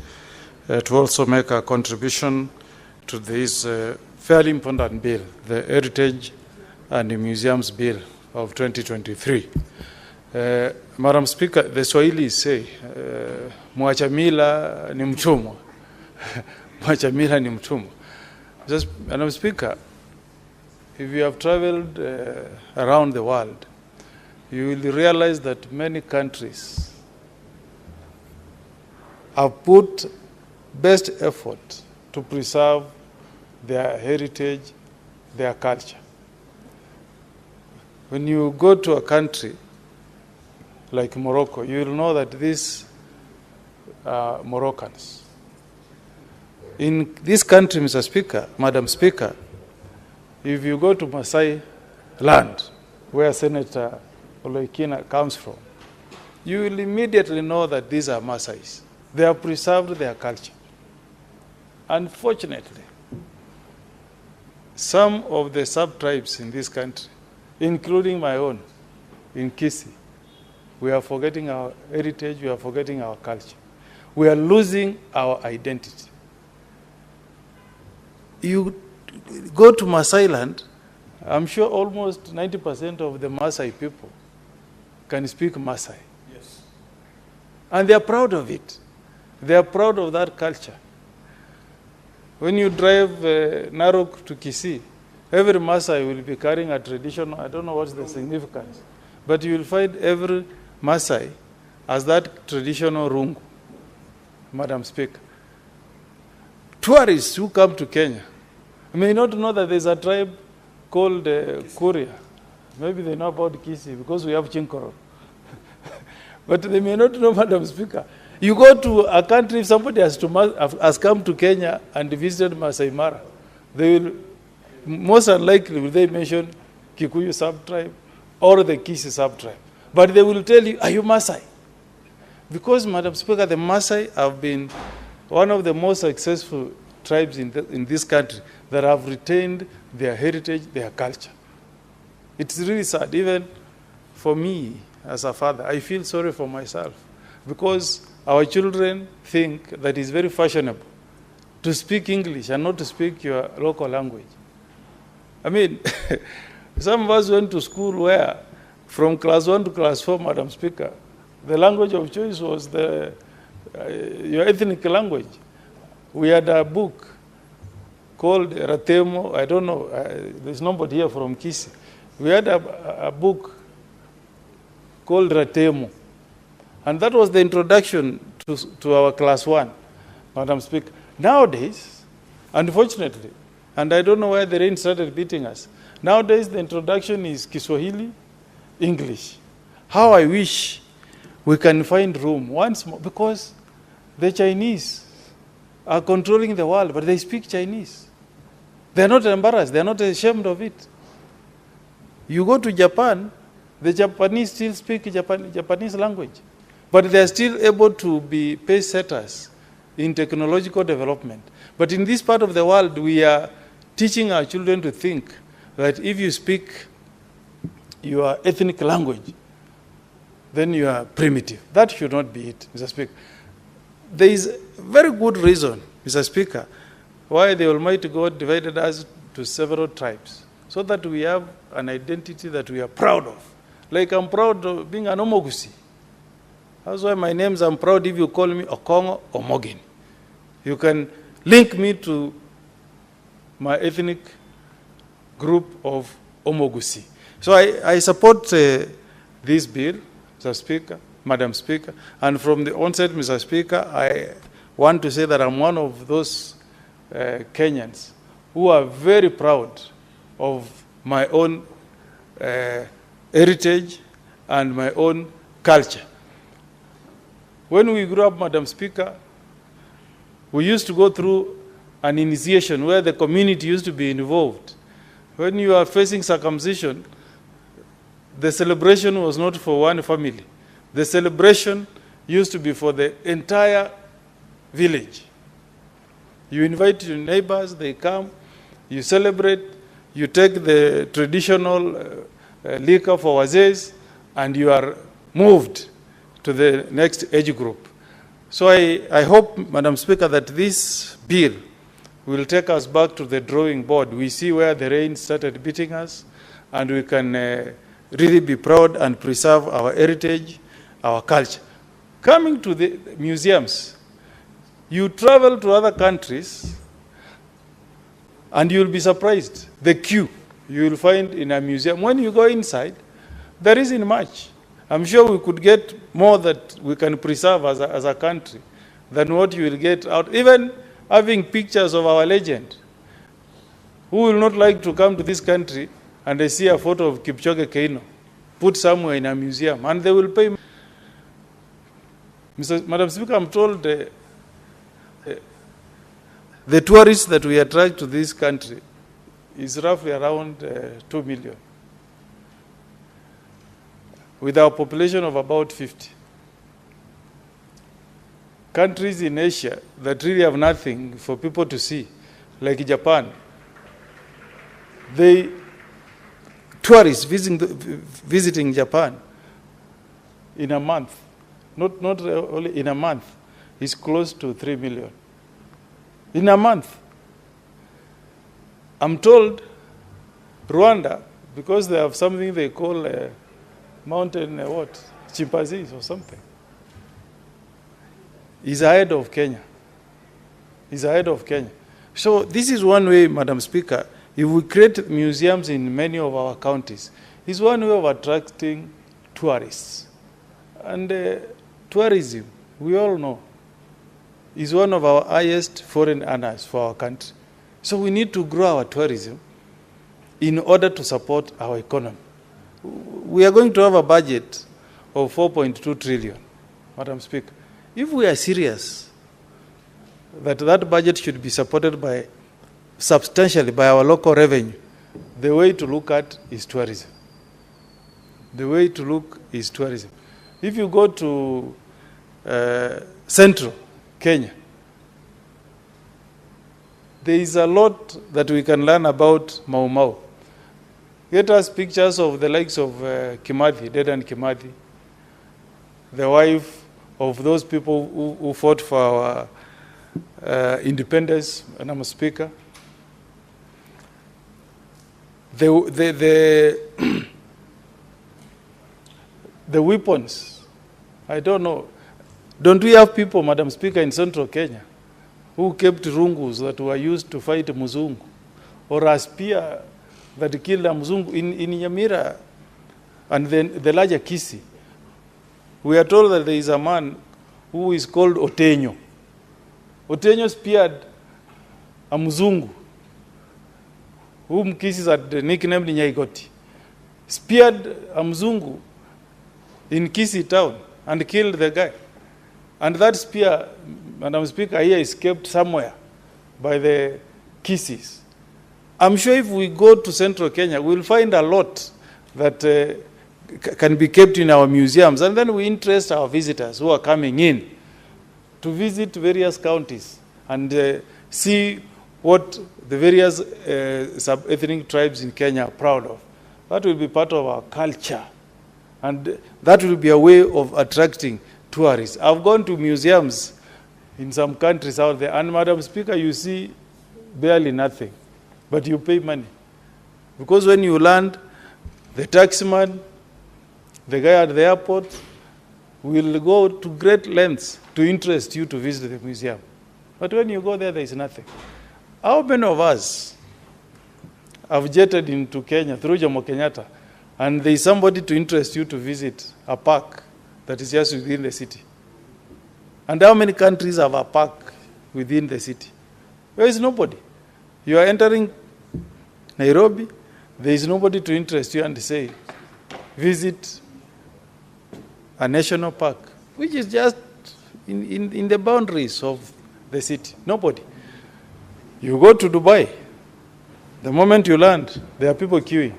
to also make a contribution to this fairly important bill, the Heritage and the Museums Bill of 2023. Madam Speaker, the Swahili say, mwacha mila ni mtumwa. Mwacha mila ni mtumwa. Just, Madam Speaker, if you have traveled around the world, you will realize that many countries have put best effort to preserve their heritage, their culture. When you go to a country like Morocco, you will know that this Moroccans. In this country, Mr. Speaker, Madam Speaker, if you go to Maasai land, where Senator Oloikina comes from, you will immediately know that these are Maasais. They have preserved their culture. Unfortunately, some of the sub-tribes in this country, including my own, in Kisii, we are forgetting our heritage, we are forgetting our culture. We are losing our identity. You go to Maasai land, I'm sure almost 90% of the Maasai people can speak Maasai. Yes. And they are proud of it. They are proud of that culture. When you drive Narok to Kisii, every Maasai will be carrying a traditional, I don't know what's the significance, but you will find every Maasai as that traditional rungu, Madam Speaker. Tourists who come to Kenya may not know that there's a tribe called Kuria. Maybe they know about Kisii because we have Chinkoro. But they may not know, Madam Speaker. You go to a country, if somebody has come to Kenya and visited Masai Mara, they will, most unlikely will they mention Kikuyu sub-tribe or the Kisii sub-tribe. But they will tell you, are you Maasai? Because, Madam Speaker, the Maasai have been one of the most successful tribes in this country that have retained their heritage, their culture. It's really sad. Even for me, as a father, I feel sorry for myself because our children think that it's very fashionable to speak English and not to speak your local language. I mean, some of us went to school where from class 1 to class 4, Madam Speaker, the language of choice was your ethnic language. We had a book called Ratemo. I don't know, there's nobody here from Kisii. We had a book called Ratemo. And that was the introduction to our class 1, Madam Speaker. Nowadays, unfortunately, and I don't know why the rain started beating us, nowadays the introduction is Kiswahili, English. How I wish we can find room once more, because the Chinese are controlling the world, but they speak Chinese. They're not embarrassed, they're not ashamed of it. You go to Japan, the Japanese still speak Japanese language, but they're still able to be pace setters in technological development. But in this part of the world, we are teaching our children to think that if you speak your ethnic language, then you are primitive. That should not be it, Mr. Speaker. There is a very good reason, Mr. Speaker, why the Almighty God divided us to several tribes, so that we have an identity that we are proud of. Like I'm proud of being an Omogusi. That's why my names, I'm proud if you call me Okongo or Mogin. You can link me to my ethnic group of Omogusi. So I support this bill, Mr. Speaker, Madam Speaker, and from the onset, Mr. Speaker, I want to say that I'm one of those Kenyans who are very proud of my own heritage and my own culture. When we grew up, Madam Speaker, we used to go through an initiation where the community used to be involved. When you are facing circumcision, the celebration was not for one family. The celebration used to be for the entire village. You invite your neighbors, they come, you celebrate, you take the traditional liquor for wazes, and you are moved to the next age group. So I hope, Madam Speaker, that this bill will take us back to the drawing board. We see where the rain started beating us, and we can really be proud and preserve our heritage, our culture. Coming to the museums, you travel to other countries, and you'll be surprised. The queue you will find in a museum. When you go inside, there isn't much. I'm sure we could get more that we can preserve as a country than what you will get out. Even having pictures of our legend. Who will not like to come to this country and they see a photo of Kipchoge Keino put somewhere in a museum, and they will pay. Madam Speaker, I'm told the tourists that we attract to this country is roughly around 2 million, with our population of about 50. Countries in Asia that really have nothing for people to see, like Japan, tourists visiting Japan in a month, not only in a month, is close to 3 million. In a month. I'm told Rwanda, because they have something they call mountain, chimpanzees or something, is ahead of Kenya. Is ahead of Kenya. So this is one way, Madam Speaker, if we create museums in many of our counties, is one way of attracting tourists. And tourism, we all know, is one of our highest foreign earners for our country. So we need to grow our tourism in order to support our economy. We are going to have a budget of 4.2 trillion, Madam Speaker. If we are serious that that budget should be supported by substantially by our local revenue, the way to look at is tourism. The way to look is tourism. If you go to central Kenya, there is a lot that we can learn about Mau Mau. Get us pictures of the likes of Kimathi, Dedan Kimathi, the wife of those people who fought for our independence, Madam Speaker. The weapons, I don't know. Don't we have people, Madam Speaker, in central Kenya who kept rungus that were used to fight Muzungu, or a spear that killed a Muzungu in Nyamira and then the larger Kisi? We are told that there is a man who is called Otenyo. Otenyo speared a Muzungu, whom Kisi had nicknamed Nyaigoti. Speared a Muzungu in Kisi town and killed the guy. And that spear, Madam Speaker, here is kept somewhere by the Kisis. I'm sure if we go to central Kenya, we'll find a lot that can be kept in our museums, and then we interest our visitors who are coming in to visit various counties and see what the various sub-ethnic tribes in Kenya are proud of. That will be part of our culture, and that will be a way of attracting tourists. I've gone to museums in some countries out there, and Madam Speaker, you see barely nothing, but you pay money. Because when you land, the taximan, the guy at the airport, will go to great lengths to interest you to visit the museum. But when you go there, there is nothing. How many of us have jetted into Kenya through Jomo Kenyatta, and there is somebody to interest you to visit a park that is just within the city? And how many countries have a park within the city? There is nobody. You are entering Nairobi, there is nobody to interest you and say, visit a national park, which is just in the boundaries of the city. Nobody. You go to Dubai, the moment you land, there are people queuing,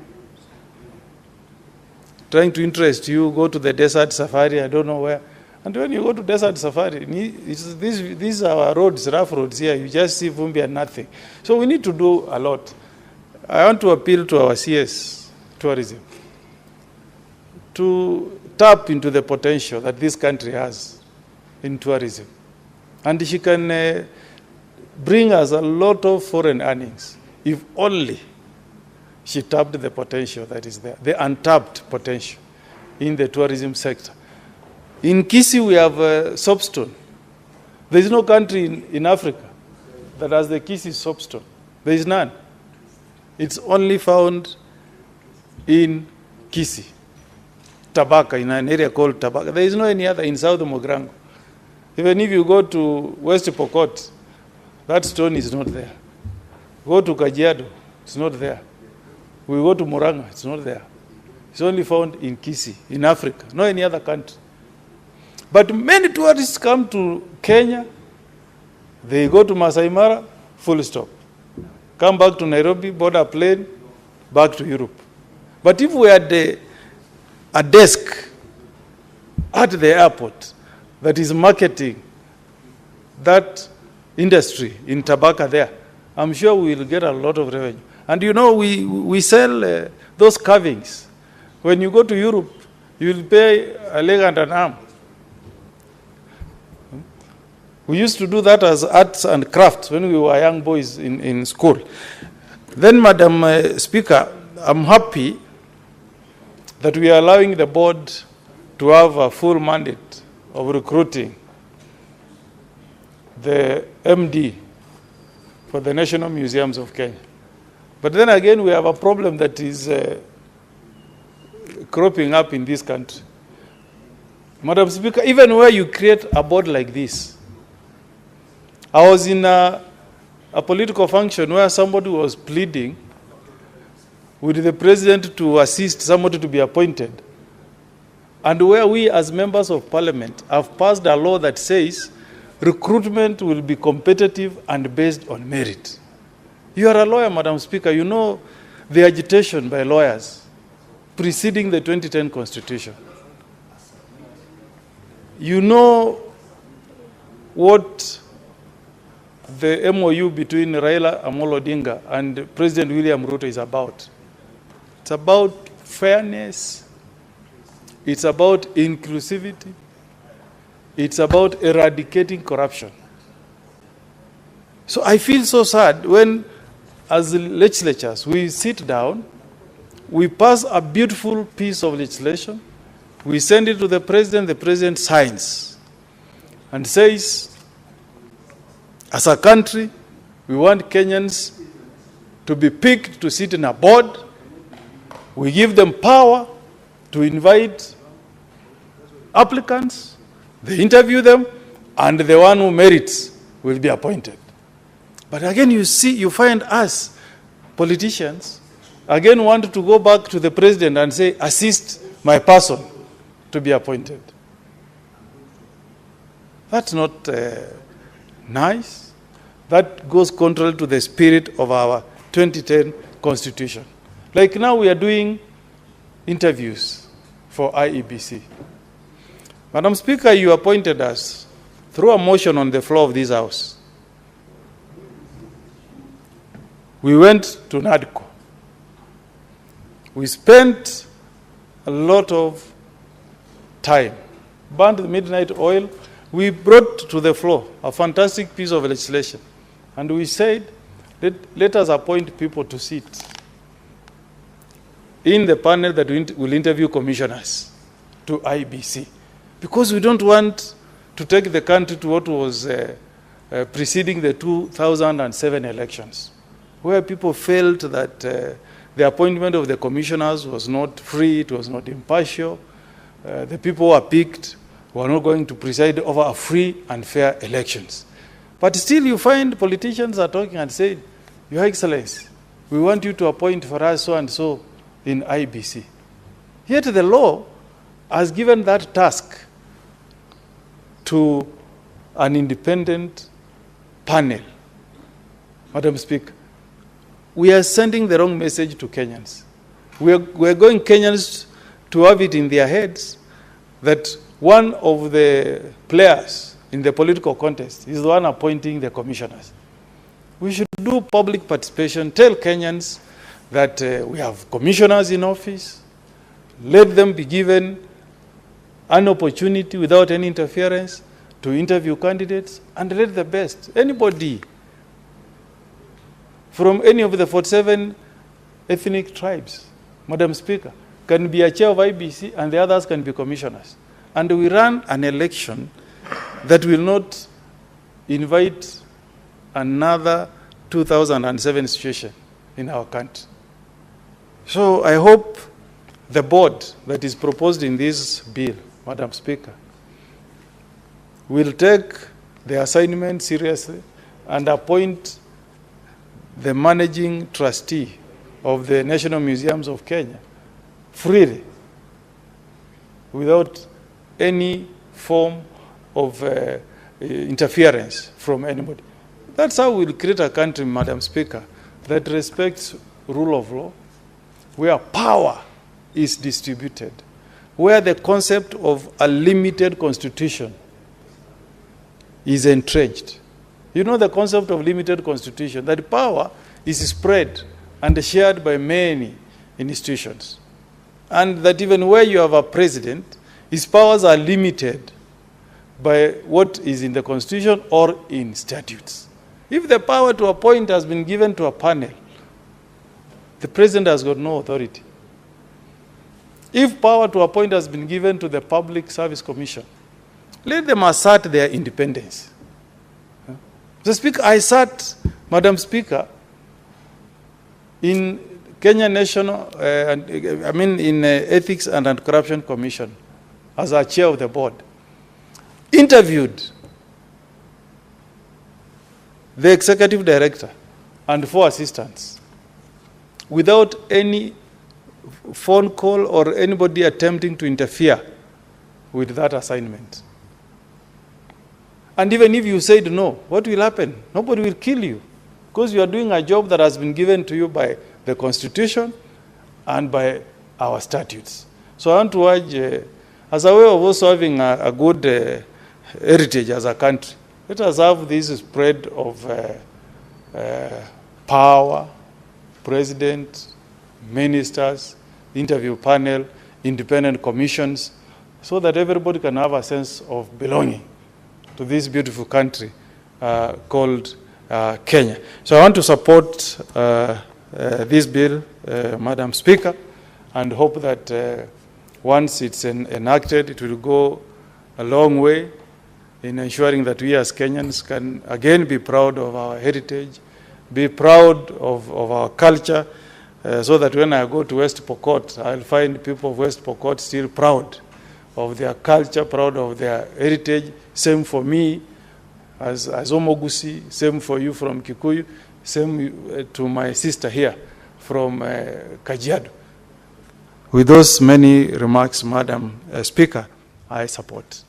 trying to interest you. Go to the desert safari, I don't know where. And when you go to desert safari, these are our roads, rough roads here. You just see vumbi and nothing. So we need to do a lot. I want to appeal to our CS tourism to tap into the potential that this country has in tourism. And she can bring us a lot of foreign earnings if only she tapped the potential that is there, the untapped potential in the tourism sector. In Kisi, we have soapstone. There is no country in Africa that has the Kisi soapstone. There is none. It's only found in Kisi, Tabaka, in an area called Tabaka. There is no any other in South Mogrango. Even if you go to West Pokot, that stone is not there. Go to Kajiado, it's not there. We go to Muranga, it's not there. It's only found in Kisi, in Africa, no any other country. But many tourists come to Kenya, they go to Masai Mara, full stop. Come back to Nairobi, board a plane, back to Europe. But if we had a desk at the airport that is marketing that industry in tobacco there, I'm sure we will get a lot of revenue. And you know, we sell those carvings. When you go to Europe, you will pay a leg and an arm. We used to do that as arts and crafts when we were young boys in school. Then, Madam Speaker, I'm happy that we are allowing the board to have a full mandate of recruiting the MD for the National Museums of Kenya. But then again, we have a problem that is cropping up in this country. Madam Speaker, even where you create a board like this, I was in a political function where somebody was pleading with the president to assist somebody to be appointed, and where we as members of parliament have passed a law that says recruitment will be competitive and based on merit. You are a lawyer, Madam Speaker. You know the agitation by lawyers preceding the 2010 Constitution. You know what the MOU between Raila Amolo Odinga and President William Ruto is about. It's about fairness. It's about inclusivity. It's about eradicating corruption. So I feel so sad when, as legislatures, we sit down, we pass a beautiful piece of legislation, we send it to the president signs and says, as a country, we want Kenyans to be picked to sit in a board. We give them power to invite applicants, they interview them, and the one who merits will be appointed. But again, you find us, politicians, again want to go back to the president and say, assist my person to be appointed. That's not nice. That goes contrary to the spirit of our 2010 Constitution. Like now we are doing interviews for IEBC. Madam Speaker, you appointed us through a motion on the floor of this House. We went to NADCO. We spent a lot of time, burned the midnight oil. We brought to the floor a fantastic piece of legislation. And we said, let us appoint people to sit in the panel that will interview commissioners to IBC. Because we don't want to take the country to what was preceding the 2007 elections, where people felt that the appointment of the commissioners was not free, it was not impartial. The people who are picked were not going to preside over a free and fair elections. But still you find politicians are talking and saying, Your Excellency, we want you to appoint for us so and so in IBC. Yet the law has given that task to an independent panel. Madam Speaker, we are sending the wrong message to Kenyans. We are going Kenyans to have it in their heads that one of the players in the political contest is the one appointing the commissioners. We should do public participation, tell Kenyans that we have commissioners in office, let them be given an opportunity without any interference to interview candidates, and let the best. Anybody from any of the 47 ethnic tribes, Madam Speaker, can be a chair of IBC and the others can be commissioners. And we run an election that will not invite another 2007 situation in our country. So I hope the board that is proposed in this bill, Madam Speaker, will take the assignment seriously and appoint the managing trustee of the National Museums of Kenya freely, without any form of interference from anybody. That's how we'll create a country, Madam Speaker, that respects rule of law, where power is distributed, where the concept of a limited constitution is entrenched. You know the concept of limited constitution, that power is spread and shared by many institutions. And that even where you have a president, his powers are limited by what is in the constitution or in statutes. If the power to appoint has been given to a panel, the president has got no authority. If power to appoint has been given to the Public Service Commission, let them assert their independence. Mr. Speaker, I sat, Madam Speaker, in Kenya National, in Ethics and Anti-Corruption Commission as a chair of the board, interviewed the executive director and 4 assistants without any phone call or anybody attempting to interfere with that assignment. And even if you said no, what will happen? Nobody will kill you, because you are doing a job that has been given to you by the Constitution and by our statutes. So I want to urge, as a way of also having a good heritage as a country, let us have this spread of power, president, ministers, interview panel, independent commissions, so that everybody can have a sense of belonging to this beautiful country called Kenya. So I want to support this bill, Madam Speaker, and hope that once it's enacted, it will go a long way in ensuring that we as Kenyans can again be proud of our heritage, be proud of our culture, so that when I go to West Pokot, I'll find people of West Pokot still proud of their culture, proud of their heritage. Same for me as Omogusi, same for you from Kikuyu, same to my sister here from Kajiado. With those many remarks, Madam Speaker, I support.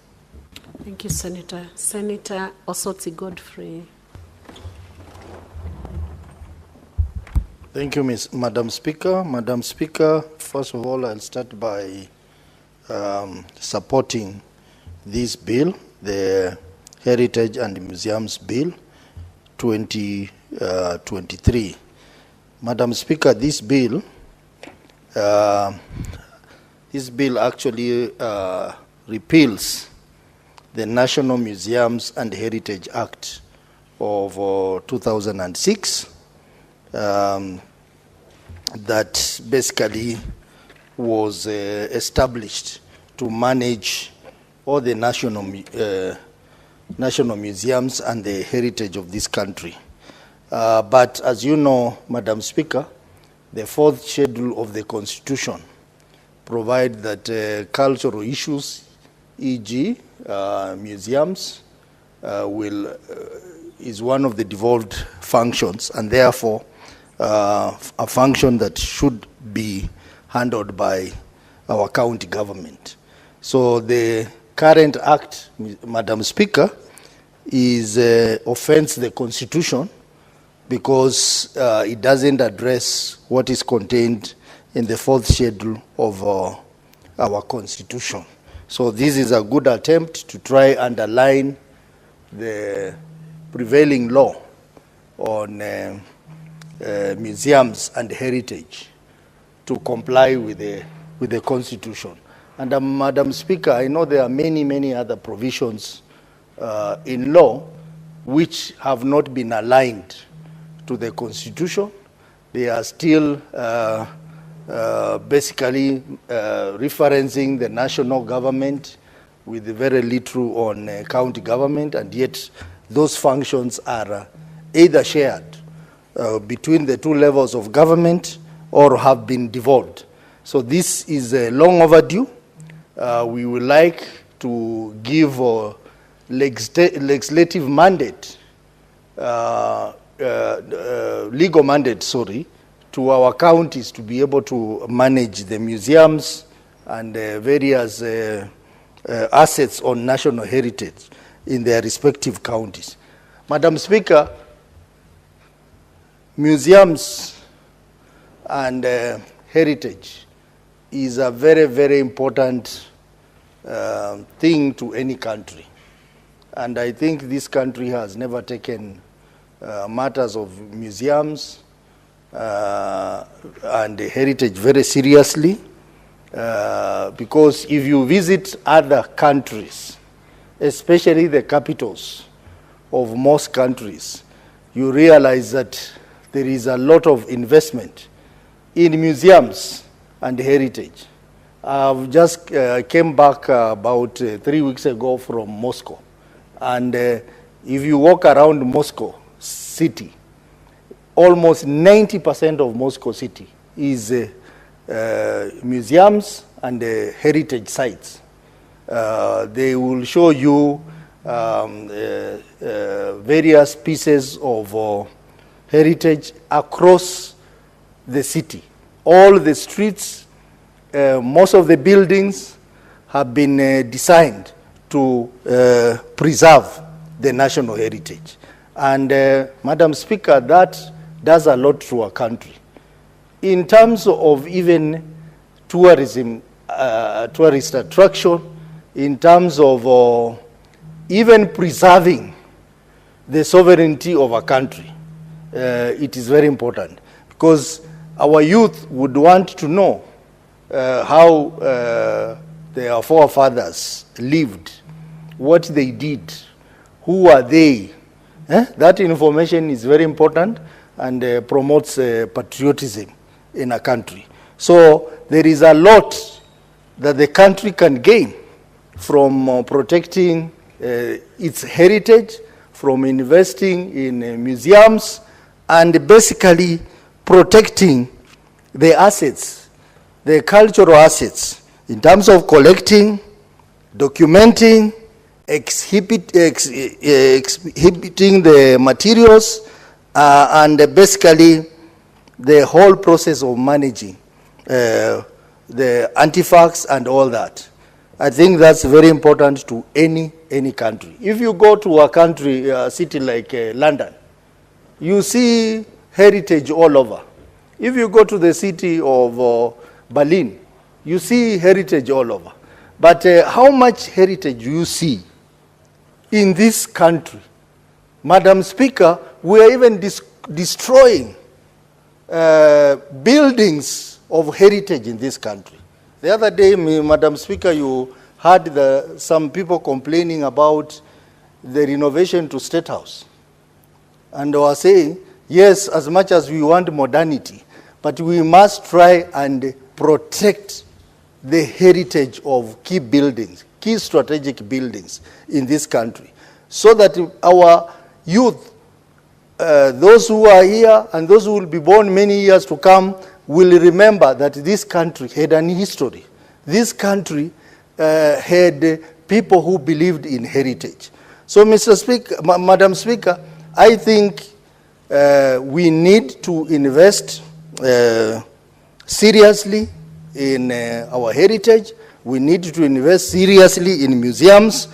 Thank you, Senator. Senator Osotsi Godfrey. Thank you, Madam Speaker. Madam Speaker, first of all, I'll start by supporting this bill, the Heritage and Museums Bill 2023. Madam Speaker, this bill actually repeals the National Museums and Heritage Act of 2006 that basically was established to manage all the national museums and the heritage of this country. But as you know, Madam Speaker, the 4th schedule of the Constitution provides that cultural issues, e.g., museums, is one of the devolved functions, and therefore a function that should be handled by our county government. So the current act, Madam Speaker, is offends the Constitution because it doesn't address what is contained in the 4th schedule of our Constitution. So this is a good attempt to try and align the prevailing law on museums and heritage to comply with the Constitution. And Madam Speaker, I know there are many other provisions in law which have not been aligned to the Constitution. They are still basically referencing the national government with very little on county government, and yet those functions are either shared between the 2 levels of government or have been devolved. So this is long overdue. We would like to give a legislative mandate, legal mandate, to our counties to be able to manage the museums and various assets on national heritage in their respective counties. Madam Speaker, museums and heritage is a very, very important thing to any country. And I think this country has never taken matters of museums and heritage very seriously. Because if you visit other countries, especially the capitals of most countries, you realize that there is a lot of investment in museums and heritage. I've just came back about 3 weeks ago from Moscow. And if you walk around Moscow city, almost 90% of Moscow city is museums and heritage sites. They will show you various pieces of heritage across the city. All the streets, most of the buildings have been designed to preserve the national heritage. And Madam Speaker, that does a lot to our country. In terms of even tourism, tourist attraction, in terms of even preserving the sovereignty of a country, it is very important, because our youth would want to know how their forefathers lived, what they did, who are they. That information is very important and promotes patriotism in a country. So there is a lot that the country can gain from protecting its heritage, from investing in museums, and basically protecting the assets, the cultural assets, in terms of collecting, documenting, exhibiting the materials, and basically the whole process of managing the artifacts and all that. I think that's very important to any country. If you go to a country, a city like London, you see heritage all over. If you go to the city of Berlin, you see heritage all over. But how much heritage do you see in this country? Madam Speaker, we are even destroying buildings of heritage in this country. The other day, Madam Speaker, you heard some people complaining about the renovation to State House. And they were saying, yes, as much as we want modernity, but we must try and protect the heritage of key buildings, key strategic buildings in this country, so that our youth, those who are here and those who will be born many years to come, will remember that this country had an history. This country had people who believed in heritage. So, Mr. Speaker, Madam Speaker, I think we need to invest seriously in our heritage. We need to invest seriously in museums,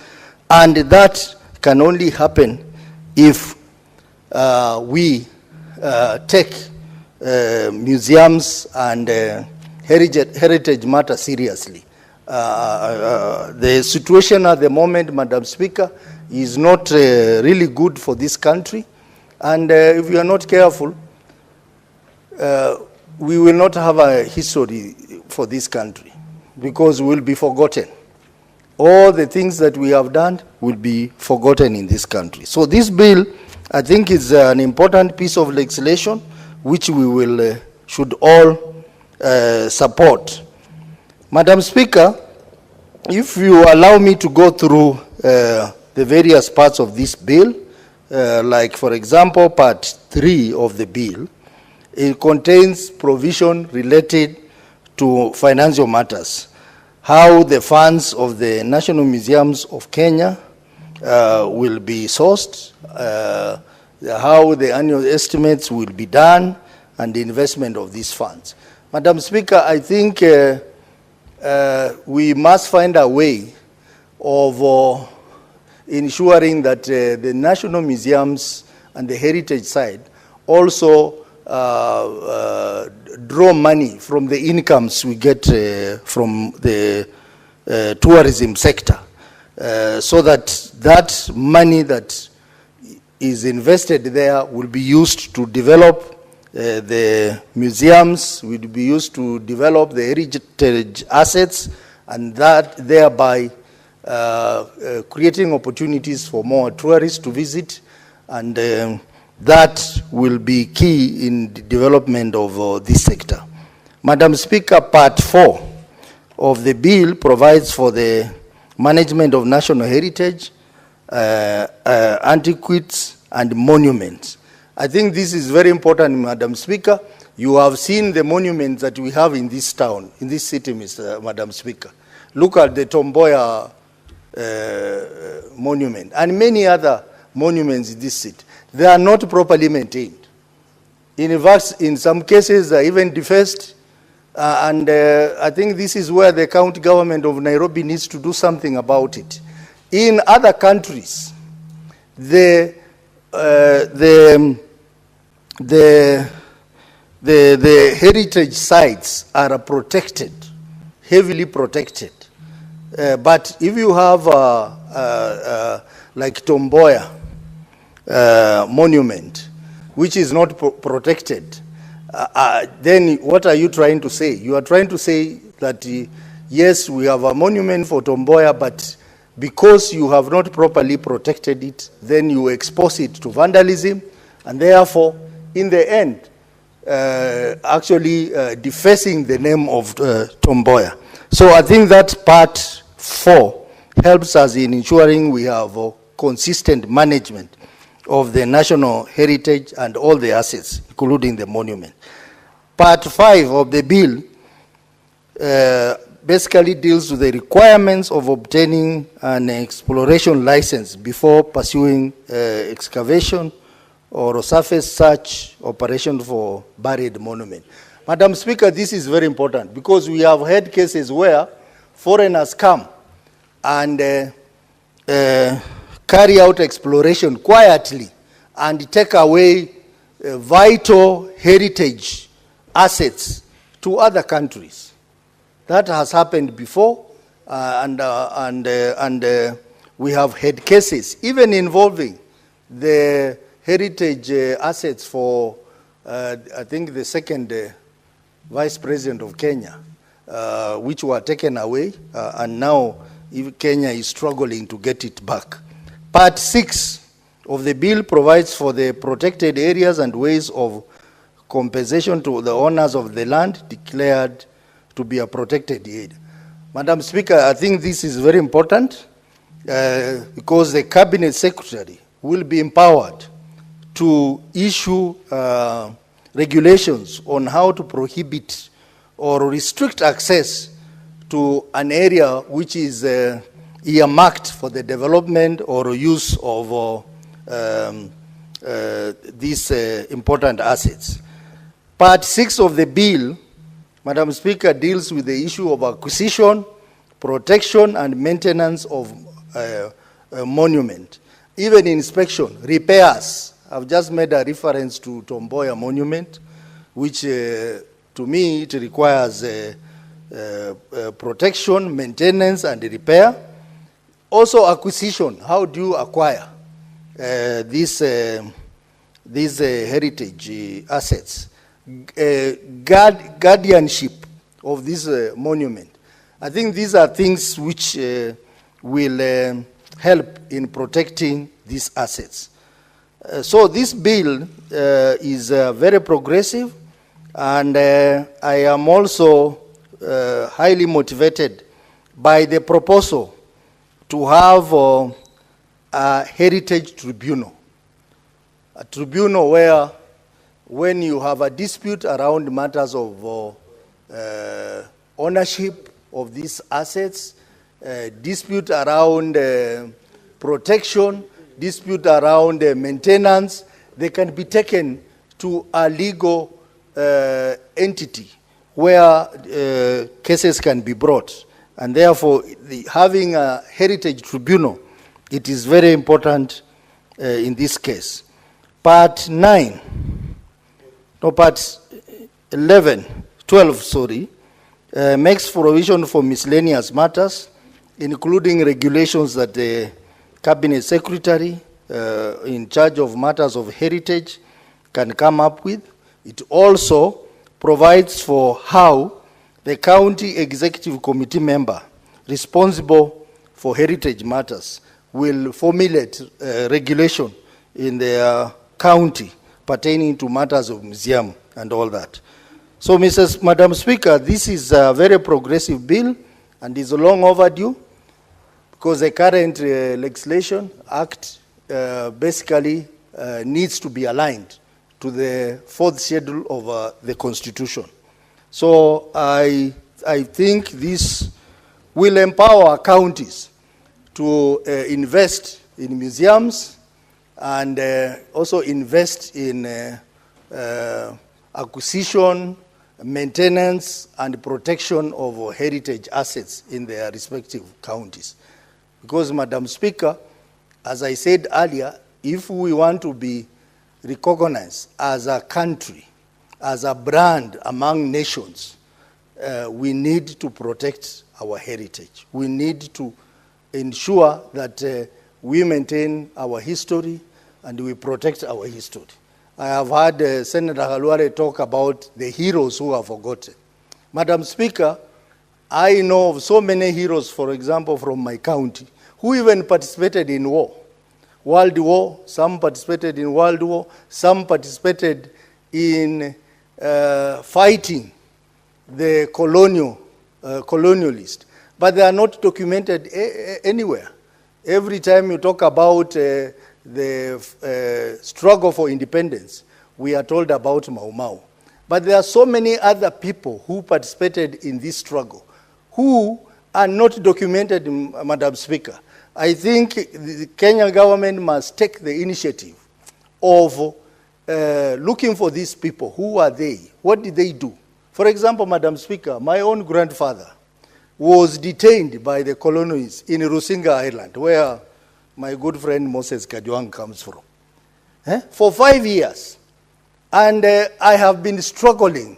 and that can only happen if we take museums and heritage matter seriously. The situation at the moment, Madam Speaker, is not really good for this country, and if we are not careful, we will not have a history for this country, because we will be forgotten. All the things that we have done will be forgotten in this country. So this bill, I think, is an important piece of legislation which we will should all support. Madam Speaker, if you allow me to go through the various parts of this bill, like for example, part 3 of the bill, it contains provision related to financial matters, how the funds of the National Museums of Kenya will be sourced, how the annual estimates will be done, and the investment of these funds. Madam Speaker, I think we must find a way of ensuring that the national museums and the heritage side also draw money from the incomes we get from the tourism sector, so that that money that is invested there will be used to develop the museums, will be used to develop the heritage assets, and that thereby creating opportunities for more tourists to visit, and that will be key in the development of this sector. Madam Speaker, Part 4 of the bill provides for the management of national heritage, antiquities, and monuments. I think this is very important, Madam Speaker. You have seen the monuments that we have in this town, in this city, Madam Speaker. Look at the Tomboya monument and many other monuments in this city. They are not properly maintained. In fact, in some cases, they are even defaced. And I think this is where the county government of Nairobi needs to do something about it. In other countries, the heritage sites are protected, heavily protected. But if you have like Tomboya monument, which is not protected, then what are you trying to say? You are trying to say that yes, we have a monument for Tomboya, but because you have not properly protected it, then you expose it to vandalism, and therefore, in the end, actually defacing the name of Tomboya. So I think that Part 4 helps us in ensuring we have a consistent management of the national heritage and all the assets, including the monument. Part 5 of the bill basically deals with the requirements of obtaining an exploration license before pursuing excavation or a surface search operation for buried monument. Madam Speaker, this is very important because we have had cases where foreigners come and carry out exploration quietly and take away vital heritage assets to other countries. That has happened before, and we have had cases even involving the heritage assets for, I think, the second Vice President of Kenya, which were taken away, and now Kenya is struggling to get it back. Part 6 of the bill provides for the protected areas and ways of compensation to the owners of the land declared to be a protected area. Madam Speaker, I think this is very important because the Cabinet Secretary will be empowered to issue regulations on how to prohibit or restrict access to an area which is earmarked for the development or use of these important assets. Part 6 of the bill, Madam Speaker, deals with the issue of acquisition, protection, and maintenance of a monument. Even inspection, repairs. I've just made a reference to Tomboya monument, which to me it requires protection, maintenance, and repair. Also acquisition. How do you acquire these heritage assets? Guardianship of this monument. I think these are things which will help in protecting these assets. So this bill is very progressive, and I am also highly motivated by the proposal to have a heritage tribunal. A tribunal where when you have a dispute around matters of ownership of these assets, dispute around protection, dispute around maintenance, they can be taken to a legal entity where cases can be brought. And therefore, having a heritage tribunal, it is very important in this case. Part 9, no, part 12, sorry, makes provision for miscellaneous matters, including regulations that the Cabinet Secretary in charge of matters of heritage can come up with. It also provides for how the county executive committee member responsible for heritage matters will formulate regulation in their county pertaining to matters of museum and all that. So, Madam Speaker, this is a very progressive bill and is long overdue because the current legislation act basically needs to be aligned to the 4th schedule of the Constitution. So I think this will empower counties to invest in museums and also invest in acquisition, maintenance, and protection of heritage assets in their respective counties. Because, Madam Speaker, as I said earlier, if we want to be recognized as a country, as a brand among nations, we need to protect our heritage. We need to ensure that we maintain our history and we protect our history. I have heard Senator Halware talk about the heroes who are forgotten. Madam Speaker, I know of so many heroes, for example, from my county, who even participated in war. World War, some participated in World War, some participated in fighting the colonialist, but they are not documented anywhere. Every time you talk about the struggle for independence, we are told about Mau Mau. But there are so many other people who participated in this struggle who are not documented, Madam Speaker. I think the Kenyan government must take the initiative of looking for these people. Who are they? What did they do? For example, Madam Speaker, my own grandfather was detained by the colonists in Rusinga Island, where my good friend Moses Kajwang comes from, for 5 years. And I have been struggling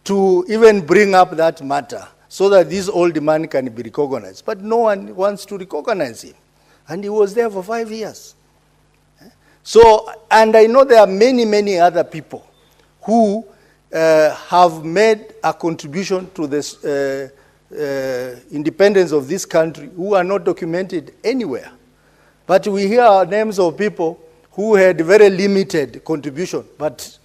to even bring up that matter so that this old man can be recognized. But no one wants to recognize him. And he was there for 5 years. So, and I know there are many, many other people who have made a contribution to this independence of this country who are not documented anywhere. But we hear names of people who had very limited contribution, but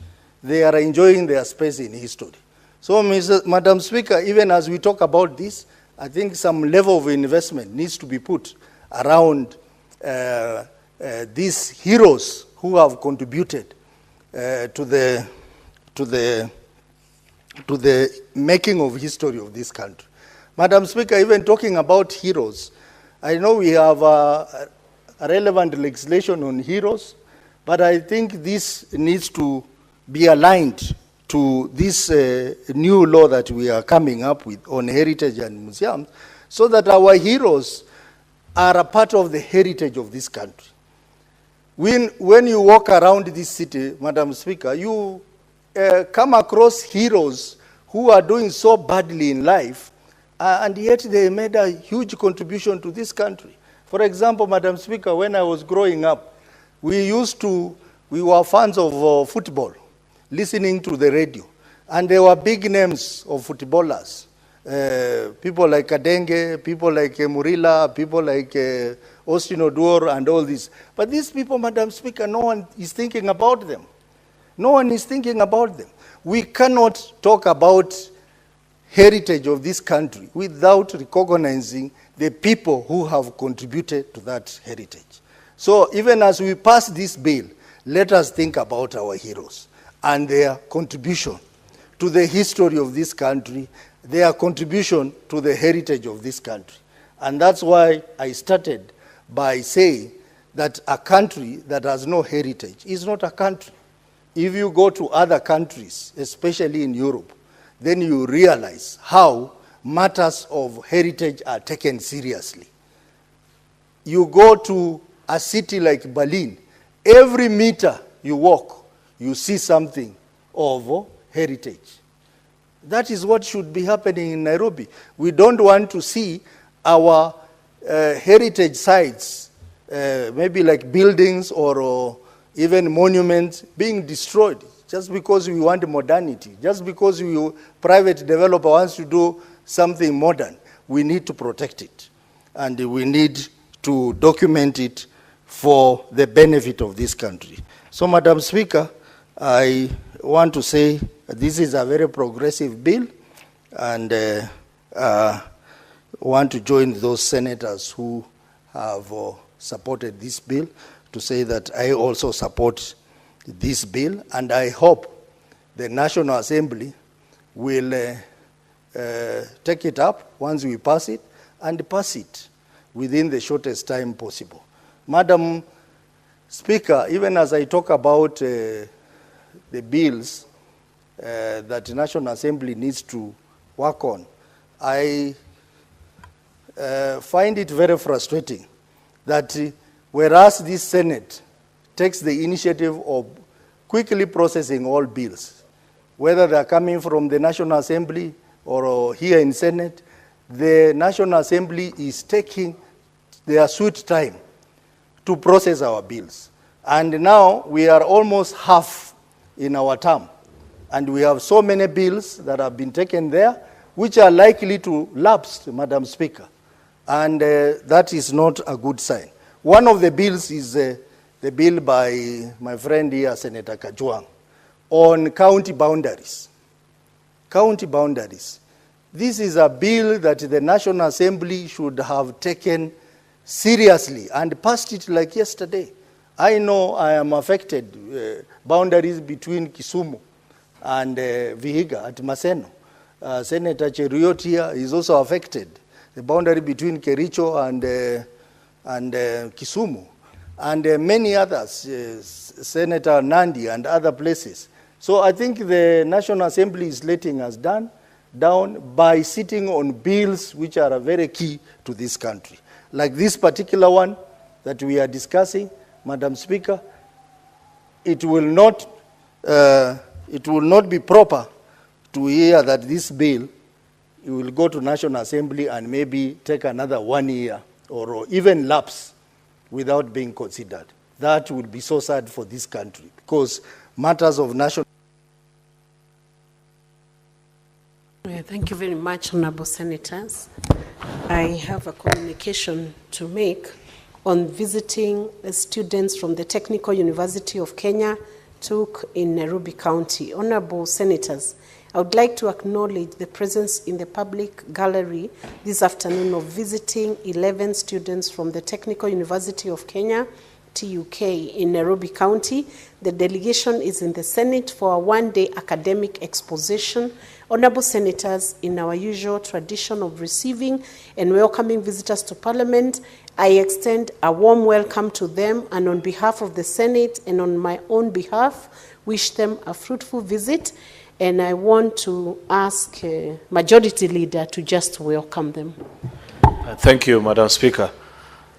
they are enjoying their space in history. So, Madam Speaker, even as we talk about this, I think some level of investment needs to be put around these heroes who have contributed to the making of history of this country. Madam Speaker, even talking about heroes, I know we have a relevant legislation on heroes, but I think this needs to be aligned to this new law that we are coming up with on heritage and museums, so that our heroes are a part of the heritage of this country. When you walk around this city, Madam Speaker, you come across heroes who are doing so badly in life, and yet they made a huge contribution to this country. For example, Madam Speaker, when I was growing up, we were fans of football, listening to the radio. And there were big names of footballers. People like Kadenge, people like Murila, people like Austin Oduor and all this. But these people, Madam Speaker, no one is thinking about them. No one is thinking about them. We cannot talk about heritage of this country without recognizing the people who have contributed to that heritage. So even as we pass this bill, let us think about our heroes and their contribution to the history of this country, their contribution to the heritage of this country. And that's why I started by saying that a country that has no heritage is not a country. If you go to other countries, especially in Europe, then you realize how matters of heritage are taken seriously. You go to a city like Berlin, every meter you walk, you see something of heritage. That is what should be happening in Nairobi. We don't want to see our heritage sites, maybe like buildings or even monuments, being destroyed just because we want modernity, just because private developer wants to do something modern. We need to protect it, and we need to document it for the benefit of this country. So, Madam Speaker, I want to say this is a very progressive bill, and want to join those senators who have supported this bill to say that I also support this bill, and I hope the National Assembly will take it up once we pass it, and pass it within the shortest time possible. Madam Speaker, even as I talk about the bills that the National Assembly needs to work on, I find it very frustrating that whereas this Senate takes the initiative of quickly processing all bills, whether they are coming from the National Assembly or here in Senate, the National Assembly is taking their sweet time to process our bills. And now we are almost half in our term, and we have so many bills that have been taken there which are likely to lapse, Madam Speaker. And that is not a good sign. One of the bills is the bill by my friend here, Senator Kajwang, on county boundaries. County boundaries. This is a bill that the National Assembly should have taken seriously and passed it like yesterday. I know I am affected, boundaries between Kisumu and Vihiga at Maseno. Senator Cheruiyot here is also affected. The boundary between Kericho and Kisumu, and many others, Senator Nandi and other places. So I think the National Assembly is letting us down by sitting on bills which are very key to this country. Like this particular one that we are discussing, Madam Speaker, it will not be proper to hear that this bill will go to National Assembly and maybe take another 1 year or even lapse without being considered. That would be so sad for this country, because matters of national... Thank you very much, Honorable Senators. I have a communication to make on visiting the students from the Technical University of Kenya took in Nairobi County. Honorable Senators, I would like to acknowledge the presence in the public gallery this afternoon of visiting 11 students from the Technical University of Kenya, TUK, in Nairobi County. The delegation is in the Senate for a one-day academic exposition. Honorable Senators, in our usual tradition of receiving and welcoming visitors to Parliament, I extend a warm welcome to them, and on behalf of the Senate and on my own behalf, wish them a fruitful visit. And I want to ask Majority Leader to just welcome them. Thank you, Madam Speaker.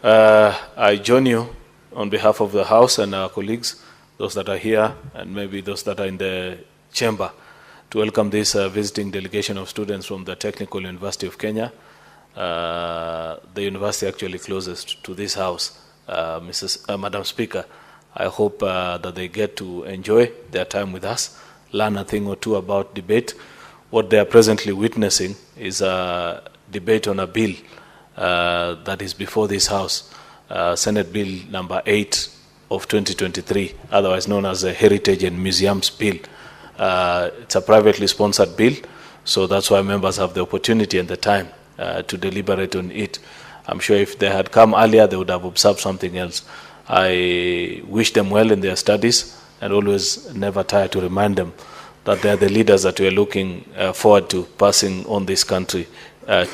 I join you on behalf of the House and our colleagues, those that are here and maybe those that are in the chamber, to welcome this visiting delegation of students from the Technical University of Kenya. The university actually closest to this House, Madam Speaker. I hope that they get to enjoy their time with us, learn a thing or two about debate. What they are presently witnessing is a debate on a bill that is before this House, Senate Bill number 8 of 2023, otherwise known as the Heritage and Museums Bill. It's a privately sponsored bill, so that's why members have the opportunity and the time to deliberate on it. I'm sure if they had come earlier, they would have observed something else. I wish them well in their studies, and always never tire to remind them that they are the leaders that we are looking forward to passing on this country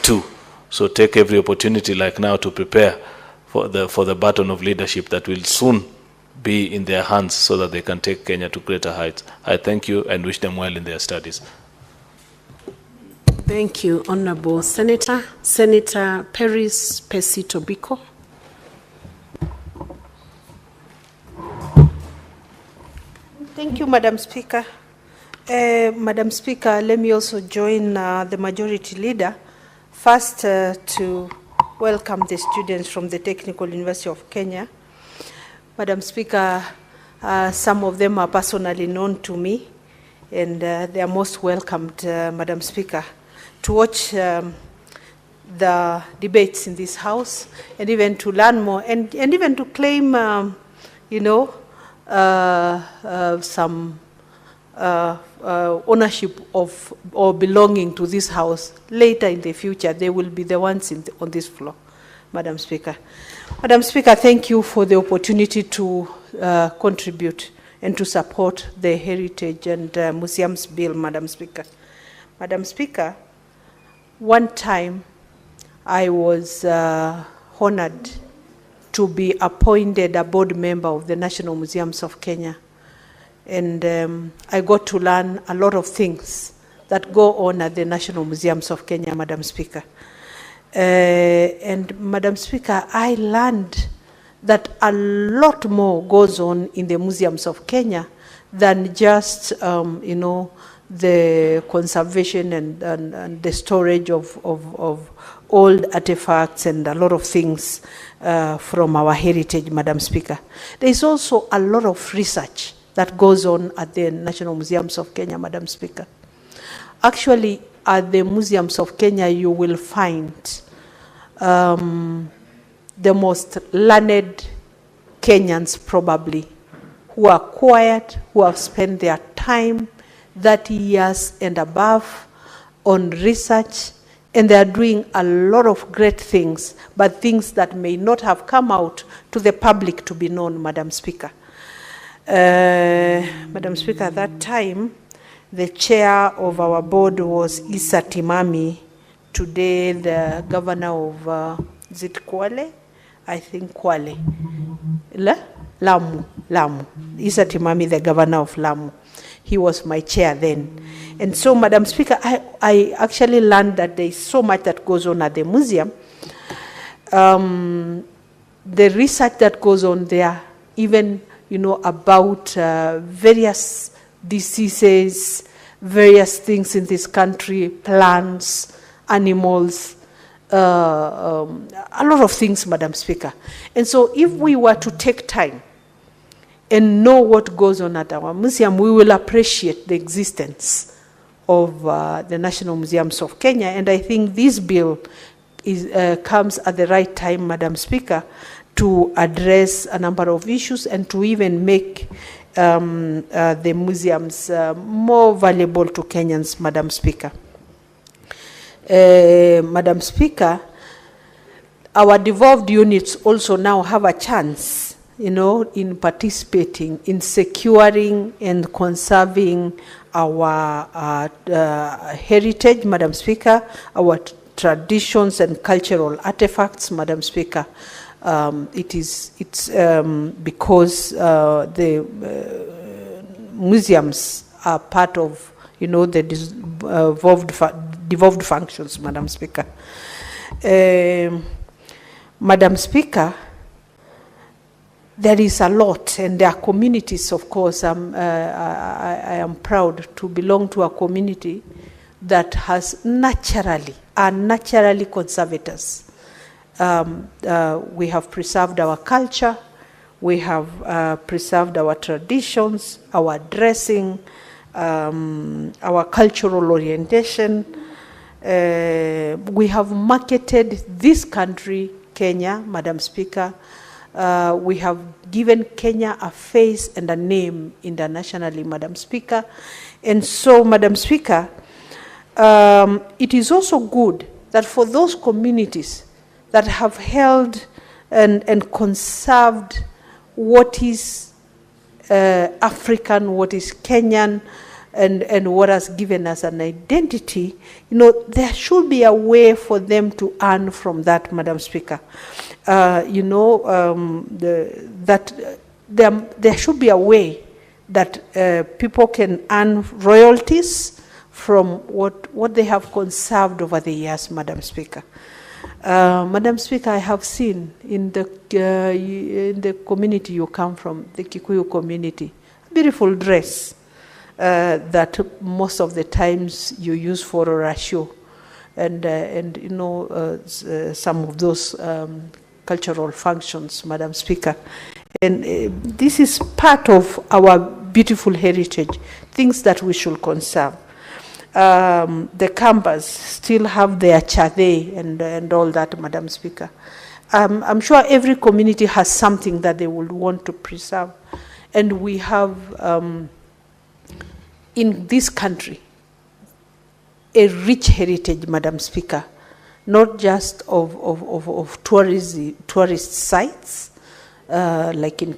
to. So take every opportunity like now to prepare for the baton of leadership that will soon be in their hands so that they can take Kenya to greater heights. I thank you and wish them well in their studies. Thank you, Honorable Senator. Senator Peris Pesito Biko. Thank you, Madam Speaker. Madam Speaker, let me also join the majority leader first to welcome the students from the Technical University of Kenya. Madam Speaker, some of them are personally known to me, and they are most welcomed, Madam Speaker, to watch the debates in this House, and even to learn more, and even to claim, some ownership of or belonging to this House. Later in the future, they will be the ones on this floor, Madam Speaker. Madam Speaker, thank you for the opportunity to contribute and to support the Heritage and Museums Bill, Madam Speaker. Madam Speaker, one time I was honored to be appointed a board member of the National Museums of Kenya. And I got to learn a lot of things that go on at the National Museums of Kenya, Madam Speaker. And Madam Speaker, I learned that a lot more goes on in the museums of Kenya than just, the conservation and the storage of old artifacts and a lot of things from our heritage, Madam Speaker. There is also a lot of research that goes on at the National Museums of Kenya, Madam Speaker. Actually, at the Museums of Kenya, you will find the most learned Kenyans probably, who are quiet, who have spent their time, 30 years and above, on research, and they are doing a lot of great things, but things that may not have come out to the public to be known, Madam Speaker. Madam Speaker, at that time, the chair of our board was Issa Timami, today the governor of, is it Kwale? I think Kwale. Lamu. Issa Timami, the governor of Lamu. He was my chair then. And so, Madam Speaker, I actually learned that there is so much that goes on at the museum. The research that goes on there, even, about various diseases, various things in this country, plants, animals, a lot of things, Madam Speaker. And so if we were to take time and know what goes on at our museum, we will appreciate the existence of the National Museums of Kenya. And I think this bill comes at the right time, Madam Speaker, to address a number of issues and to even make the museums more valuable to Kenyans, Madam Speaker. Madam Speaker, our devolved units also now have a chance, in participating in securing and conserving our heritage, Madam Speaker, our traditions and cultural artifacts, Madam Speaker. It's because the museums are part of, the devolved functions, Madam Speaker. Madam Speaker, there is a lot, and there are communities, of course. I am proud to belong to a community that are naturally conservators. We have preserved our culture, we have preserved our traditions, our dressing, our cultural orientation. We have marketed this country, Kenya, Madam Speaker. We have given Kenya a face and a name internationally, Madam Speaker. And so, Madam Speaker, it is also good that for those communities that have held and conserved what is African, what is Kenyan, and what has given us an identity, there should be a way for them to earn from that, Madam Speaker. That there should be a way that people can earn royalties from what they have conserved over the years, Madam Speaker. Madam Speaker, I have seen in the community you come from, the Kikuyu community, beautiful dress that most of the times you use for a show, and you know some of those cultural functions, Madam Speaker. And this is part of our beautiful heritage, things that we should conserve. The Kambas still have their chade and all that, Madam Speaker. I'm sure every community has something that they would want to preserve. And we have, in this country, a rich heritage, Madam Speaker, not just of tourist sites, like in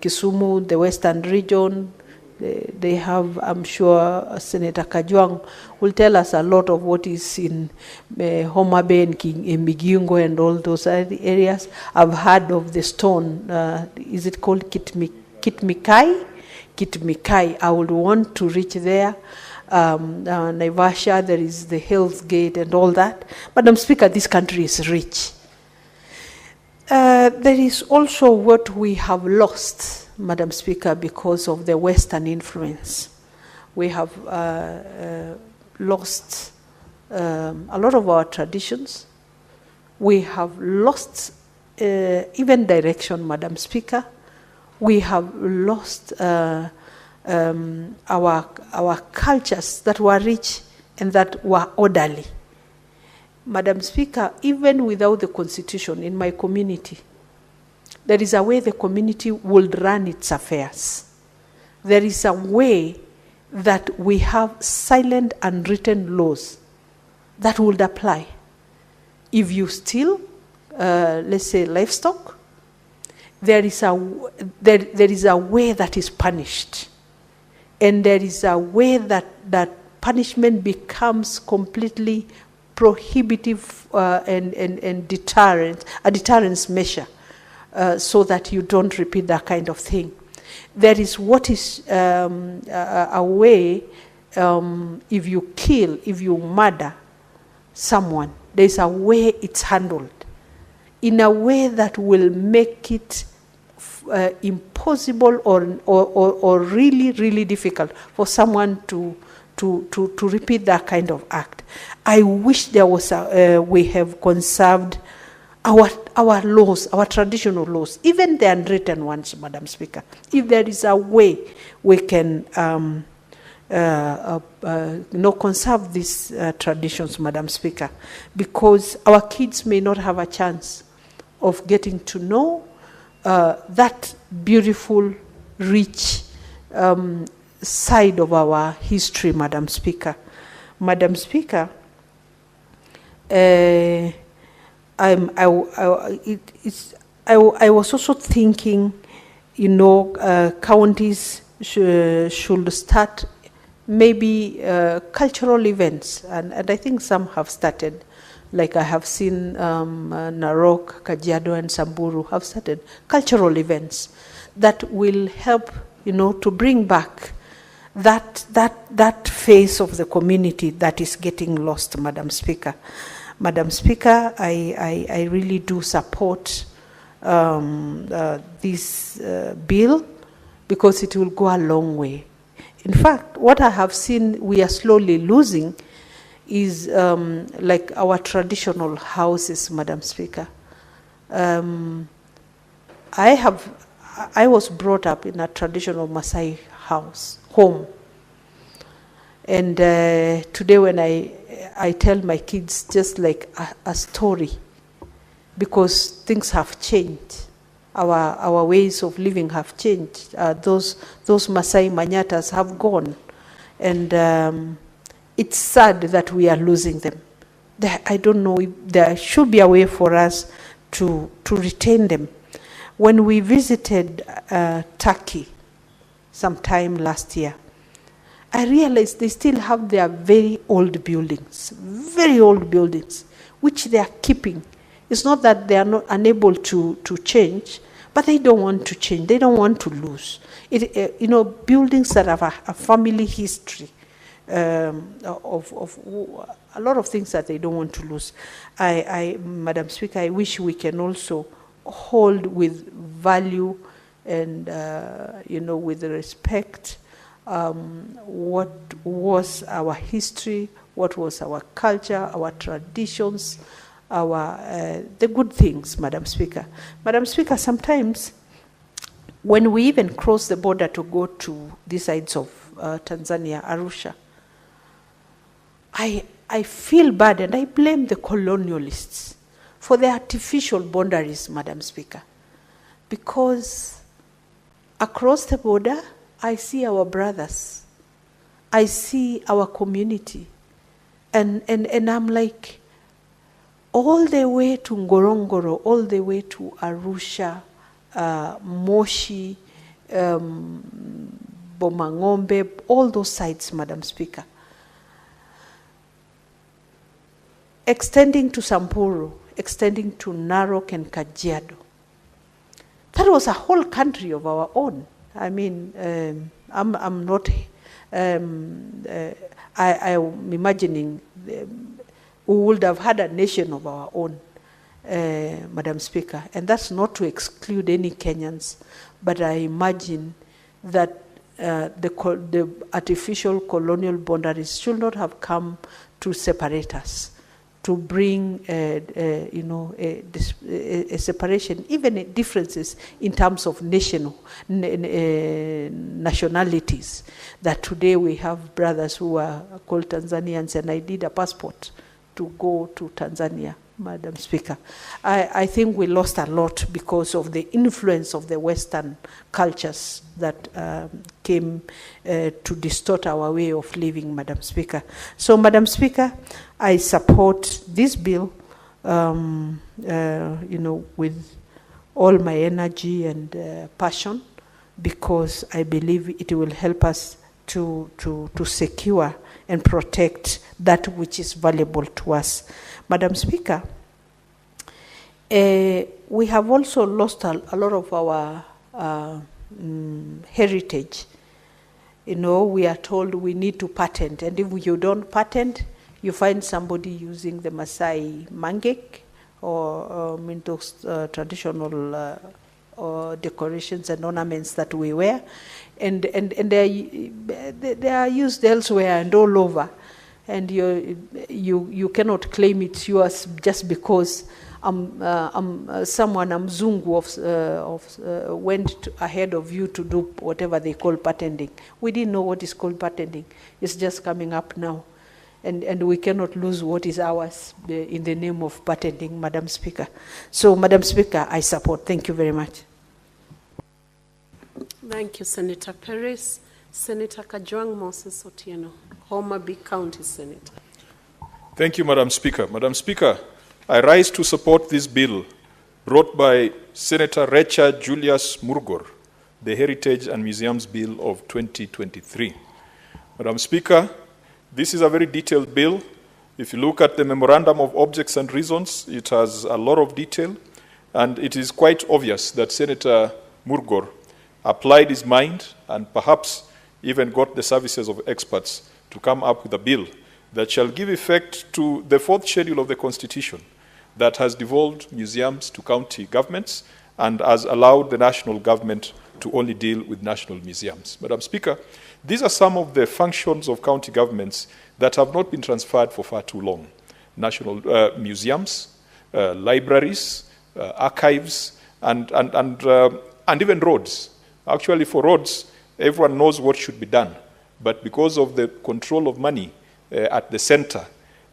Kisumu, the Western region. They have, I'm sure, Senator Kajwang will tell us a lot of what is in Homa Bay and Migingo and all those areas. I've heard of the stone, is it called Kitmikai? Kitmikai. I would want to reach there. Naivasha, there is the Hell's Gate and all that. Madam Speaker, this country is rich. There is also what we have lost, Madam Speaker, because of the Western influence. We have lost a lot of our traditions. We have lost even direction, Madam Speaker. We have lost our cultures that were rich and that were orderly. Madam Speaker, even without the Constitution in my community, there is a way the community will run its affairs. There is a way that we have silent unwritten laws that would apply. If you steal, let's say, livestock, there is a way that is punished. And there is a way that punishment becomes completely prohibitive and deterrent, a deterrence measure. So that you don't repeat that kind of thing. There is what is a way, if you kill, if you murder someone, there's a way it's handled in a way that will make it impossible or really, really difficult for someone to repeat that kind of act. I wish there was we have conserved our laws, our traditional laws, even the unwritten ones, Madam Speaker. If there is a way we can conserve these traditions, Madam Speaker, because our kids may not have a chance of getting to know that beautiful, rich side of our history, Madam Speaker. Madam Speaker, I was also thinking, counties should start maybe cultural events, and I think some have started. Like I have seen Narok, Kajiado, and Samburu have started cultural events that will help, to bring back that face of the community that is getting lost, Madam Speaker. Madam Speaker, I really do support this bill because it will go a long way. In fact, what I have seen we are slowly losing is like our traditional houses, Madam Speaker. I was brought up in a traditional Maasai home. And today when I tell my kids just like a story, because things have changed. Our ways of living have changed. Those Maasai Manyatas have gone. And it's sad that we are losing them. I don't know if there should be a way for us to retain them. When we visited Turkey sometime last year, I realized they still have their very old buildings, which they are keeping. It's not that they are not unable to change, but they don't want to change. They don't want to lose. Buildings that have a family history of a lot of things that they don't want to lose. Madam Speaker, I wish we can also hold with value and, with respect what was our history, what was our culture, our traditions, the good things, Madam Speaker. Madam Speaker, sometimes when we even cross the border to go to these sides of Tanzania, Arusha, I feel bad and I blame the colonialists for the artificial boundaries, Madam Speaker. Because across the border, I see our brothers, I see our community, and I'm like, all the way to Ngorongoro, all the way to Arusha, Moshi, Bomangombe, all those sites, Madam Speaker. Extending to Samburu, extending to Narok and Kajiado. That was a whole country of our own. I mean, I'm not, I'm imagining we would have had a nation of our own, Madam Speaker. And that's not to exclude any Kenyans, but I imagine that the artificial colonial boundaries should not have come to separate us, to bring a separation, even differences in terms of nationalities. That today we have brothers who are called Tanzanians, and I did a passport to go to Tanzania, Madam Speaker. I think we lost a lot because of the influence of the Western cultures that came to distort our way of living, Madam Speaker. So, Madam Speaker, I support this bill, with all my energy and passion, because I believe it will help us to secure and protect that which is valuable to us. Madam Speaker, we have also lost a lot of our heritage. We are told we need to patent, and if you don't patent, you find somebody using the Maasai mangek or those traditional decorations and ornaments that we wear, and they are used elsewhere and all over, and you cannot claim it's yours just because someone Mzungu went ahead of you to do whatever they call patenting. We didn't know what is called patenting. It's just coming up now. And we cannot lose what is ours in the name of patenting, Madam Speaker. So, Madam Speaker, I support. Thank you very much. Thank you, Senator Perez. Senator Kajwang Moses Otieno, Homa Bay County Senator. Thank you, Madam Speaker. Madam Speaker, I rise to support this bill brought by Senator Recha Julius Murgor, the Heritage and Museums Bill of 2023. Madam Speaker, this is a very detailed bill. If you look at the Memorandum of Objects and Reasons, it has a lot of detail, and it is quite obvious that Senator Murgor applied his mind and perhaps even got the services of experts to come up with a bill that shall give effect to the fourth schedule of the Constitution that has devolved museums to county governments and has allowed the national government to only deal with national museums. Madam Speaker, these are some of the functions of county governments that have not been transferred for far too long. National museums, libraries, archives, and even roads. Actually, for roads, everyone knows what should be done. But because of the control of money at the center,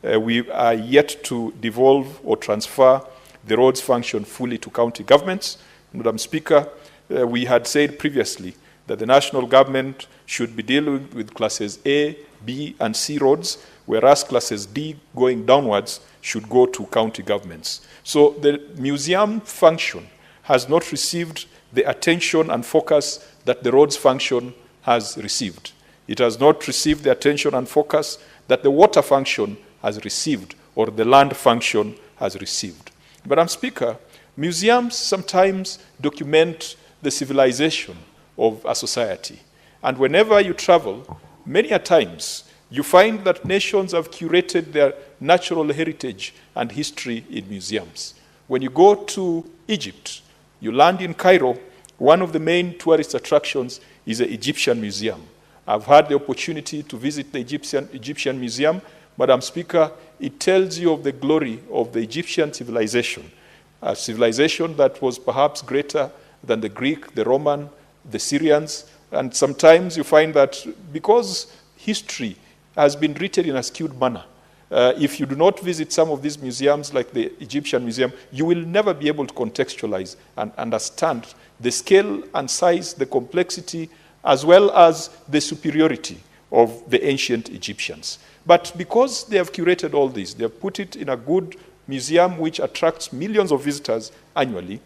we are yet to devolve or transfer the roads function fully to county governments. Madam Speaker, we had said previously that the national government should be dealing with classes A, B, and C roads, whereas classes D going downwards should go to county governments. So the museum function has not received the attention and focus that the roads function has received. It has not received the attention and focus that the water function has received or the land function has received. Madam Speaker, Museums sometimes document the civilization of a society. And whenever you travel, many a times, you find that nations have curated their natural heritage and history in museums. When you go to Egypt, you land in Cairo, one of the main tourist attractions is the Egyptian Museum. I've had the opportunity to visit the Egyptian Museum. Madam Speaker, it tells you of the glory of the Egyptian civilization, a civilization that was perhaps greater than the Greek, the Roman, the Syrians, and sometimes you find that because history has been written in a skewed manner, if you do not visit some of these museums like the Egyptian Museum, you will never be able to contextualize and understand the scale and size, the complexity, as well as the superiority of the ancient Egyptians. But because they have curated all this, they have put it in a good museum which attracts millions of visitors annually,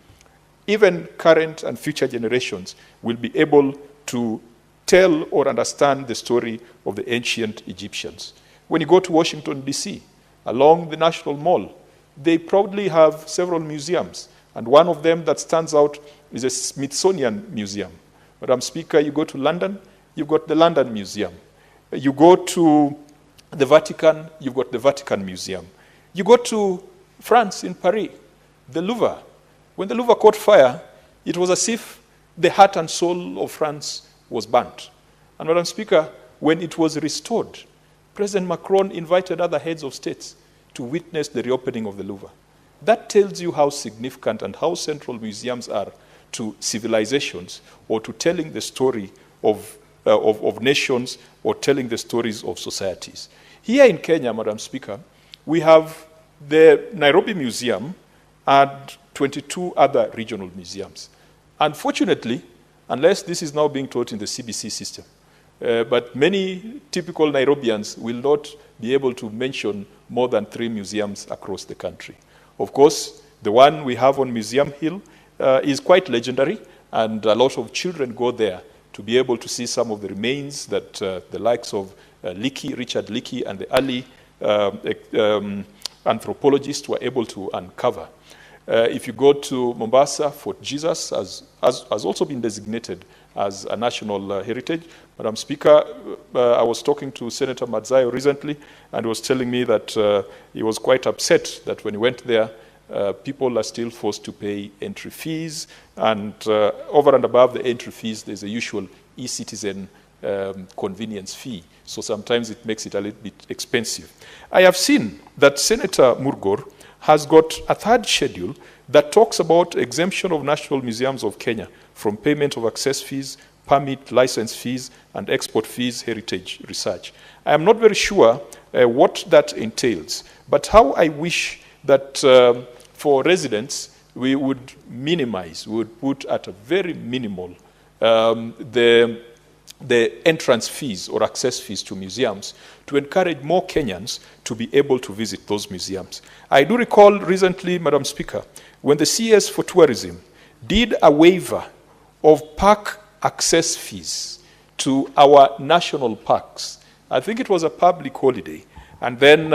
even current and future generations will be able to tell or understand the story of the ancient Egyptians. When you go to Washington, D.C., along the National Mall, they proudly have several museums, and one of them that stands out is the Smithsonian Museum. Madam Speaker, you go to London, you've got the London Museum. You go to the Vatican, you've got the Vatican Museum. You go to France, in Paris, the Louvre. When the Louvre caught fire, it was as if the heart and soul of France was burnt. And Madam Speaker, when it was restored, President Macron invited other heads of states to witness the reopening of the Louvre. That tells you how significant and how central museums are to civilizations or to telling the story of nations or telling the stories of societies. Here in Kenya, Madam Speaker, we have the Nairobi Museum and 22 other regional museums. Unfortunately, unless this is now being taught in the CBC system, but many typical Nairobians will not be able to mention more than 3 museums across the country. Of course, the one we have on Museum Hill is quite legendary, and a lot of children go there to be able to see some of the remains that the likes of Richard Leakey, and the early anthropologists were able to uncover. If you go to Mombasa, Fort Jesus has also been designated as a national heritage. Madam Speaker, I was talking to Senator Madzayo recently, and he was telling me that he was quite upset that when he went there, people are still forced to pay entry fees, and over and above the entry fees, there's a usual e-citizen convenience fee. So sometimes it makes it a little bit expensive. I have seen that Senator Murgor has got a third schedule that talks about exemption of national museums of Kenya from payment of access fees, permit, license fees, and export fees, heritage research. I am not very sure what that entails, but how I wish that for residents, we would minimize, we would put at a very minimal the entrance fees or access fees to museums to encourage more Kenyans to be able to visit those museums. I do recall recently, Madam Speaker, when the CS for Tourism did a waiver of park access fees to our national parks. I think it was a public holiday. And then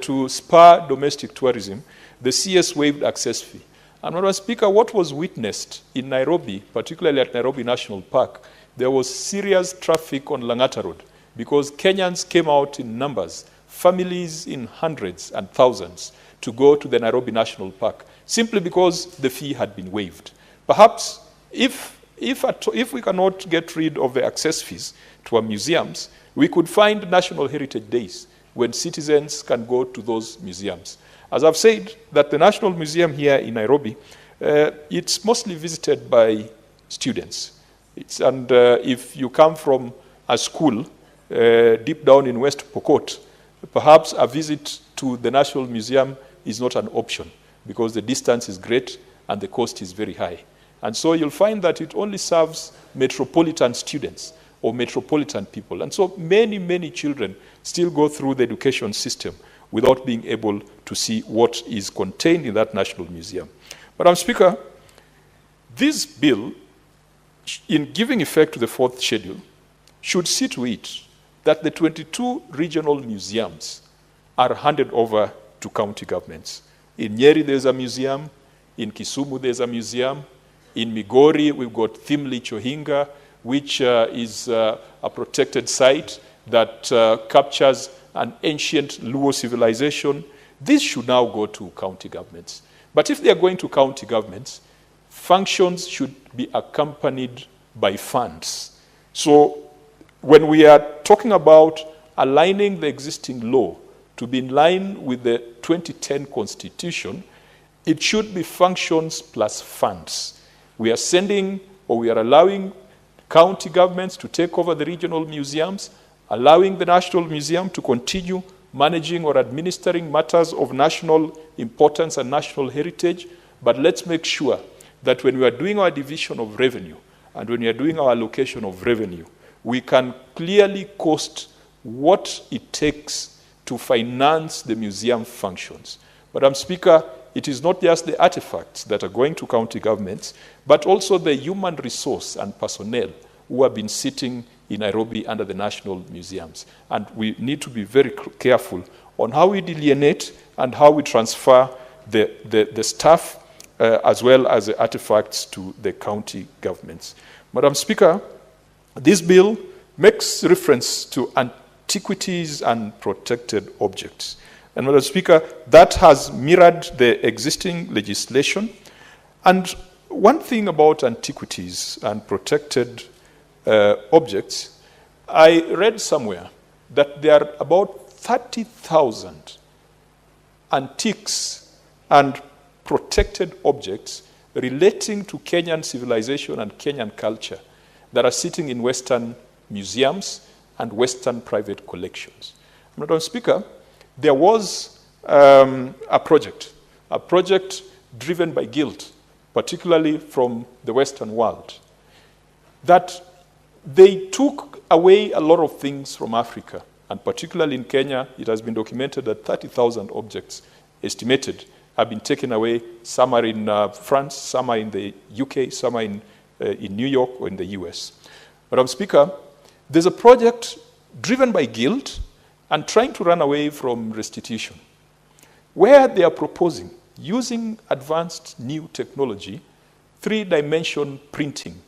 to spur domestic tourism, the CS waived access fee. And Madam Speaker, what was witnessed in Nairobi, particularly at Nairobi National Park, there was serious traffic on Langata Road because Kenyans came out in numbers, families in hundreds and thousands, to go to the Nairobi National Park, simply because the fee had been waived. Perhaps if we cannot get rid of the access fees to our museums, we could find National Heritage Days when citizens can go to those museums. As I've said, that the National Museum here in Nairobi, it's mostly visited by students. And if you come from a school deep down in West Pokot, perhaps a visit to the National Museum is not an option because the distance is great and the cost is very high. And so you'll find that it only serves metropolitan students or metropolitan people. And so many, many children still go through the education system without being able to see what is contained in that National Museum. Madam Speaker, this bill, in giving effect to the 4th schedule, should see to it that the 22 regional museums are handed over to county governments. In Nyeri, there's a museum. In Kisumu, there's a museum. In Migori, we've got Thimli Chohinga, which is a protected site that captures an ancient Luo civilization. This should now go to county governments. But if they are going to county governments, functions should be accompanied by funds. So when we are talking about aligning the existing law to be in line with the 2010 Constitution, it should be functions plus funds. We are sending, or we are allowing county governments to take over the regional museums, allowing the National Museum to continue managing or administering matters of national importance and national heritage. But let's make sure that when we are doing our division of revenue and when we are doing our allocation of revenue, we can clearly cost what it takes to finance the museum functions. Madam Speaker, it is not just the artifacts that are going to county governments, but also the human resource and personnel who have been sitting in Nairobi under the national museums. And we need to be very careful on how we delineate and how we transfer the staff as well as the artifacts to the county governments. Madam Speaker, this bill makes reference to antiquities and protected objects. And Madam Speaker, that has mirrored the existing legislation. And one thing about antiquities and protected objects, I read somewhere that there are about 30,000 antiques and protected objects relating to Kenyan civilization and Kenyan culture that are sitting in Western museums and Western private collections. Madam Speaker, there was a project driven by guilt, particularly from the Western world, that they took away a lot of things from Africa, and particularly in Kenya, it has been documented that 30,000 objects estimated have been taken away. Some are in France, some are in the UK, some are in New York or in the US. Madam Speaker, there's a project driven by guilt and trying to run away from restitution, where they are proposing, using advanced new technology, 3-dimension printing,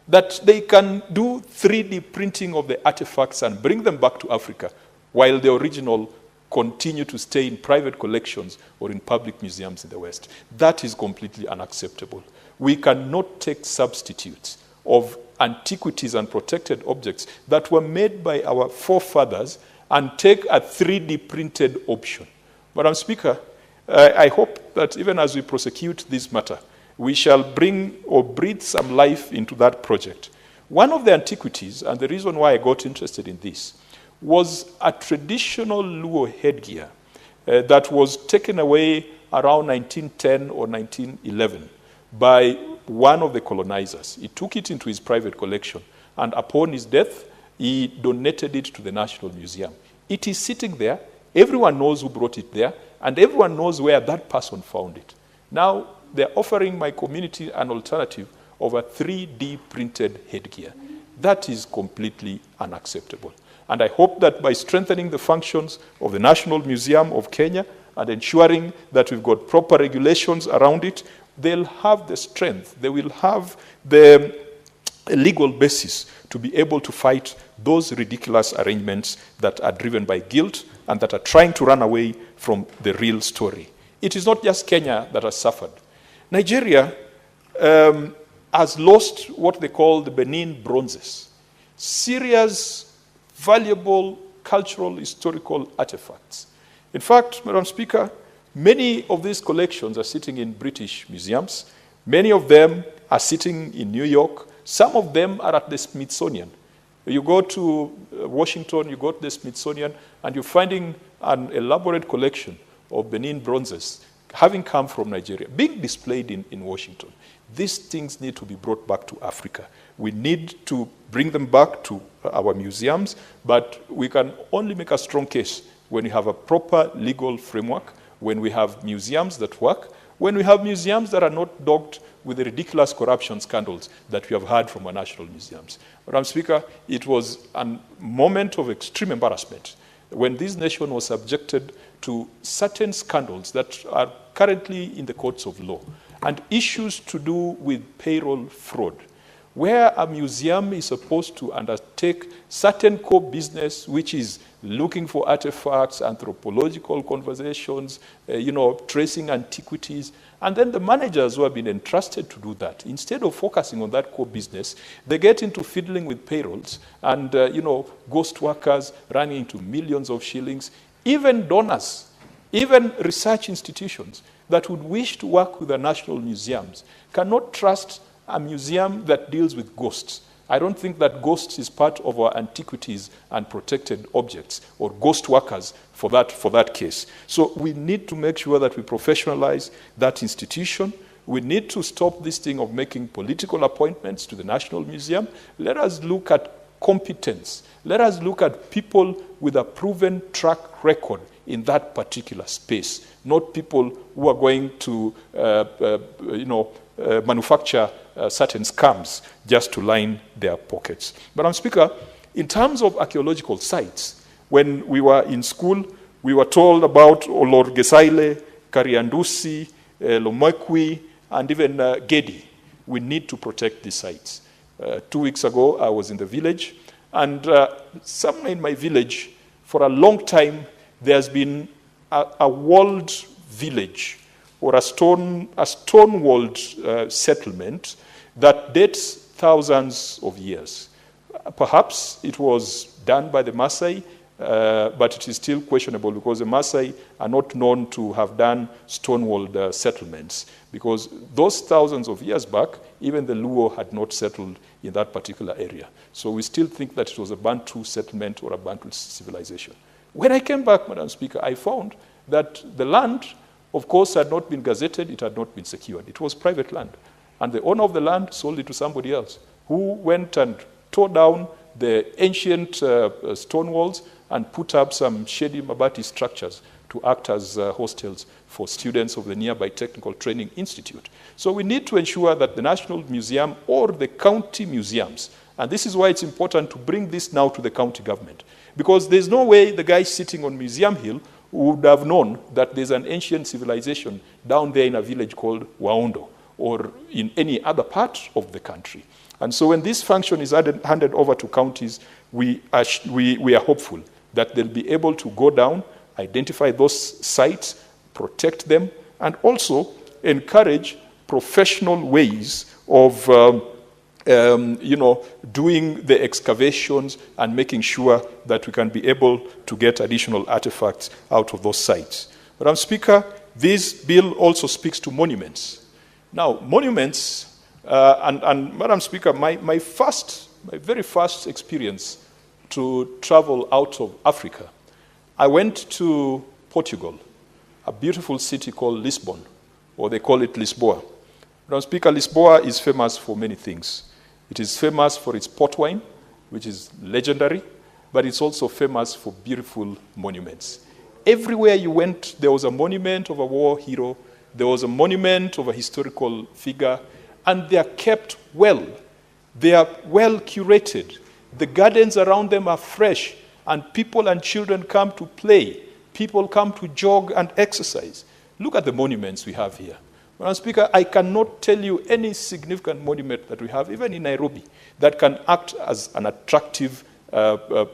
that they can do 3D printing of the artifacts and bring them back to Africa, while the original continue to stay in private collections or in public museums in the West. That is completely unacceptable. We cannot take substitutes of antiquities and protected objects that were made by our forefathers and take a 3D printed option. Madam Speaker, I hope that even as we prosecute this matter, we shall bring or breathe some life into that project. One of the antiquities, and the reason why I got interested in this, was a traditional Luo headgear that was taken away around 1910 or 1911 by one of the colonizers. He took it into his private collection, and upon his death, he donated it to the National Museum. It is sitting there. Everyone knows who brought it there, and everyone knows where that person found it. Now, they're offering my community an alternative of a 3D printed headgear. That is completely unacceptable. And I hope that by strengthening the functions of the National Museum of Kenya and ensuring that we've got proper regulations around it, they'll have the strength, they will have the legal basis to be able to fight those ridiculous arrangements that are driven by guilt and that are trying to run away from the real story. It is not just Kenya that has suffered. Nigeria has lost what they call the Benin bronzes, serious, valuable cultural, historical artifacts. In fact, Madam Speaker, many of these collections are sitting in British museums. Many of them are sitting in New York. Some of them are at the Smithsonian. You go to Washington, you go to the Smithsonian, and you're finding an elaborate collection of Benin bronzes having come from Nigeria, being displayed in Washington. These things need to be brought back to Africa. We need to bring them back to our museums, but we can only make a strong case when we have a proper legal framework, when we have museums that work, when we have museums that are not dogged with the ridiculous corruption scandals that we have heard from our national museums. Madam Speaker, it was a moment of extreme embarrassment when this nation was subjected to certain scandals that are currently in the courts of law and issues to do with payroll fraud, where a museum is supposed to undertake certain core business, which is looking for artifacts, anthropological conversations, tracing antiquities, and then the managers who have been entrusted to do that, instead of focusing on that core business, they get into fiddling with payrolls and, ghost workers running into millions of shillings. Even donors, even research institutions that would wish to work with the national museums cannot trust a museum that deals with ghosts. I don't think that ghosts is part of our antiquities and protected objects, or ghost workers for that case. So we need to make sure that we professionalize that institution. We need to stop this thing of making political appointments to the National Museum. Let us look at competence. Let us look at people with a proven track record in that particular space, not people who are going to manufacture certain scams just to line their pockets. Madam Speaker, in terms of archaeological sites, when we were in school, we were told about Olorgesaile, Kariandusi, Lomekwi, and even Gedi. We need to protect these sites. 2 weeks ago, I was in the village, and somewhere in my village, for a long time, there's been a walled village or a stone-walled settlement that dates thousands of years. Perhaps it was done by the Maasai, but it is still questionable because the Maasai are not known to have done stone-walled settlements, because those thousands of years back, even the Luo had not settled in that particular area. So we still think that it was a Bantu settlement or a Bantu civilization. When I came back, Madam Speaker, I found that the land, of course, had not been gazetted, it had not been secured. It was private land. And the owner of the land sold it to somebody else, who went and tore down the ancient stone walls and put up some shady mabati structures to act as hostels for students of the nearby Technical Training Institute. So we need to ensure that the National Museum or the county museums, and this is why it's important to bring this now to the county government, because there's no way the guy sitting on Museum Hill would have known that there's an ancient civilization down there in a village called Waondo or in any other part of the country. And so when this function is handed over to counties, we are hopeful that they'll be able to go down, identify those sites, protect them, and also encourage professional ways of doing the excavations and making sure that we can be able to get additional artifacts out of those sites. Madam Speaker, this bill also speaks to monuments. Now, monuments, and Madam Speaker, my very first experience to travel out of Africa, I went to Portugal, a beautiful city called Lisbon, or they call it Lisboa. Madam Speaker, Lisboa is famous for many things. It is famous for its port wine, which is legendary, but it's also famous for beautiful monuments. Everywhere you went, there was a monument of a war hero, there was a monument of a historical figure, and they are kept well. They are well curated. The gardens around them are fresh, and people and children come to play. People come to jog and exercise. Look at the monuments we have here. Madam Speaker, I cannot tell you any significant monument that we have, even in Nairobi, that can act as an attractive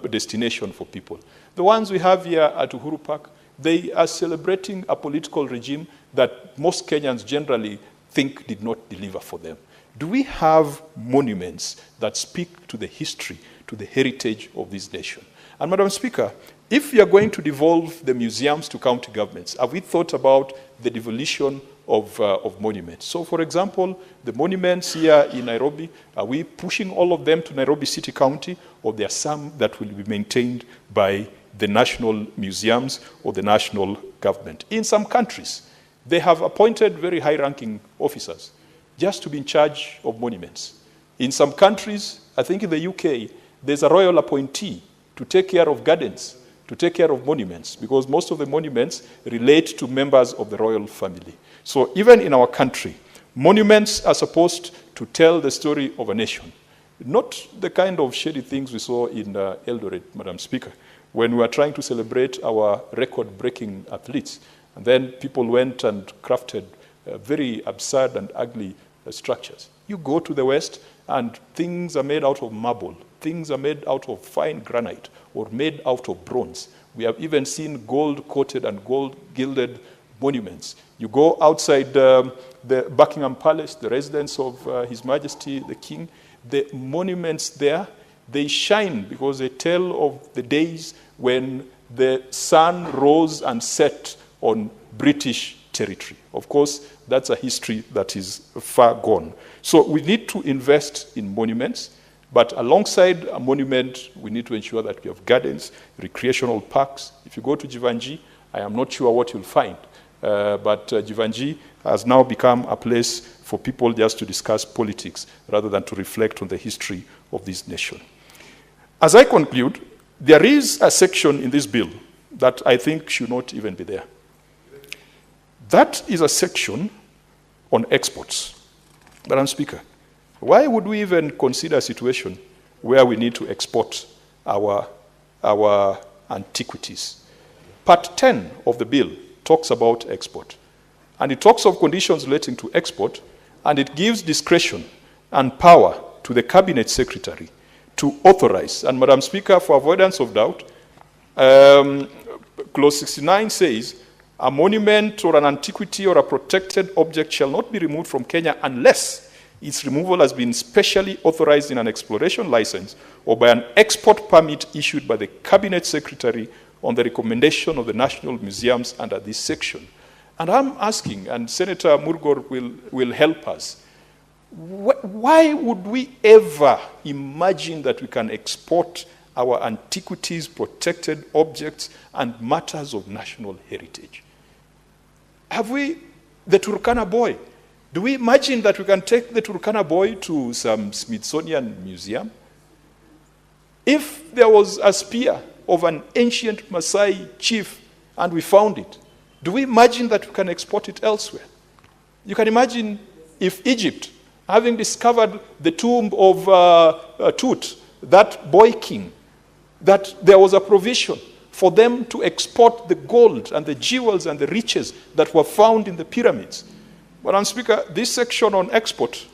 destination for people. The ones we have here at Uhuru Park, they are celebrating a political regime that most Kenyans generally think did not deliver for them. Do we have monuments that speak to the history, to the heritage of this nation? And Madam Speaker, if we are going to devolve the museums to county governments, have we thought about the devolution of monuments? So, for example, the monuments here in Nairobi, are we pushing all of them to Nairobi City County, or there are some that will be maintained by the national museums or the national government? In some countries, they have appointed very high-ranking officers just to be in charge of monuments. In some countries, I think in the UK, there's a royal appointee to take care of gardens, to take care of monuments, because most of the monuments relate to members of the royal family. So even in our country, monuments are supposed to tell the story of a nation. Not the kind of shady things we saw in Eldoret, Madam Speaker, when we were trying to celebrate our record-breaking athletes. And then people went and crafted very absurd and ugly structures. You go to the West, and things are made out of marble. Things are made out of fine granite or made out of bronze. We have even seen gold-coated and gold-gilded monuments. You go outside the Buckingham Palace, the residence of His Majesty the King, the monuments there, they shine because they tell of the days when the sun rose and set on British territory. Of course, that's a history that is far gone. So we need to invest in monuments, but alongside a monument, we need to ensure that we have gardens, recreational parks. If you go to Jivanji, I am not sure what you'll find, but Jivanji has now become a place for people just to discuss politics rather than to reflect on the history of this nation. As I conclude, there is a section in this bill that I think should not even be there. That is a section on exports. Madam Speaker, why would we even consider a situation where we need to export our antiquities? Part 10 of the bill talks about export. And it talks of conditions relating to export, and it gives discretion and power to the Cabinet Secretary to authorize. And Madam Speaker, for avoidance of doubt, Clause 69 says, a monument or an antiquity or a protected object shall not be removed from Kenya unless its removal has been specially authorized in an exploration license or by an export permit issued by the Cabinet Secretary on the recommendation of the National Museums under this section. And I'm asking, and Senator Murgor will help us, why would we ever imagine that we can export our antiquities, protected objects, and matters of national heritage? Have we, the Turkana boy, do we imagine that we can take the Turkana boy to some Smithsonian museum? If there was a spear of an ancient Maasai chief and we found it, do we imagine that we can export it elsewhere? You can imagine if Egypt, having discovered the tomb of Tut, that boy king, that there was a provision for them to export the gold and the jewels and the riches that were found in the pyramids. Madam Speaker, this section on export,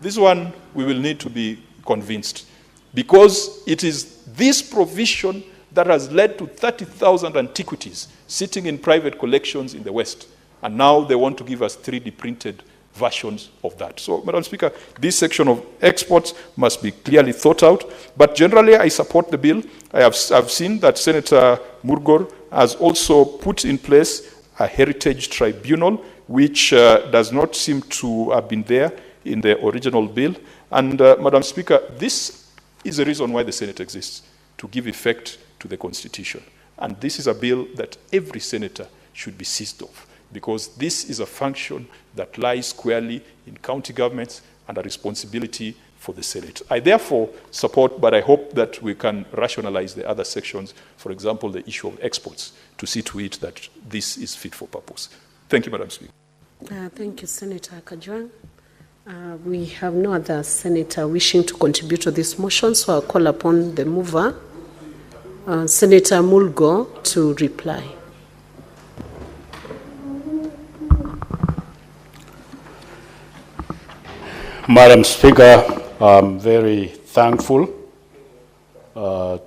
this one we will need to be convinced, because it is this provision that has led to 30,000 antiquities sitting in private collections in the West. And now they want to give us 3D printed versions of that. So, Madam Speaker, this section of exports must be clearly thought out. But generally, I support the bill. I've seen that Senator Murgor has also put in place a heritage tribunal, which does not seem to have been there in the original bill. And, Madam Speaker, this is the reason why the Senate exists, to give effect to the Constitution. And this is a bill that every senator should be seized of, because this is a function that lies squarely in county governments and a responsibility for the Senate. I therefore support, but I hope that we can rationalize the other sections, for example, the issue of exports, to see to it that this is fit for purpose. Thank you, Madam Speaker. Thank you, Senator Kajwang. We have no other senator wishing to contribute to this motion, so I'll call upon the mover, Senator Mulgo, to reply. Madam Speaker, I'm very thankful to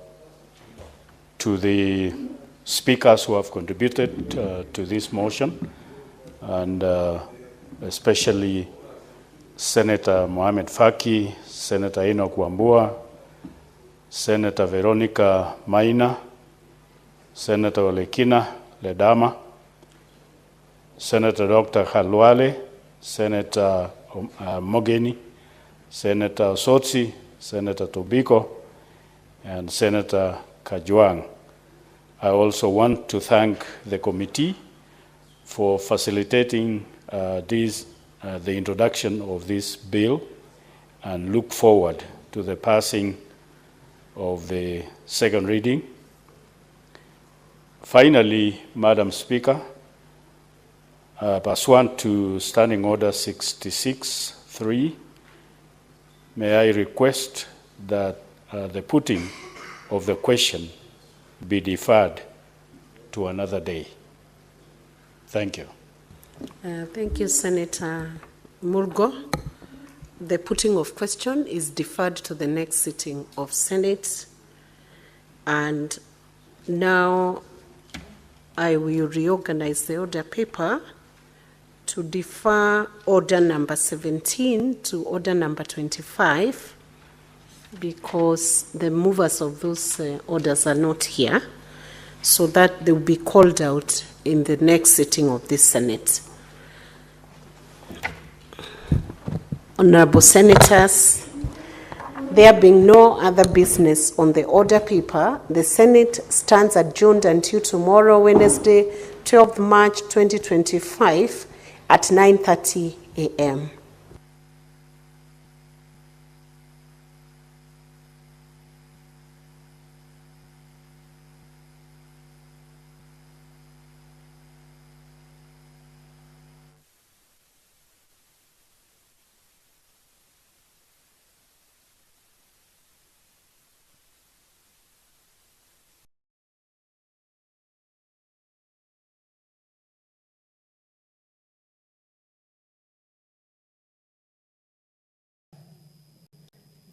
the speakers who have contributed to this motion, and especially Senator Mohamed Faki, Senator Enoch Wambua, Senator Veronica Maina, Senator Olekina Ledama, Senator Dr. Khalwale, Senator Mogeni, Senator Sotsi, Senator Tobiko, and Senator Kajwang. I also want to thank the committee for facilitating the introduction of this bill, and look forward to the passing of the second reading. Finally, Madam Speaker, pursuant to Standing Order 66-3, may I request that the putting of the question be deferred to another day. Thank you. Thank you, Senator Murgo. The putting of question is deferred to the next sitting of Senate. And now I will reorganize the order paper to defer order number 17 to order number 25 because the movers of those orders are not here, so that they will be called out in the next sitting of this Senate. Honorable Senators, there being no other business on the order paper, the Senate stands adjourned until tomorrow, Wednesday, 12th March 2025 at 9:30 a.m.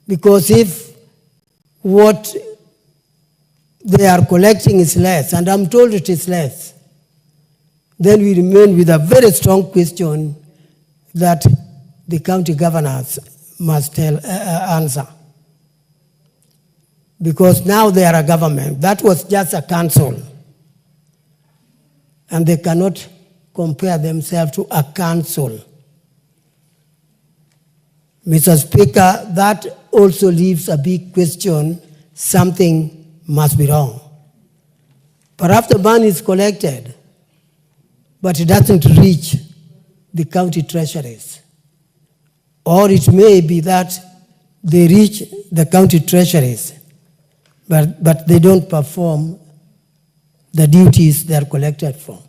Because if what they are collecting is less, and I'm told it is less, then we remain with a very strong question that the county governors must answer. Because now they are a government. That was just a council. And they cannot compare themselves to a council. Mr. Speaker, that also leaves a big question. Something must be wrong. Perhaps the money is collected, but it doesn't reach the county treasuries. Or it may be that they reach the county treasuries, but they don't perform the duties they are collected for.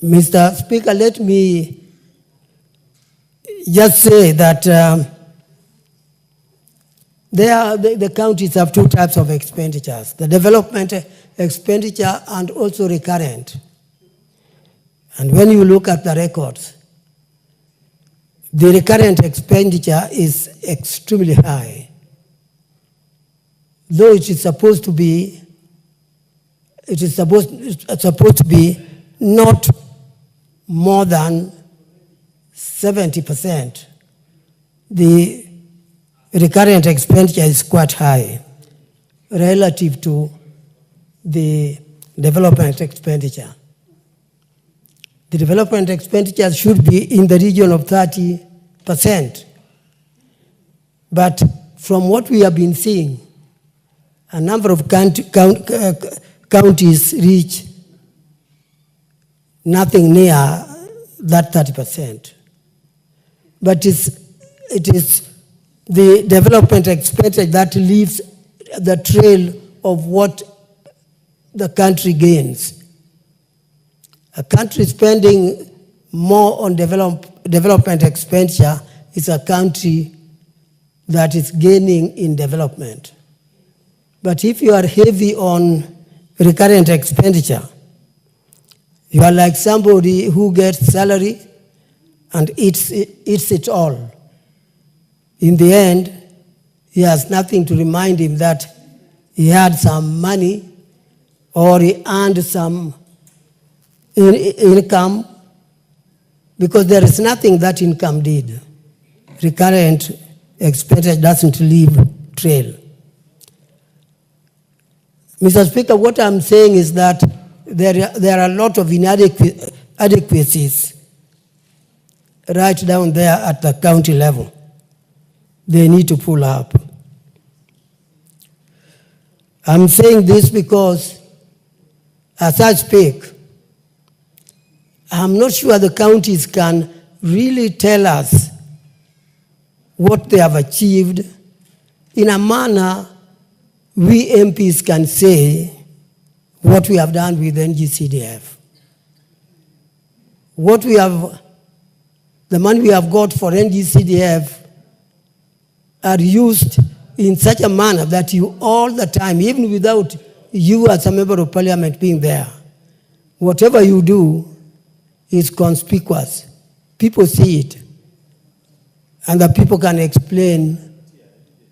Mr. Speaker, let me just say that the counties have two types of expenditures, the development expenditure and also recurrent. And when you look at the records, the recurrent expenditure is extremely high. Though it is supposed to be not more than 70%. The recurrent expenditure is quite high relative to the development expenditure. The development expenditure should be in the region of 30%. But from what we have been seeing, a number of counties reach nothing near that 30%. But it is the development expenditure that leaves the trail of what the country gains. A country spending more on development expenditure is a country that is gaining in development. But if you are heavy on recurrent expenditure, you are like somebody who gets salary and eats it all. In the end, he has nothing to remind him that he had some money or he earned some income, because there is nothing that income did. Recurrent expenditure doesn't leave trail. Mr. Speaker, what I'm saying is that there are a lot of inadequacies right down there at the county level. They need to pull up. I'm saying this because as I speak, I'm not sure the counties can really tell us what they have achieved in a manner we MPs can say what we have done with NGCDF. The money we have got for NGCDF are used in such a manner that you all the time, even without you as a member of parliament being there, whatever you do is conspicuous. People see it. And the people can explain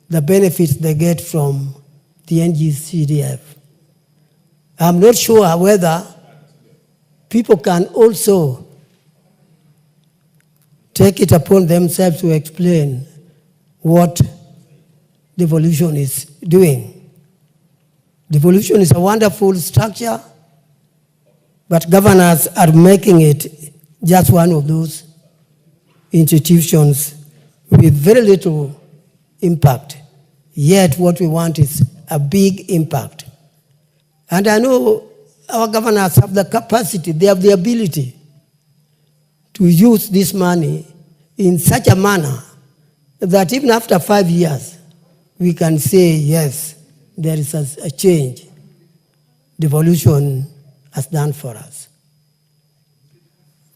the benefits they get from the NGCDF. I'm not sure whether people can also take it upon themselves to explain what devolution is doing. Devolution is a wonderful structure, but governors are making it just one of those institutions with very little impact. Yet what we want is a big impact. And I know our governors have the capacity, they have the ability to use this money in such a manner that even after 5 years, we can say, yes, there is a change devolution has done for us.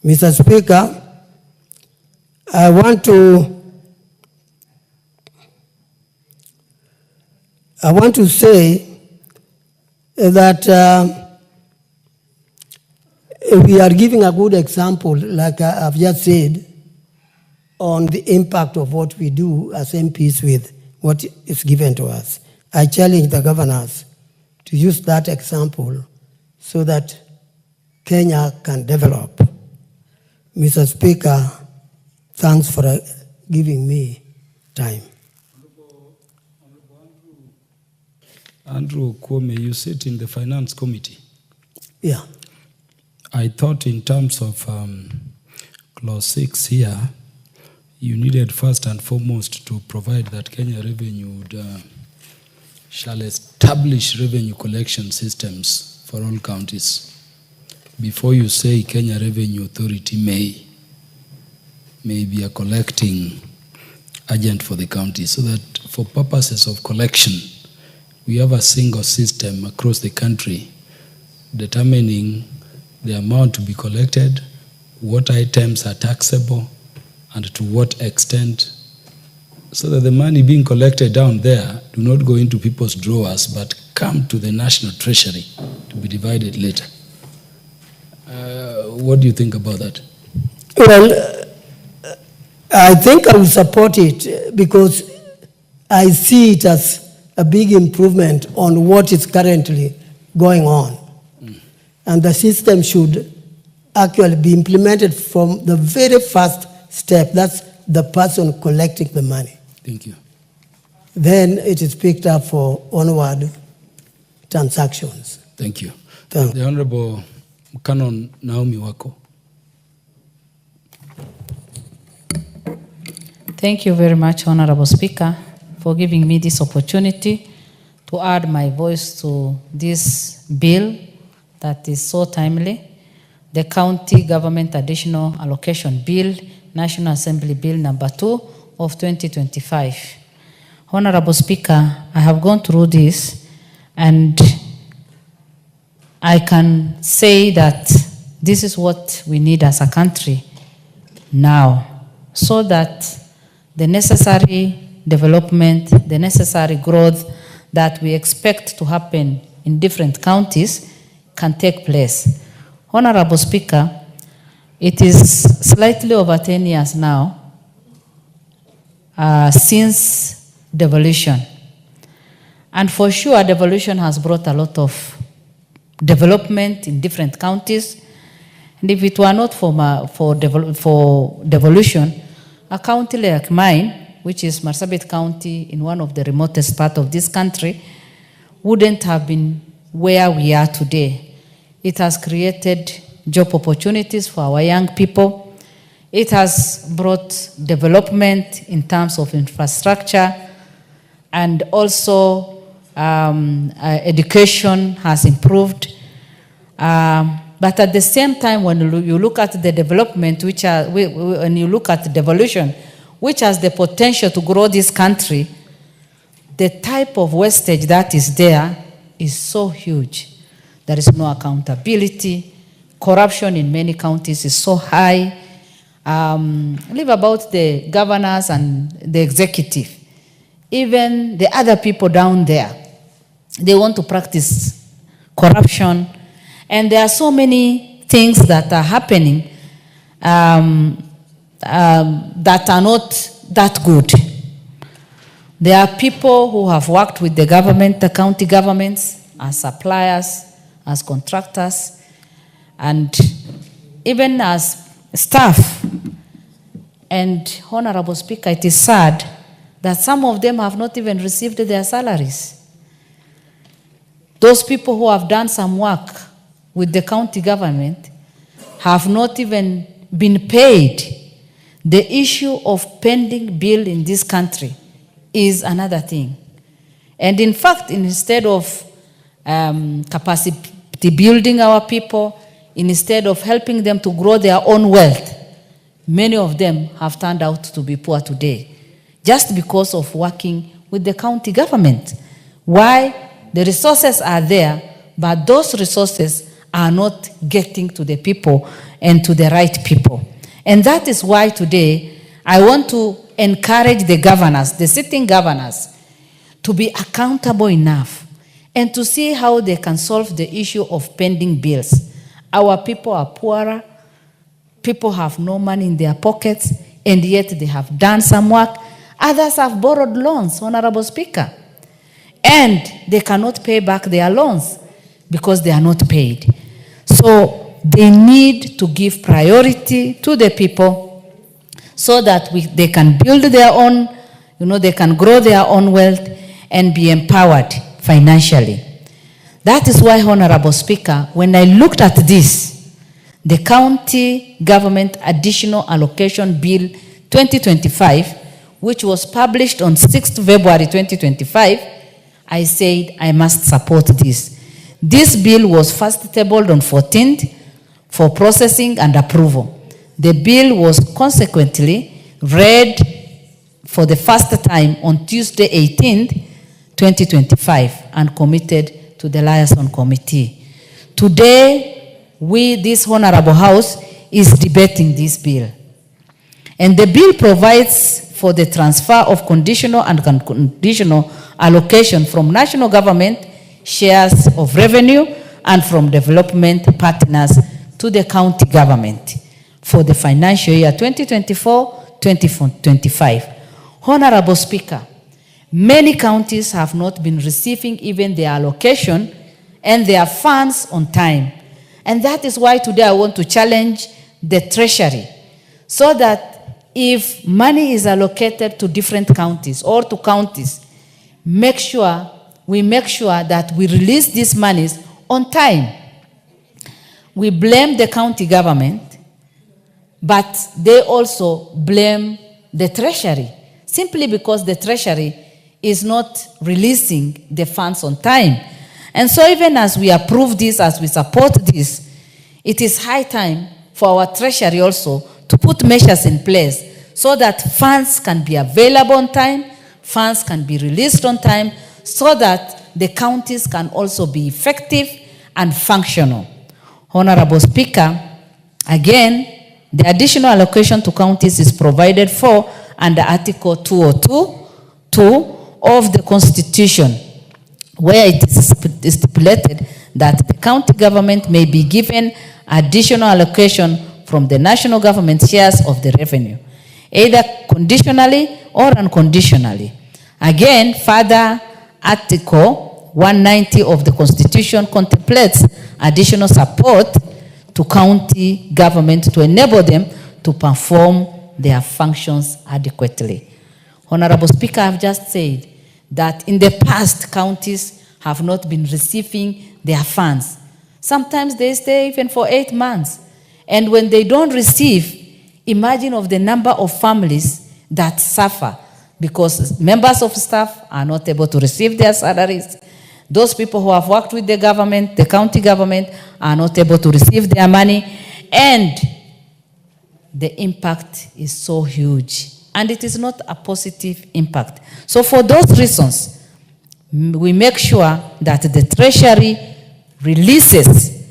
Mr. Speaker, I want to say that we are giving a good example, like I've just said, on the impact of what we do as MPs with what is given to us. I challenge the governors to use that example so that Kenya can develop. Mr. Speaker, thanks for giving me time. Andrew Kwame, you sit in the Finance Committee. Yeah. I thought in terms of Clause 6 here, you needed first and foremost to provide that Kenya Revenue shall establish revenue collection systems for all counties. Before you say Kenya Revenue Authority may be a collecting agent for the county, so that for purposes of collection, we have a single system across the country determining the amount to be collected, what items are taxable, and to what extent, so that the money being collected down there do not go into people's drawers, but come to the national treasury to be divided later. What do you think about that? Well, I think I will support it because I see it as a big improvement on what is currently going on. And the system should actually be implemented from the very first step. That's the person collecting the money. Thank you. Then it is picked up for onward transactions. Thank you. The Honorable Canon Naomi Wako. Thank you very much, Honorable Speaker, for giving me this opportunity to add my voice to this bill that is so timely, the County Government Additional Allocation Bill, National Assembly Bill number 2 of 2025. Honorable Speaker, I have gone through this and I can say that this is what we need as a country now, so that the necessary development, the necessary growth that we expect to happen in different counties can take place. Honorable Speaker, it is slightly over 10 years now since devolution. And for sure, devolution has brought a lot of development in different counties. And if it were not for devolution, a county like mine, which is Marsabit County in one of the remotest parts of this country, wouldn't have been where we are today. It has created job opportunities for our young people. It has brought development in terms of infrastructure, and also education has improved. But at the same time, when you look at the development, when you look at devolution, which has the potential to grow this country, the type of wastage that is there is so huge. There is no accountability. Corruption in many counties is so high. Leave about the governors and the executive. even the other people down there, they want to practice corruption. And there are so many things that are happening that are not that good. There are people who have worked with the government, the county governments, as suppliers, as contractors, and even as staff. And Honorable Speaker, it is sad that some of them have not even received their salaries. Those people who have done some work with the county government have not even been paid. The issue of pending bill in this country is another thing. And in fact, instead of capacity building our people, instead of helping them to grow their own wealth, many of them have turned out to be poor today, just because of working with the county government. Why? The resources are there, but those resources are not getting to the people and to the right people. And that is why today I want to encourage the governors, the sitting governors, to be accountable enough and to see how they can solve the issue of pending bills. Our people are poorer, people have no money in their pockets, and yet they have done some work. Others have borrowed loans, Honorable Speaker, and they cannot pay back their loans because they are not paid. So they need to give priority to the people so that they can build their own, they can grow their own wealth and be empowered financially. That is why, Honorable Speaker, when I looked at this, the County Government Additional Allocation Bill 2025, which was published on 6th February 2025, I said I must support this. This bill was first tabled on 14th for processing and approval. The bill was consequently read for the first time on Tuesday 18th, 2025, and committed to the liaison committee. Today, this Honorable House, is debating this bill. And the bill provides for the transfer of conditional and unconditional allocation from national government shares of revenue and from development partners to the county government for the financial year 2024-2025. Honorable Speaker, many counties have not been receiving even their allocation and their funds on time. And that is why today I want to challenge the Treasury so that if money is allocated to different counties or to counties, we make sure that we release these monies on time. We blame the county government, but they also blame the Treasury, simply because the Treasury is not releasing the funds on time. And so even as we approve this, as we support this, it is high time for our Treasury also to put measures in place so that funds can be available on time, funds can be released on time, so that the counties can also be effective and functional. Honorable Speaker, again, the additional allocation to counties is provided for under Article 202 of the Constitution, where it is stipulated that the county government may be given additional allocation from the national government shares of the revenue, either conditionally or unconditionally. Again, further Article 190 of the Constitution contemplates additional support to county government to enable them to perform their functions adequately. Honorable Speaker, I have just said that in the past, counties have not been receiving their funds. Sometimes they stay even for 8 months. And when they don't receive, imagine of the number of families that suffer because members of staff are not able to receive their salaries. Those people who have worked with the government, the county government, are not able to receive their money. And the impact is so huge. And it is not a positive impact. So for those reasons, we make sure that the Treasury releases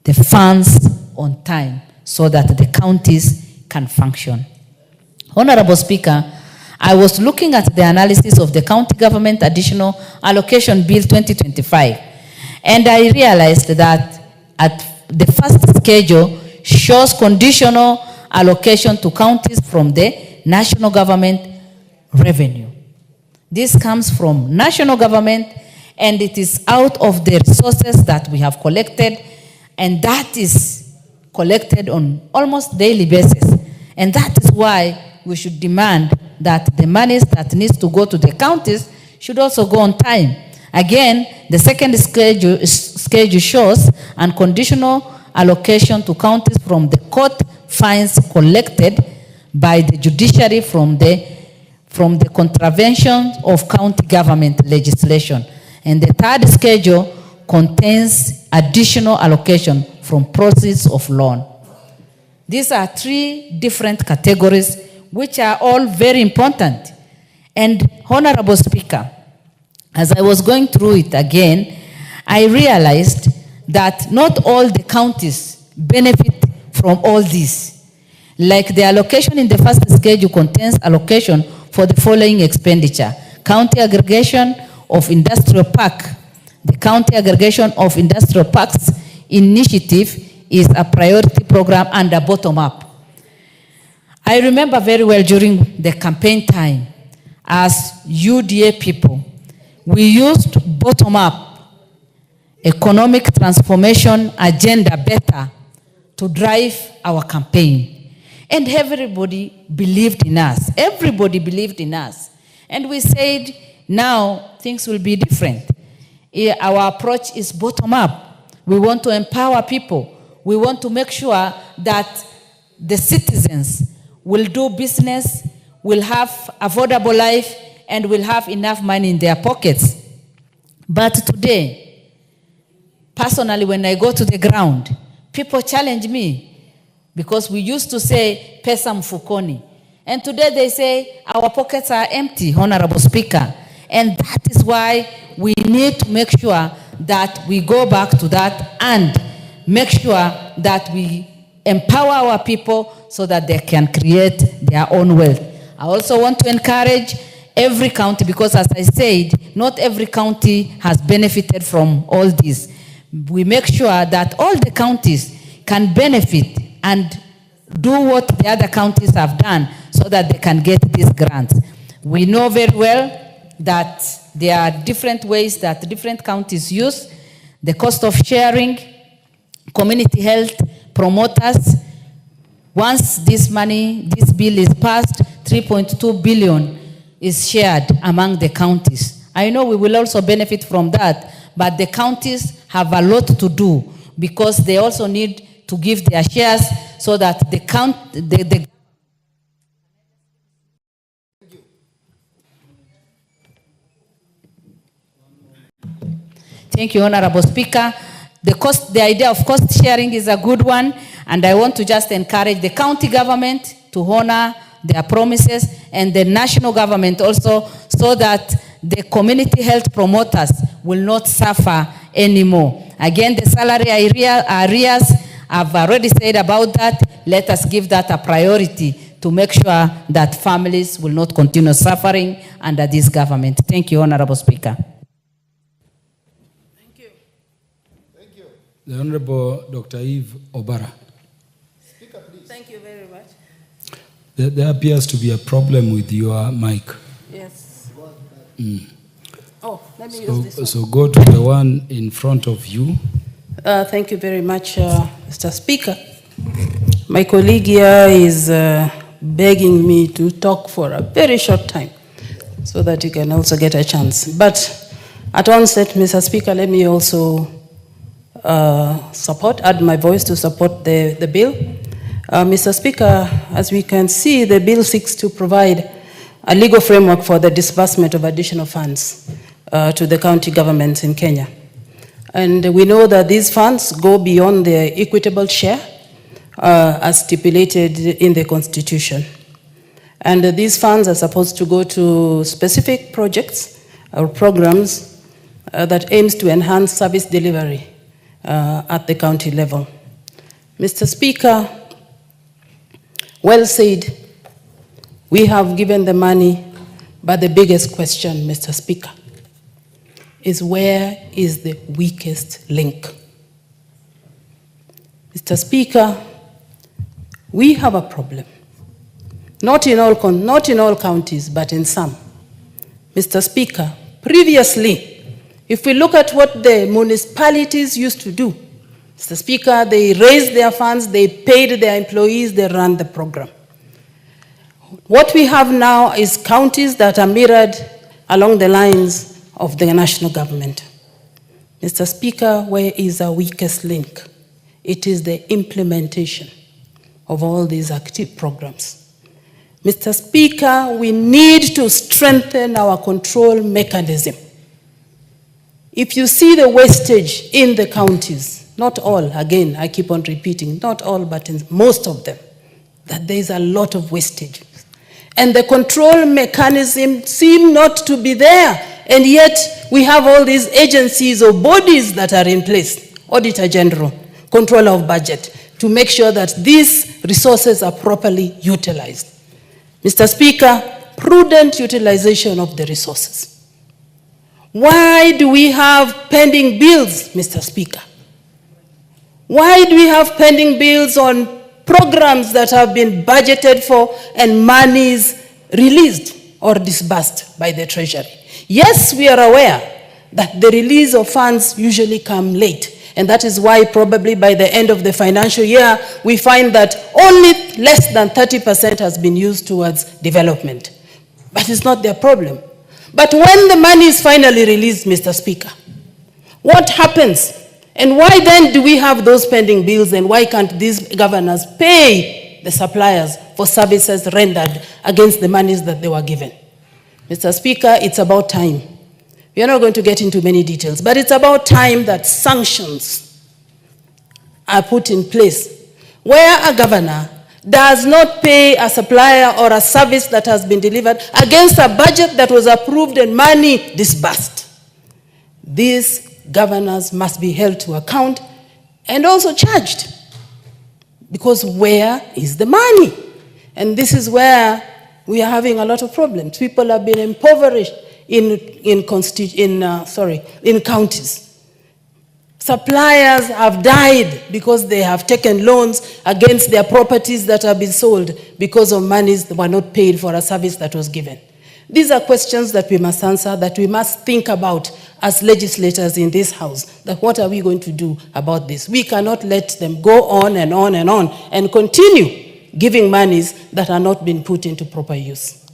the funds on time so that the counties can function. Honorable Speaker, I was looking at the analysis of the County Government Additional Allocation Bill 2025, and I realized that at the first schedule shows conditional allocation to counties from the national government revenue. This comes from national government, and it is out of the resources that we have collected, and that is collected on almost daily basis. And that is why we should demand that the monies that needs to go to the counties should also go on time. Again, the second schedule shows unconditional allocation to counties from the court fines collected by the judiciary from the contravention of county government legislation. And the third schedule contains additional allocation from proceeds of loan. These are three different categories which are all very important. And Honorable Speaker, as I was going through it again, I realized that not all the counties benefit from all this. Like the allocation in the first schedule contains allocation for the following expenditure: county aggregation of industrial park. The county aggregation of industrial parks initiative is a priority program under bottom-up. I remember very well during the campaign time, as UDA people, we used bottom-up economic transformation agenda better to drive our campaign. And everybody believed in us. Everybody believed in us. And we said, now things will be different. Our approach is bottom-up. We want to empower people. We want to make sure that the citizens will do business, will have affordable life, and will have enough money in their pockets. But today, personally, when I go to the ground, people challenge me because we used to say, pesa mfukoni. And today they say, our pockets are empty, Honorable Speaker. And that is why we need to make sure that we go back to that and make sure that we empower our people so that they can create their own wealth. I also want to encourage every county, because as I said, not every county has benefited from all this. We make sure that all the counties can benefit and do what the other counties have done so that they can get these grants. We know very well that there are different ways that different counties use the cost of sharing, community health promoters. Once this money, this bill is passed, 3.2 billion is shared among the counties. I know we will also benefit from that, but the counties have a lot to do because they also need to give their shares so that the Thank you, Honorable Speaker. The idea of cost sharing is a good one, and I want to just encourage the county government to honor their promises and the national government also, so that the community health promoters will not suffer anymore. Again, the salary arrears, I've already said about that. Let us give that a priority to make sure that families will not continue suffering under this government. Thank you, Honorable Speaker. The Honorable Dr. Eve Obara. Speaker, please. Thank you very much. There appears to be a problem with your mic. Yes. Oh, let me use this one. So go to the one in front of you. Thank you very much, Mr. Speaker. My colleague here is begging me to talk for a very short time so that you can also get a chance. But at onset, Mr. Speaker, let me also add my voice to support the bill. Mr. Speaker, as we can see, the bill seeks to provide a legal framework for the disbursement of additional funds to the county governments in Kenya. And we know that these funds go beyond the equitable share as stipulated in the Constitution. And these funds are supposed to go to specific projects or programs that aims to enhance service delivery at the county level. Mr. Speaker, well said, we have given the money But the biggest question, Mr. Speaker, is where is the weakest link? Mr. Speaker, we have a problem. Not in all counties, but in some. Mr. Speaker, previously, if we look at what the municipalities used to do, Mr. Speaker, they raised their funds, they paid their employees, they ran the program. What we have now is counties that are mirrored along the lines of the national government. Mr. Speaker, where is our weakest link? It is the implementation of all these active programs. Mr. Speaker, we need to strengthen our control mechanism. If you see the wastage in the counties, not all, again, I keep on repeating, not all, but in most of them, that there is a lot of wastage. And the control mechanism seem not to be there. And yet we have all these agencies or bodies that are in place, Auditor General, Controller of Budget, to make sure that these resources are properly utilized. Mr. Speaker, prudent utilization of the resources. Why do we have pending bills, Mr. Speaker? Why do we have pending bills on programs that have been budgeted for and monies released or disbursed by the Treasury? Yes, we are aware that the release of funds usually come late. And that is why probably by the end of the financial year, we find that only less than 30% has been used towards development. But it's not their problem. But when the money is finally released, Mr. Speaker, what happens? And why then do we have those pending bills, and why can't these governors pay the suppliers for services rendered against the monies that they were given? Mr. Speaker, it's about time. We are not going to get into many details, but it's about time that sanctions are put in place where a governor does not pay a supplier or a service that has been delivered against a budget that was approved and money disbursed. These governors must be held to account and also charged, because where is the money? And this is where we are having a lot of problems. People have been impoverished in counties. Suppliers have died because they have taken loans against their properties that have been sold because of monies that were not paid for a service that was given. These are questions that we must answer, that we must think about as legislators in this House, that what are we going to do about this? We cannot let them go on and on and on and continue giving monies that are not being put into proper use.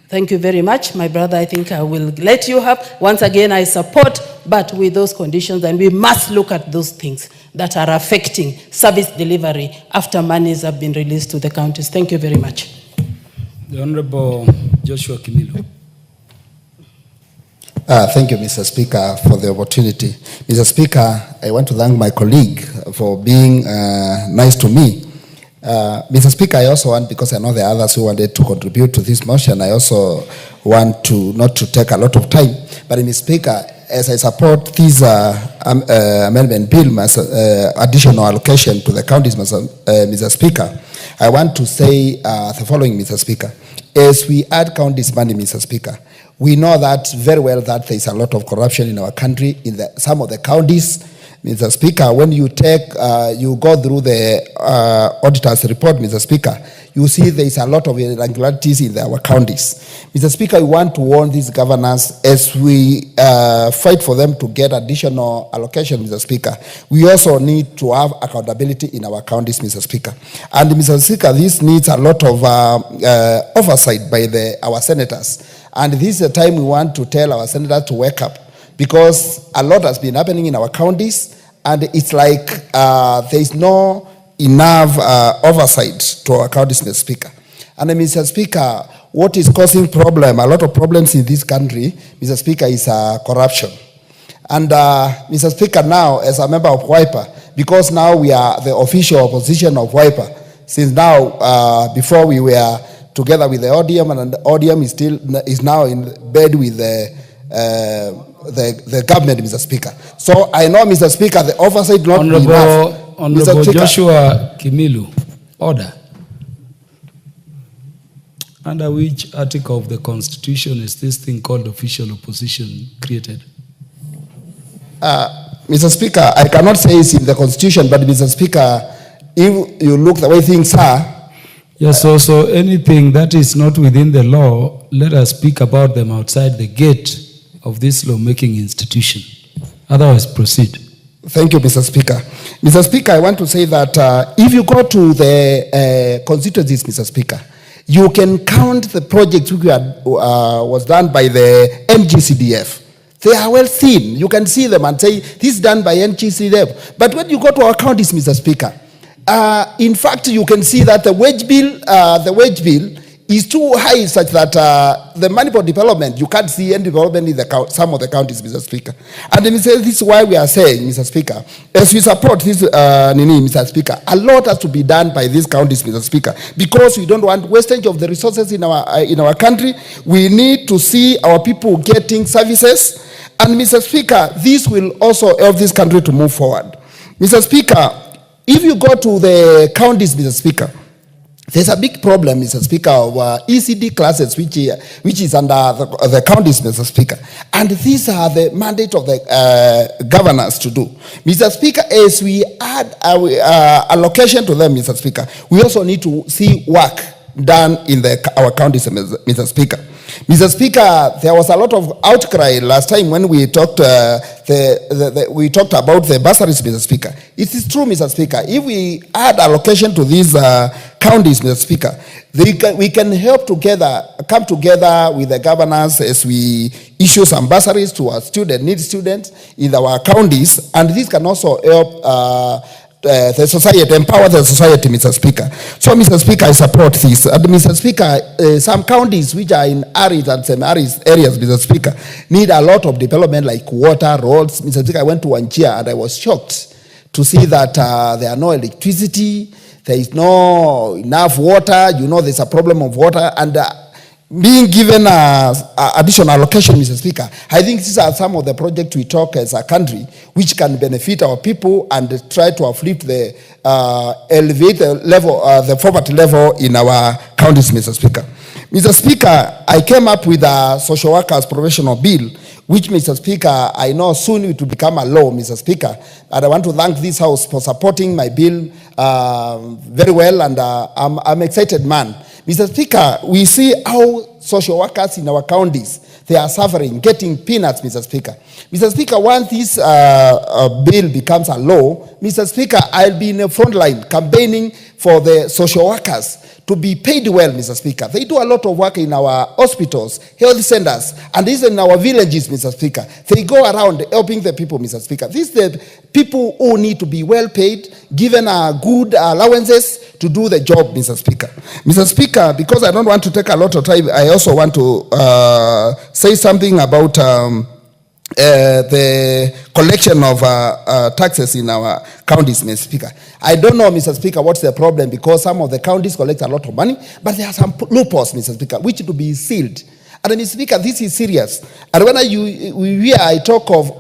Thank you very much, my brother. I think I will let you have. Once again, I support, but with those conditions, and we must look at those things that are affecting service delivery after monies have been released to the counties. Thank you very much. The Honorable Joshua Kimilu. Thank you, Mr. Speaker, for the opportunity. Mr. Speaker, I want to thank my colleague for being nice to me. Mr. Speaker, I also want, because I know there are others who wanted to contribute to this motion, I also want to not to take a lot of time. But Mr. Speaker, as I support this amendment bill, additional allocation to the counties, Mr. Speaker, I want to say the following, Mr. Speaker. As we add counties money, Mr. Speaker, we know that very well that there is a lot of corruption in our country, in some of the counties. Mr. Speaker, when you you go through the auditor's report, Mr. Speaker, you see there is a lot of irregularities in our counties. Mr. Speaker, we want to warn these governors as we fight for them to get additional allocation, Mr. Speaker. We also need to have accountability in our counties, Mr. Speaker. And Mr. Speaker, this needs a lot of oversight by our senators. And this is the time we want to tell our senators to wake up, because a lot has been happening in our counties, and it's like there is no enough oversight to our counties, Mr. Speaker. And Mr. Speaker, what is causing a lot of problems in this country, Mr. Speaker, is corruption. And Mr. Speaker, now as a member of WIPA, because now we are the official opposition of WIPA, since now, before we were together with the ODM, and the ODM is now in bed with the government, Mr. Speaker. So I know, Mr. Speaker, the oversight not enough. Honorable Joshua Kimilu, order. Under which article of the Constitution is this thing called official opposition created? Mr. Speaker, I cannot say it's in the Constitution, but Mr. Speaker, if you look the way things are, yes, so anything that is not within the law, let us speak about them outside the gate of this lawmaking institution. Otherwise, proceed. Thank you, Mr. Speaker. Mr. Speaker, I want to say that if you go to the constituencies, Mr. Speaker, you can count the projects which was done by the NGCDF. They are well seen. You can see them and say, this is done by NGCDF. But when you go to our counties, Mr. Speaker, in fact, you can see that the wage bill is too high such that the money for development, you can't see any development in some of the counties, Mr. Speaker. And this is why we are saying, Mr. Speaker, as we support this, Mr. Speaker, a lot has to be done by these counties, Mr. Speaker, because we don't want wastage of the resources in our country. We need to see our people getting services. And Mr. Speaker, this will also help this country to move forward. Mr. Speaker, if you go to the counties, Mr. Speaker, there's a big problem, Mr. Speaker, of ECD classes, which is under the counties, Mr. Speaker. And these are the mandate of the governors to do. Mr. Speaker, as we add our allocation to them, Mr. Speaker, we also need to see work done in our counties, Mr. Speaker. Mr. Speaker, there was a lot of outcry last time when we talked we talked about the bursaries, Mr. Speaker. It is true, Mr. Speaker. If we add allocation to these counties, Mr. Speaker, we can come together with the governors as we issue some bursaries to our needy students in our counties, and this can also help the society, empower the society, Mr. Speaker. So, Mr. Speaker, I support this. And Mr. Speaker, some counties which are in arid and semi-arid areas, Mr. Speaker, need a lot of development like water, roads. Mr. Speaker, I went to Wanjia and I was shocked to see that there are no electricity, there is no enough water, there's a problem of water, and being given additional allocation, Mr. Speaker, I think these are some of the projects we talk as a country which can benefit our people and try to elevate the level, the poverty level in our counties, Mr. Speaker. Mr. Speaker, I came up with a social workers professional bill, which, Mr. Speaker, I know soon it will become a law, Mr. Speaker. And I want to thank this House for supporting my bill very well, and I'm excited, man. Mr. Speaker, we see how social workers in our counties, they are suffering, getting peanuts, Mr. Speaker. Mr. Speaker, once this bill becomes a law, Mr. Speaker, I'll be in the front line campaigning for the social workers to be paid well, Mr. Speaker. They do a lot of work in our hospitals, health centers, and even in our villages, Mr. Speaker. They go around helping the people, Mr. Speaker. These are the people who need to be well paid, given good allowances to do the job, Mr. Speaker. Mr. Speaker, because I don't want to take a lot of time, I also want to say something about the collection of taxes in our counties, Mr. Speaker. I don't know, Mr. Speaker, what's the problem, because some of the counties collect a lot of money, but there are some loopholes, Mr. Speaker, which to be sealed. And Mr. Speaker, this is serious. And when I talk of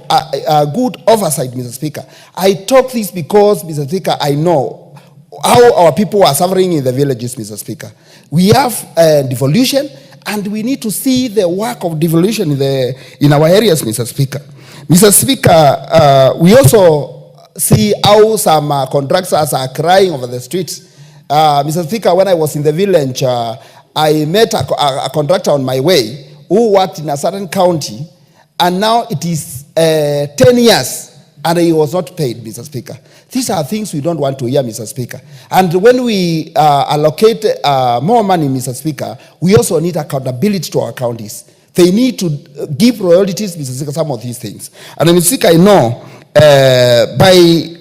good oversight, Mr. Speaker, I talk this because, Mr. Speaker, I know how our people are suffering in the villages, Mr. Speaker. We have devolution, and we need to see the work of devolution in our areas, Mr. Speaker. Mr. Speaker, we also see how some contractors are crying over the streets. Mr. Speaker, when I was in the village, I met a contractor on my way who worked in a certain county, and now it is 10 years, and he was not paid, Mr. Speaker. These are things we don't want to hear, Mr. Speaker. And when we allocate more money, Mr. Speaker, we also need accountability to our counties. They need to give royalties, Mr. Speaker, some of these things. And Mr. Speaker, I know by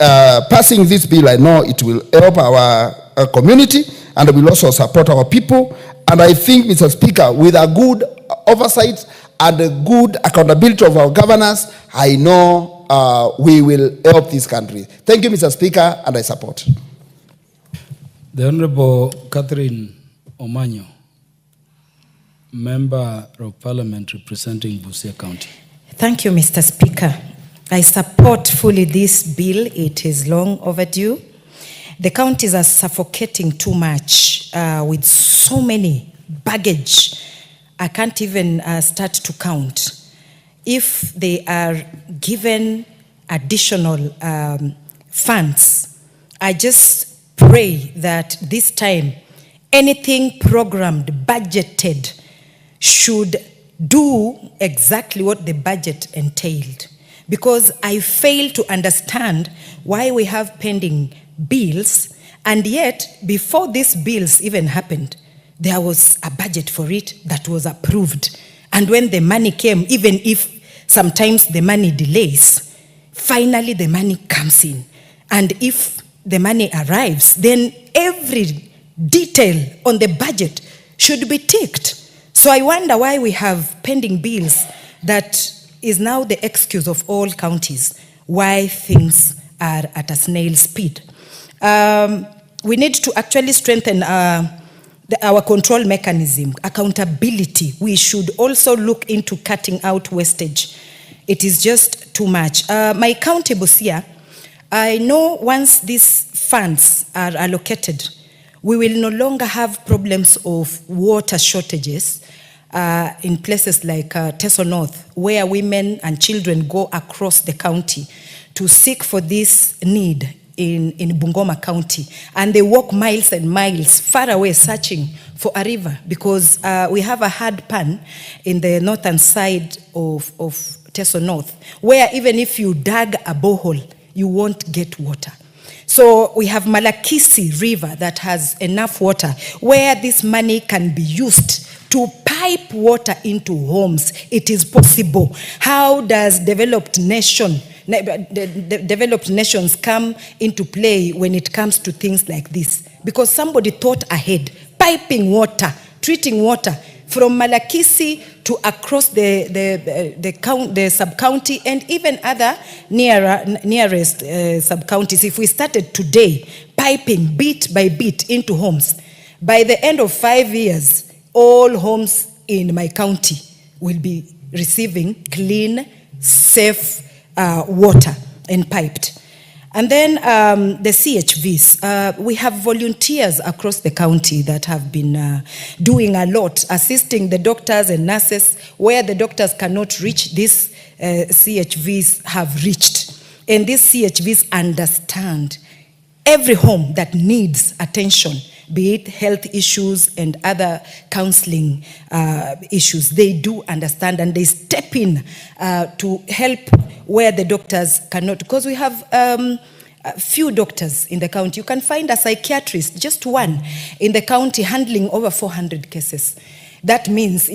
passing this bill, I know it will help our community, and it will also support our people. And I think, Mr. Speaker, with a good oversight and a good accountability of our governors, I know we will help this country. Thank you, Mr. Speaker, and I support. The Honorable Catherine Omanyo, Member of Parliament representing Busia County. Thank you, Mr. Speaker. I support fully this bill. It is long overdue. The counties are suffocating too much with so many baggage, I can't even start to count. If they are given additional funds, I just pray that this time anything programmed, budgeted, should do exactly what the budget entailed. Because I fail to understand why we have pending bills, and yet before these bills even happened, there was a budget for it that was approved. And when the money came, even if sometimes the money delays, finally the money comes in. And if the money arrives, then every detail on the budget should be ticked. So I wonder why we have pending bills that is now the excuse of all counties why things are at a snail's speed. We need to actually strengthen our control mechanism, accountability. We should also look into cutting out wastage. It is just too much. My county, Busia, I know once these funds are allocated, we will no longer have problems of water shortages in places like Teso North, where women and children go across the county to seek for this need in Bungoma County. And they walk miles and miles far away searching for a river, because we have a hard pan in the northern side of Teso North, where even if you dug a borehole, you won't get water. So we have Malakisi River that has enough water, where this money can be used to pipe water into homes. It is possible. How does developed nations come into play when it comes to things like this? Because somebody thought ahead, piping water, treating water from Malakisi to across the sub-county and even other nearest sub-counties. If we started today, piping bit by bit into homes, by the end of 5 years, all homes in my county will be receiving clean, safe water and piped. And then the CHVs, we have volunteers across the county that have been doing a lot, assisting the doctors and nurses where the doctors cannot reach. These CHVs have reached. And these CHVs understand every home that needs attention, be it health issues and other counseling issues. They do understand, and they step in to help where the doctors cannot. Because we have a few doctors in the county. You can find a psychiatrist, just one, in the county handling over 400 cases. That means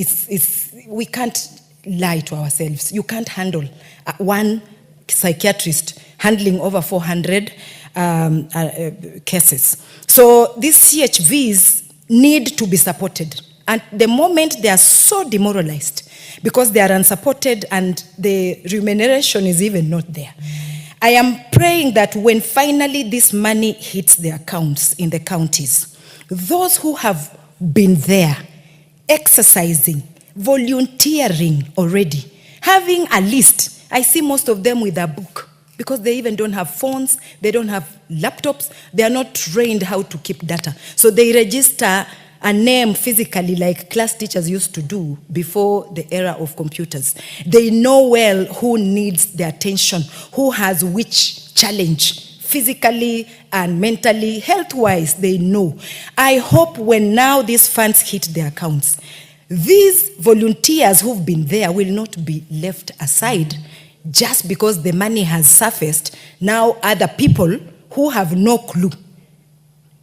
we can't lie to ourselves. You can't handle one psychiatrist handling over 400 cases. So these CHVs need to be supported. And the moment they are so demoralized because they are unsupported and the remuneration is even not there, I am praying that when finally this money hits the accounts in the counties, those who have been there, exercising, volunteering already, having a list, I see most of them with a book, because they even don't have phones, they don't have laptops, they are not trained how to keep data. So they register a name physically like class teachers used to do before the era of computers. They know well who needs the attention, who has which challenge, physically and mentally, health-wise, they know. I hope when now these funds hit their accounts, these volunteers who've been there will not be left aside just because the money has surfaced. Now other people who have no clue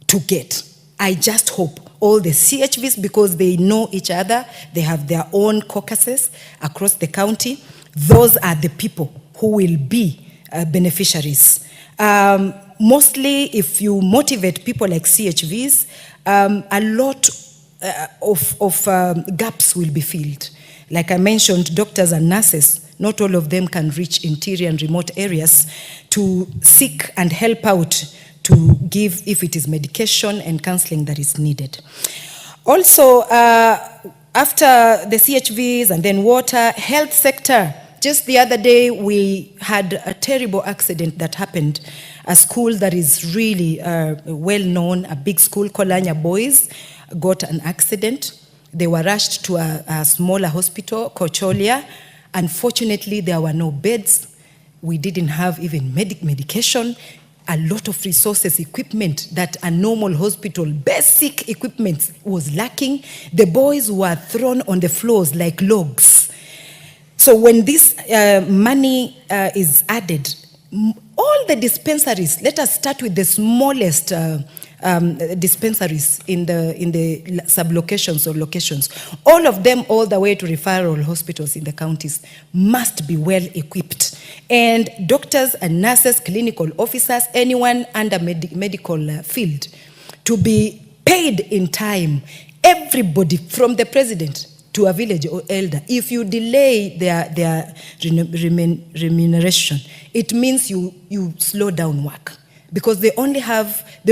to get. I just hope all the CHVs, because they know each other, they have their own caucuses across the county, those are the people who will be beneficiaries. Mostly if you motivate people like CHVs, a lot of gaps will be filled. Like I mentioned, doctors and nurses, not all of them can reach interior and remote areas to seek and help out to give, if it is medication and counseling that is needed. Also, after the CHVs and then water, health sector, just the other day we had a terrible accident that happened. A school that is really well known, a big school, Kolanya Boys, got an accident. They were rushed to a smaller hospital, Kocholia. Unfortunately, there were no beds. We didn't have even medication, a lot of resources, equipment that a normal hospital, basic equipment was lacking. The boys were thrown on the floors like logs. So when this money is added, all the dispensaries, let us start with the smallest dispensaries in the sublocations or locations, all of them all the way to referral hospitals in the counties must be well equipped. And doctors and nurses, clinical officers, anyone under medical field to be paid in time. Everybody from the president to a village or elder, if you delay their remuneration, it means you slow down work. Because they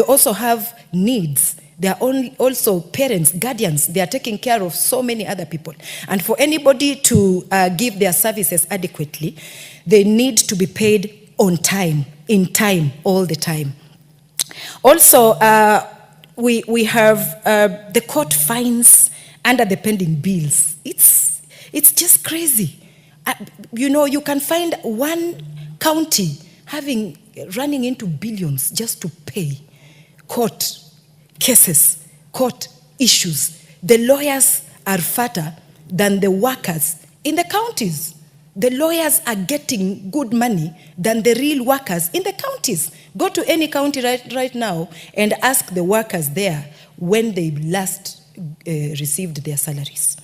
also have needs. They are also parents, guardians. They are taking care of so many other people. And for anybody to give their services adequately, they need to be paid on time, in time, all the time. Also, we have the court fines under the pending bills. It's just crazy. You can find one county running into billions just to pay court cases, court issues. The lawyers are fatter than the workers in the counties. The lawyers are getting good money than the real workers in the counties. Go to any county right now and ask the workers there when they last received their salaries.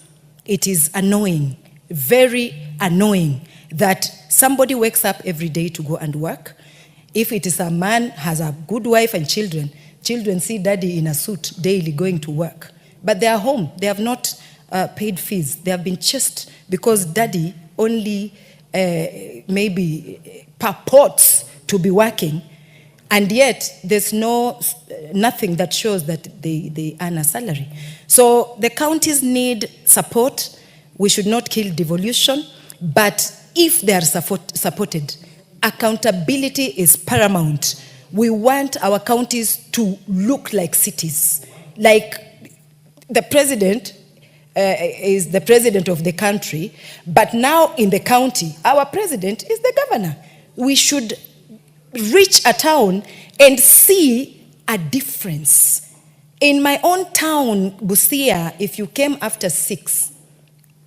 It is annoying, very annoying, that somebody wakes up every day to go and work. If it is a man, has a good wife and children see daddy in a suit daily going to work. But they are home. They have not paid fees. They have been chased because daddy only maybe purports to be working, and yet there's nothing that shows that they earn a salary. So the counties need support. We should not kill devolution, but if they are supported, accountability is paramount. We want our counties to look like cities. Like the president is the president of the country, but now in the county, our president is the governor. We should reach a town and see a difference. In my own town, Busia, if you came after 6,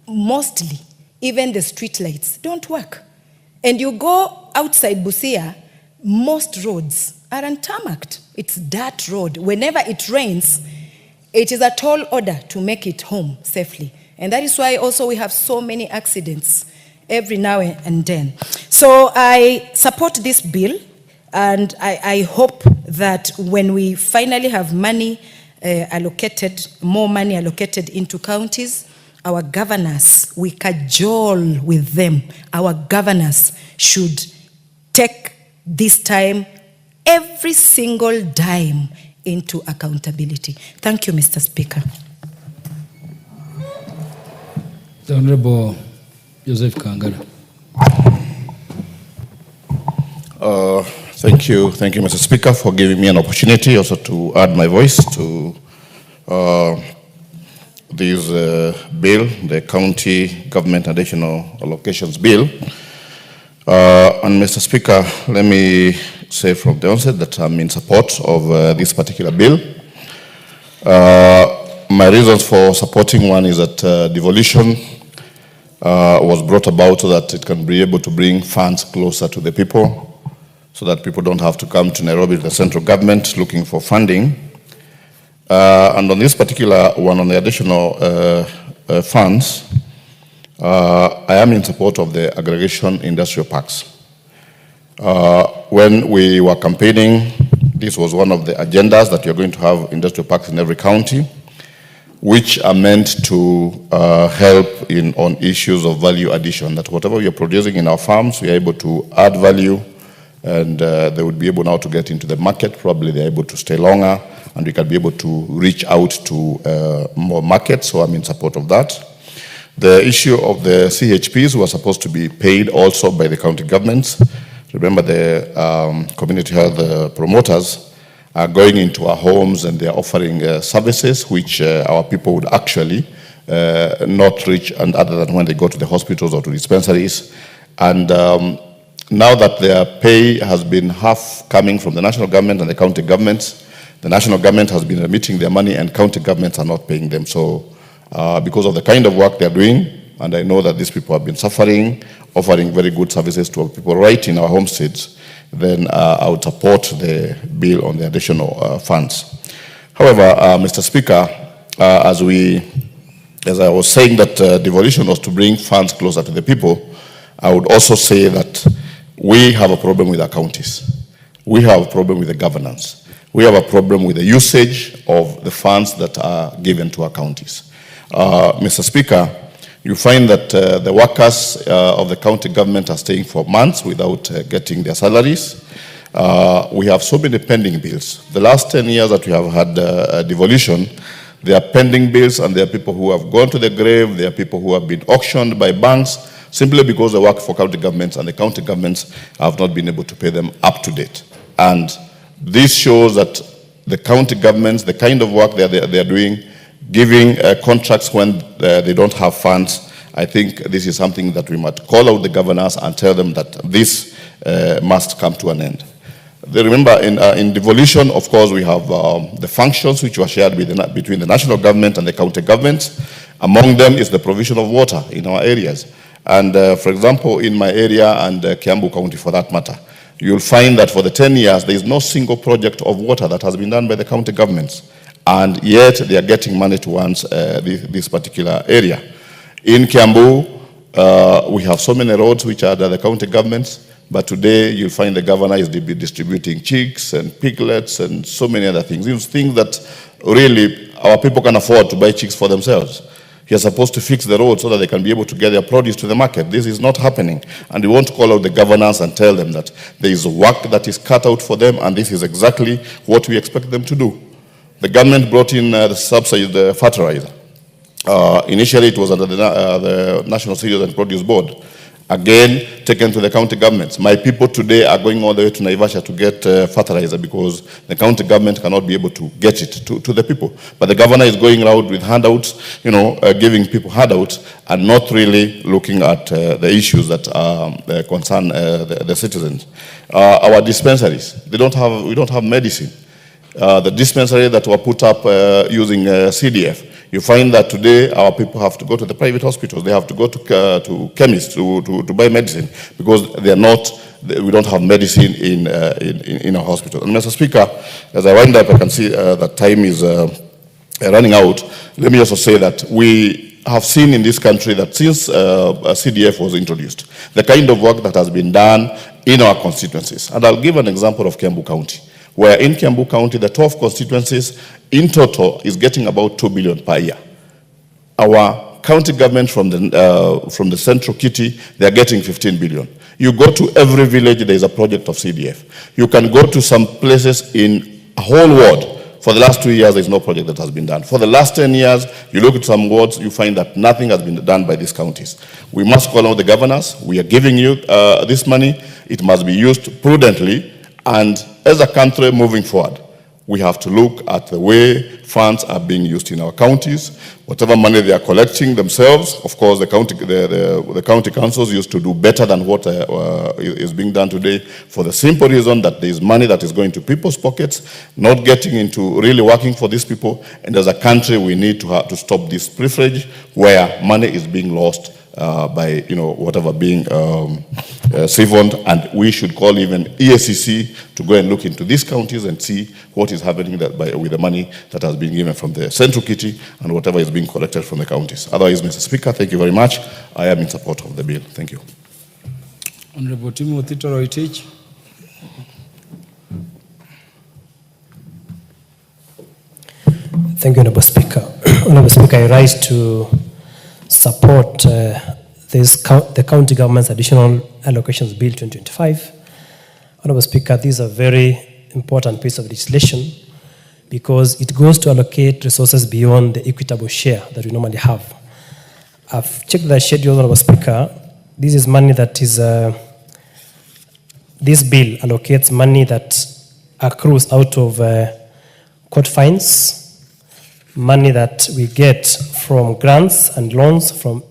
mostly, even the street lights don't work. And you go outside Busia, most roads are untarmacked. It's dirt road. Whenever it rains, it is a tall order to make it home safely. And that is why also we have so many accidents every now and then. So I support this bill, and I hope that when we finally have money allocated, more money allocated into counties, our governors, we cajole with them. Our governors should take this time, every single dime, into accountability. Thank you, Mr. Speaker. The Honorable Joseph Kangara. Thank you, Mr. Speaker, for giving me an opportunity also to add my voice to this bill, the County Government Additional Allocations Bill. And Mr. Speaker, let me say from the onset that I'm in support of this particular bill. My reasons for supporting one is that devolution was brought about so that it can be able to bring funds closer to the people, so that people don't have to come to Nairobi, the central government, looking for funding. And on this particular one, on the additional funds, I am in support of the aggregation industrial parks. When we were campaigning, this was one of the agendas that you're going to have industrial parks in every county, which are meant to help on issues of value addition, that whatever we are producing in our farms, we are able to add value, and they would be able now to get into the market. Probably they're able to stay longer, and we can be able to reach out to more markets, so I'm in support of that. The issue of the CHPs who are supposed to be paid also by the county governments. Remember, the community health promoters are going into our homes and they're offering services which our people would actually not reach and other than when they go to the hospitals or to dispensaries. And now that their pay has been half coming from the national government and the county governments, the national government has been remitting their money and county governments are not paying them. So because of the kind of work they're doing, and I know that these people have been suffering, offering very good services to people right in our homesteads, then I would support the bill on the additional funds. However, Mr. Speaker, as I was saying that devolution was to bring funds closer to the people, I would also say that we have a problem with our counties. We have a problem with the governance. We have a problem with the usage of the funds that are given to our counties. Mr. Speaker, you find that the workers of the county government are staying for months without getting their salaries. We have so many pending bills. The last 10 years that we have had devolution, there are pending bills and there are people who have gone to the grave, there are people who have been auctioned by banks simply because they work for county governments and the county governments have not been able to pay them up to date. And this shows that the county governments, the kind of work they are doing, giving contracts when they don't have funds, I think this is something that we must call out the governors and tell them that this must come to an end. Remember, in devolution, of course, we have the functions which were shared between the national government and the county governments. Among them is the provision of water in our areas. And for example, in my area and Kiambu County for that matter, you'll find that for the 10 years, there is no single project of water that has been done by the county governments. And yet they are getting money towards this particular area. In Kiambu, we have so many roads which are under the county governments, but today you'll find the governor is distributing chicks and piglets and so many other things. These things that really our people can afford to buy chicks for themselves. You're supposed to fix the road so that they can be able to get their produce to the market. This is not happening. And we want to call out the governors and tell them that there is work that is cut out for them, and this is exactly what we expect them to do. The government brought in the subsidy, the fertilizer. Initially, it was under the National Cereals and Produce Board. Again, taken to the county governments. My people today are going all the way to Naivasha to get fertilizer because the county government cannot be able to get it to the people. But the governor is going around with handouts, giving people handouts and not really looking at the issues that concern the citizens. Our dispensaries, we don't have medicine. The dispensary that were put up using CDF, you find that today our people have to go to the private hospitals. They have to go to chemists to buy medicine because we don't have medicine in our hospitals. And Mr. Speaker, as I wind up, I can see that time is running out. Let me also say that we have seen in this country that since CDF was introduced, the kind of work that has been done in our constituencies. And I'll give an example of Kiambu County, where in Kiambu County, the 12 constituencies in total is getting about 2 billion per year. Our county government from the central kitty, they're getting 15 billion. You go to every village, there is a project of CDF. You can go to some places in a whole ward. For the last 2 years, there's no project that has been done. For the last 10 years, you look at some wards, you find that nothing has been done by these counties. We must call out the governors. We are giving you this money. It must be used prudently. And as a country moving forward, we have to look at the way funds are being used in our counties. Whatever money they are collecting themselves, of course, the county councils used to do better than what is being done today, for the simple reason that there is money that is going to people's pockets, not getting into really working for these people. And as a country, we need to stop this privilege where money is being lost by whatever being siphoned, and we should call even EACC to go and look into these counties and see what is happening with the money that has been given from the central kitty and whatever is being collected from the counties. Otherwise, Mr. Speaker, thank you very much. I am in support of the bill. Thank you. Honorable Timothy Toroitich. Thank you, Honorable Speaker. Honorable Speaker, I rise to support the county government's additional allocations bill 2025. Honorable Speaker, this is a very important piece of legislation because it goes to allocate resources beyond the equitable share that we normally have. I've checked the schedule, Honorable Speaker. This is money that is, this bill allocates money that accrues out of court fines, money that we get from grants and loans from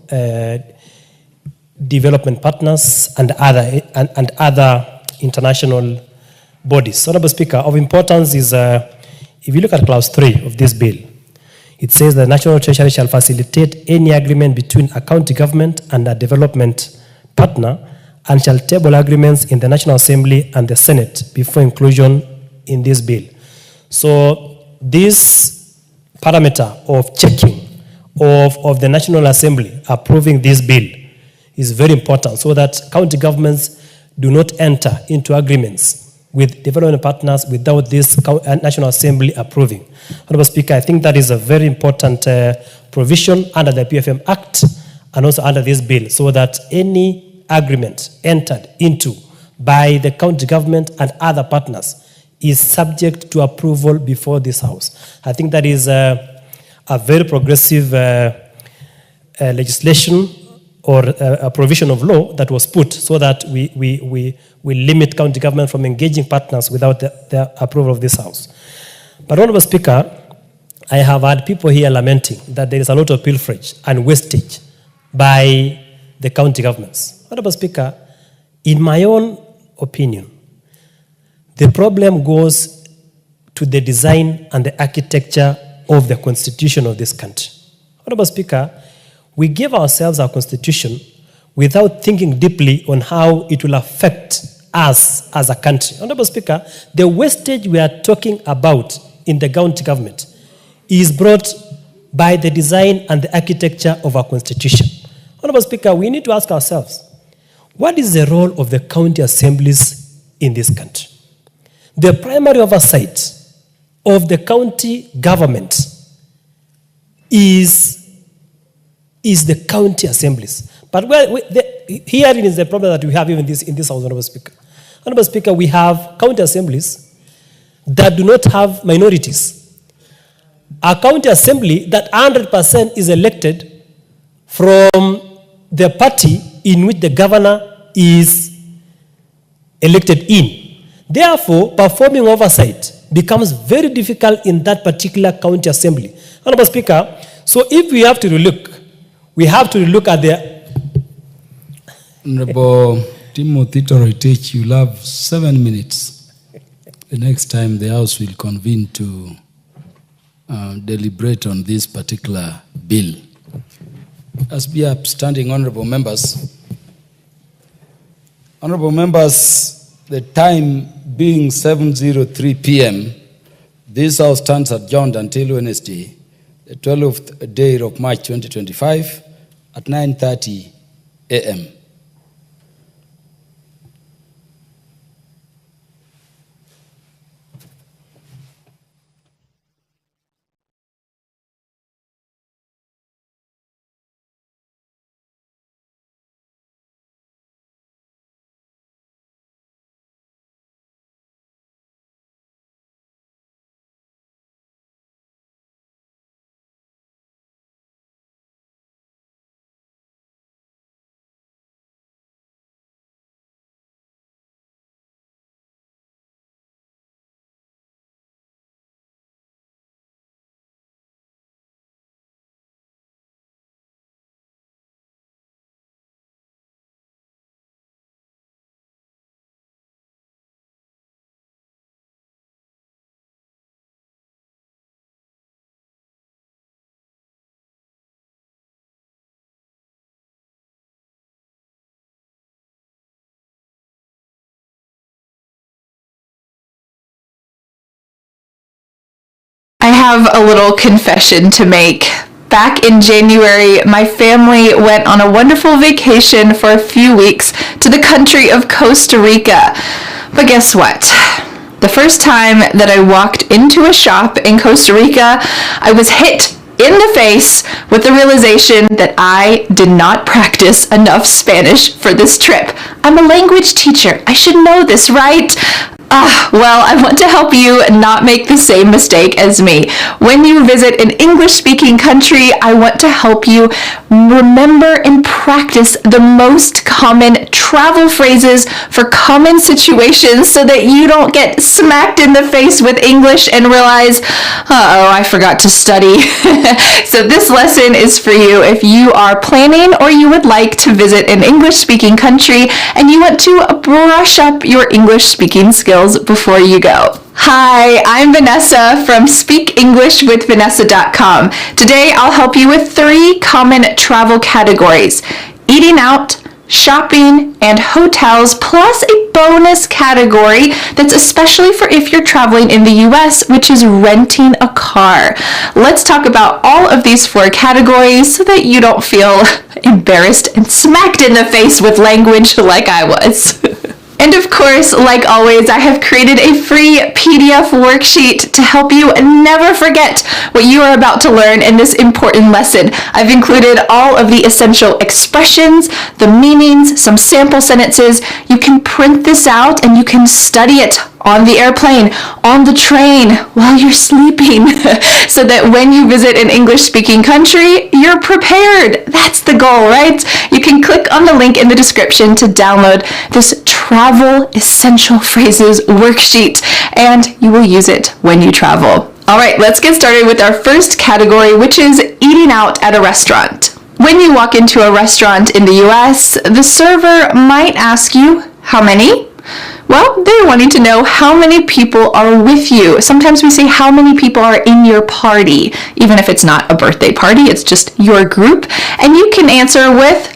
development partners and other international bodies. Honorable Speaker, of importance is, if you look at clause 3 of this bill, it says the National Treasury shall facilitate any agreement between a county government and a development partner and shall table agreements in the National Assembly and the Senate before inclusion in this bill. So this parameter of checking of the National Assembly approving this bill is very important so that county governments do not enter into agreements with development partners without this National Assembly approving. Honorable Speaker, I think that is a very important provision under the PFM Act and also under this bill, so that any agreement entered into by the county government and other partners is subject to approval before this House. I think that is a very progressive legislation or a provision of law that was put so that we limit county government from engaging partners without the approval of this House. But Honorable Speaker, I have had people here lamenting that there is a lot of pilferage and wastage by the county governments. Honorable Speaker, in my own opinion, the problem goes to the design and the architecture of the constitution of this country. Honorable Speaker, we give ourselves our constitution without thinking deeply on how it will affect us as a country. Honorable Speaker, the wastage we are talking about in the county government is brought by the design and the architecture of our constitution. Honorable Speaker, we need to ask ourselves, what is the role of the county assemblies in this country? The primary oversight of the county government is the county assemblies. But herein is the problem that we have even in this House, Honorable Speaker. Honorable Speaker, we have county assemblies that do not have minorities. A county assembly that 100% is elected from the party in which the governor is elected in. Therefore, performing oversight becomes very difficult in that particular county assembly. Honorable Speaker, so if we have to relook, we have to look at the... Honorable Timothy Toritich, you'll have 7 minutes. The next time the House will convene to deliberate on this particular bill. As be upstanding honorable members, the time being 7:03 p.m., this House stands adjourned until Wednesday, the 12th day of March 2025 at 9:30 a.m. I have a little confession to make. Back in January, my family went on a wonderful vacation for a few weeks to the country of Costa Rica. But guess what? The first time that I walked into a shop in Costa Rica, I was hit in the face with the realization that I did not practice enough Spanish for this trip. I'm a language teacher. I should know this, right? Well, I want to help you not make the same mistake as me. When you visit an English-speaking country, I want to help you remember and practice the most common travel phrases for common situations so that you don't get smacked in the face with English and realize, uh-oh, I forgot to study. So this lesson is for you if you are planning or you would like to visit an English-speaking country and you want to brush up your English-speaking skills before you go. Hi, I'm Vanessa from SpeakEnglishWithVanessa.com. Today I'll help you with 3 common travel categories: eating out, shopping, and hotels, plus a bonus category that's especially for if you're traveling in the US, which is renting a car. Let's talk about all of these 4 categories so that you don't feel embarrassed and smacked in the face with language like I was. And of course, like always, I have created a free PDF worksheet to help you never forget what you are about to learn in this important lesson. I've included all of the essential expressions, the meanings, some sample sentences. You can print this out and you can study it on the airplane, on the train, while you're sleeping, so that when you visit an English-speaking country, you're prepared. That's the goal, right? You can click on the link in the description to download this travel essential phrases worksheet, and you will use it when you travel. All right, let's get started with our first category, which is eating out at a restaurant. When you walk into a restaurant in the US, the server might ask you, how many? Well, they're wanting to know how many people are with you. Sometimes we say how many people are in your party, even if it's not a birthday party, it's just your group. And you can answer with,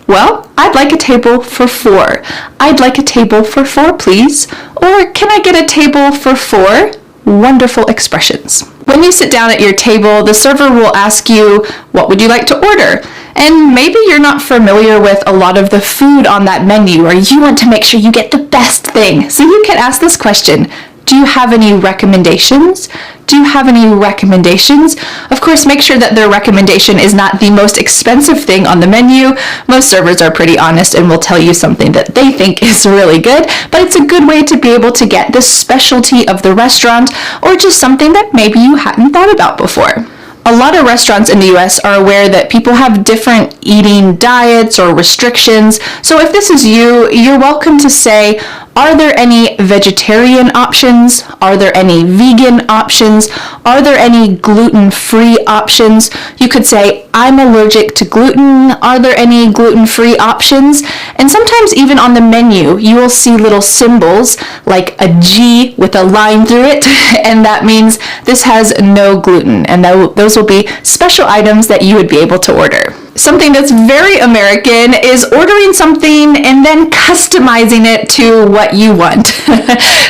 well, I'd like a table for 4. I'd like a table for 4, please. Or can I get a table for 4? Wonderful expressions. When you sit down at your table, the server will ask you, what would you like to order? And maybe you're not familiar with a lot of the food on that menu, or you want to make sure you get the best thing. So you can ask this question: do you have any recommendations? Do you have any recommendations? Of course, make sure that their recommendation is not the most expensive thing on the menu. Most servers are pretty honest and will tell you something that they think is really good, but it's a good way to be able to get the specialty of the restaurant or just something that maybe you hadn't thought about before. A lot of restaurants in the US are aware that people have different eating diets or restrictions. So if this is you, you're welcome to say, are there any vegetarian options? Are there any vegan options? Are there any gluten-free options? You could say, I'm allergic to gluten. Are there any gluten-free options? And sometimes even on the menu, you will see little symbols like a G with a line through it, and that means this has no gluten. And those will be special items that you would be able to order. Something that's very American is ordering something and then customizing it to what you want.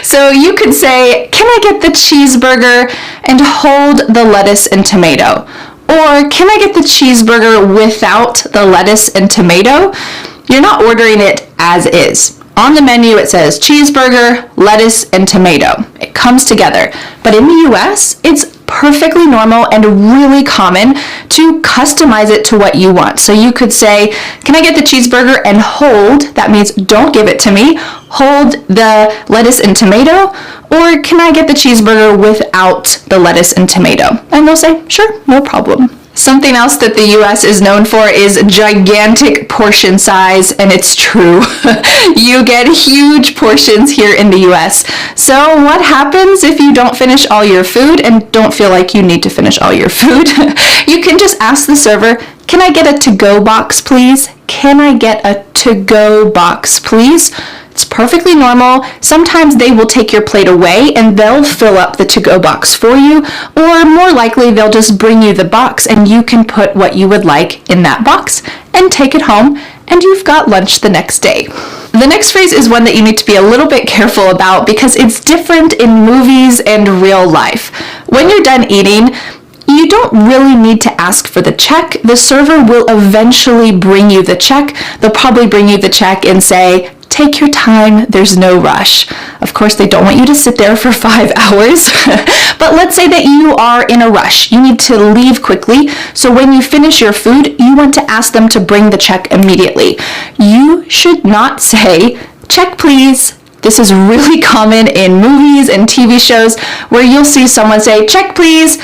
So you could say, can I get the cheeseburger and hold the lettuce and tomato? Or can I get the cheeseburger without the lettuce and tomato? You're not ordering it as is. On the menu it says cheeseburger, lettuce, and tomato. It comes together. But in the US, it's perfectly normal and really common to customize it to what you want. So you could say, can I get the cheeseburger and hold, that means don't give it to me, hold the lettuce and tomato, or can I get the cheeseburger without the lettuce and tomato? And they'll say, sure, no problem. Something else that the US is known for is gigantic portion size, and it's true. You get huge portions here in the US. So what happens if you don't finish all your food and don't feel like you need to finish all your food? You can just ask the server, can I get a to-go box, please? Can I get a to-go box, please? It's perfectly normal. Sometimes they will take your plate away and they'll fill up the to-go box for you, or more likely they'll just bring you the box and you can put what you would like in that box and take it home, and you've got lunch the next day. The next phrase is one that you need to be a little bit careful about because it's different in movies and real life. When you're done eating, you don't really need to ask for the check. The server will eventually bring you the check. They'll probably bring you the check and say, take your time, there's no rush. Of course, they don't want you to sit there for 5 hours, but let's say that you are in a rush. You need to leave quickly, so when you finish your food, you want to ask them to bring the check immediately. You should not say, check please, This is really common in movies and TV shows where you'll see someone say, check please.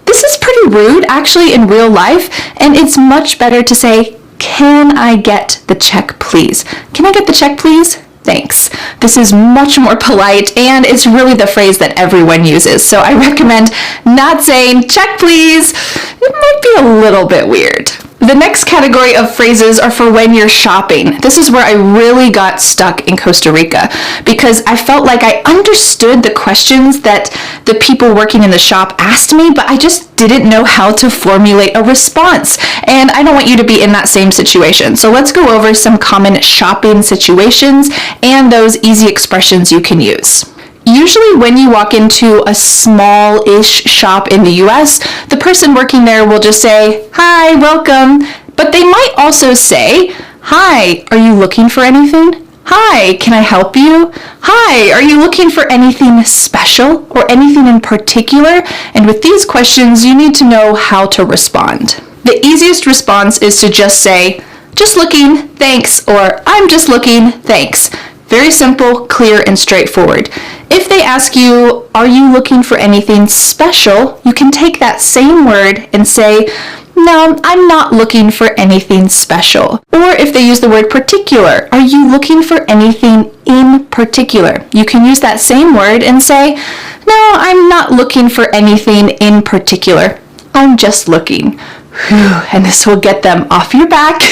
This is pretty rude actually in real life, and it's much better to say, can I get the check please? Can I get the check please? Thanks. This is much more polite, and it's really the phrase that everyone uses. So I recommend not saying check please. It might be a little bit weird. The next category of phrases are for when you're shopping. This is where I really got stuck in Costa Rica because I felt like I understood the questions that the people working in the shop asked me, but I just didn't know how to formulate a response. And I don't want you to be in that same situation. So let's go over some common shopping situations and those easy expressions you can use. Usually when you walk into a small-ish shop in the US, the person working there will just say, hi, welcome. But they might also say, hi, are you looking for anything? Hi, can I help you? Hi, are you looking for anything special or anything in particular? And with these questions, you need to know how to respond. The easiest response is to just say, just looking, thanks, or I'm just looking, thanks. Very simple, clear, and straightforward. If they ask you, are you looking for anything special? You can take that same word and say, no, I'm not looking for anything special. Or if they use the word particular, are you looking for anything in particular? You can use that same word and say, no, I'm not looking for anything in particular. I'm just looking. Whew, and this will get them off your back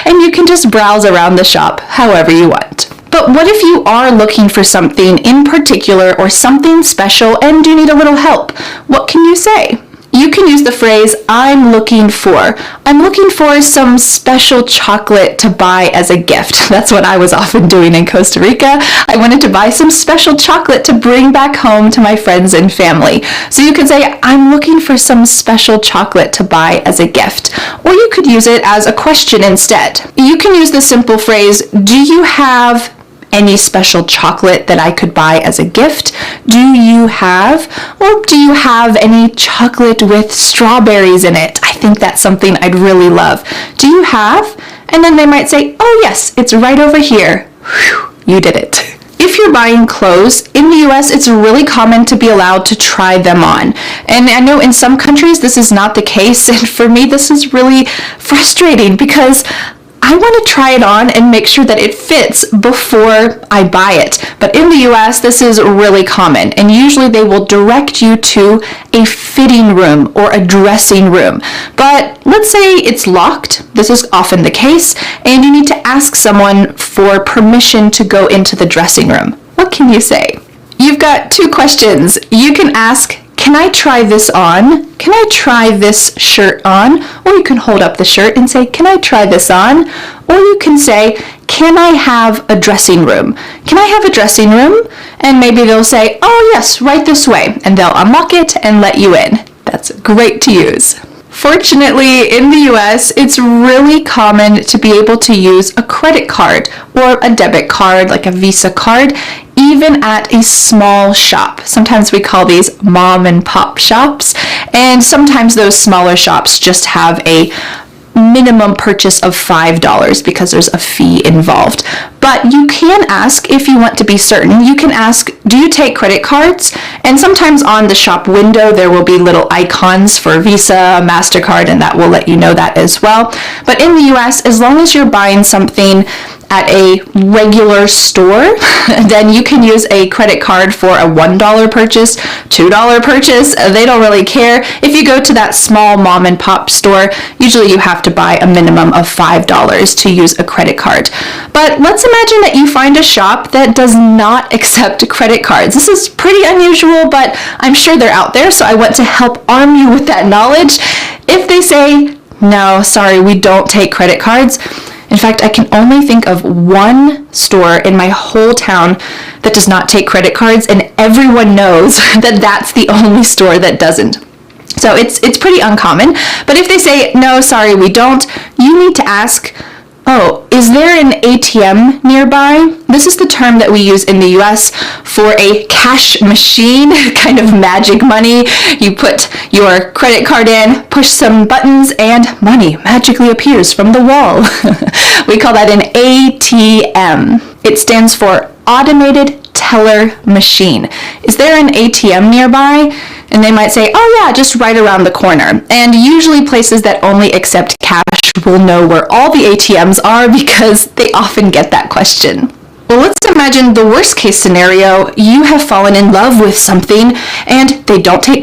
and you can just browse around the shop however you want. But what if you are looking for something in particular or something special and you need a little help? What can you say? You can use the phrase, I'm looking for some special chocolate to buy as a gift. That's what I was often doing in Costa Rica. I wanted to buy some special chocolate to bring back home to my friends and family. So you could say, I'm looking for some special chocolate to buy as a gift. Or you could use it as a question instead. You can use the simple phrase, do you have any special chocolate that I could buy as a gift? Do you have any chocolate with strawberries in it? I think that's something I'd really love. Do you have? And then they might say, oh yes, it's right over here. Whew, you did it. If you're buying clothes, in the US, it's really common to be allowed to try them on. And I know in some countries this is not the case, and for me this is really frustrating because I want to try it on and make sure that it fits before I buy it. But in the US, this is really common, and usually they will direct you to a fitting room or a dressing room. But let's say it's locked. This is often the case, and you need to ask someone for permission to go into the dressing room. What can you say? You've got two questions. You can ask, can I try this on? Can I try this shirt on? Or you can hold up the shirt and say, can I try this on? Or you can say, can I have a dressing room? Can I have a dressing room? And maybe they'll say, oh yes, right this way. And they'll unlock it and let you in. That's great to use. Fortunately, in the US, it's really common to be able to use a credit card or a debit card, like a Visa card, even at a small shop. Sometimes we call these mom and pop shops, and sometimes those smaller shops just have a minimum purchase of $5 because there's a fee involved. But you can ask, if you want to be certain, you can ask, do you take credit cards? And sometimes on the shop window there will be little icons for Visa, MasterCard, and that will let you know that as well. But in the US, as long as you're buying something at a regular store, then you can use a credit card for a $1 purchase, $2 purchase. They don't really care. If you go to that small mom and pop store, usually you have to buy a minimum of $5 to use a credit card. But let's imagine that you find a shop that does not accept credit cards. This is pretty unusual, but I'm sure they're out there, so I want to help arm you with that knowledge. If they say, no, sorry, we don't take credit cards. In fact, I can only think of one store in my whole town that does not take credit cards, and everyone knows that that's the only store that doesn't. So it's pretty uncommon. But if they say, no, sorry, we don't, you need to ask, oh, is there an ATM nearby? This is the term that we use in the US for a cash machine, kind of magic money. You put your credit card in, push some buttons, and money magically appears from the wall. We call that an ATM. It stands for automated teller machine. Is there an ATM nearby? And they might say, oh yeah, just right around the corner. And usually places that only accept cash will know where all the ATMs are because they often get that question. Well, let's imagine the worst case scenario. You have fallen in love with something and they don't take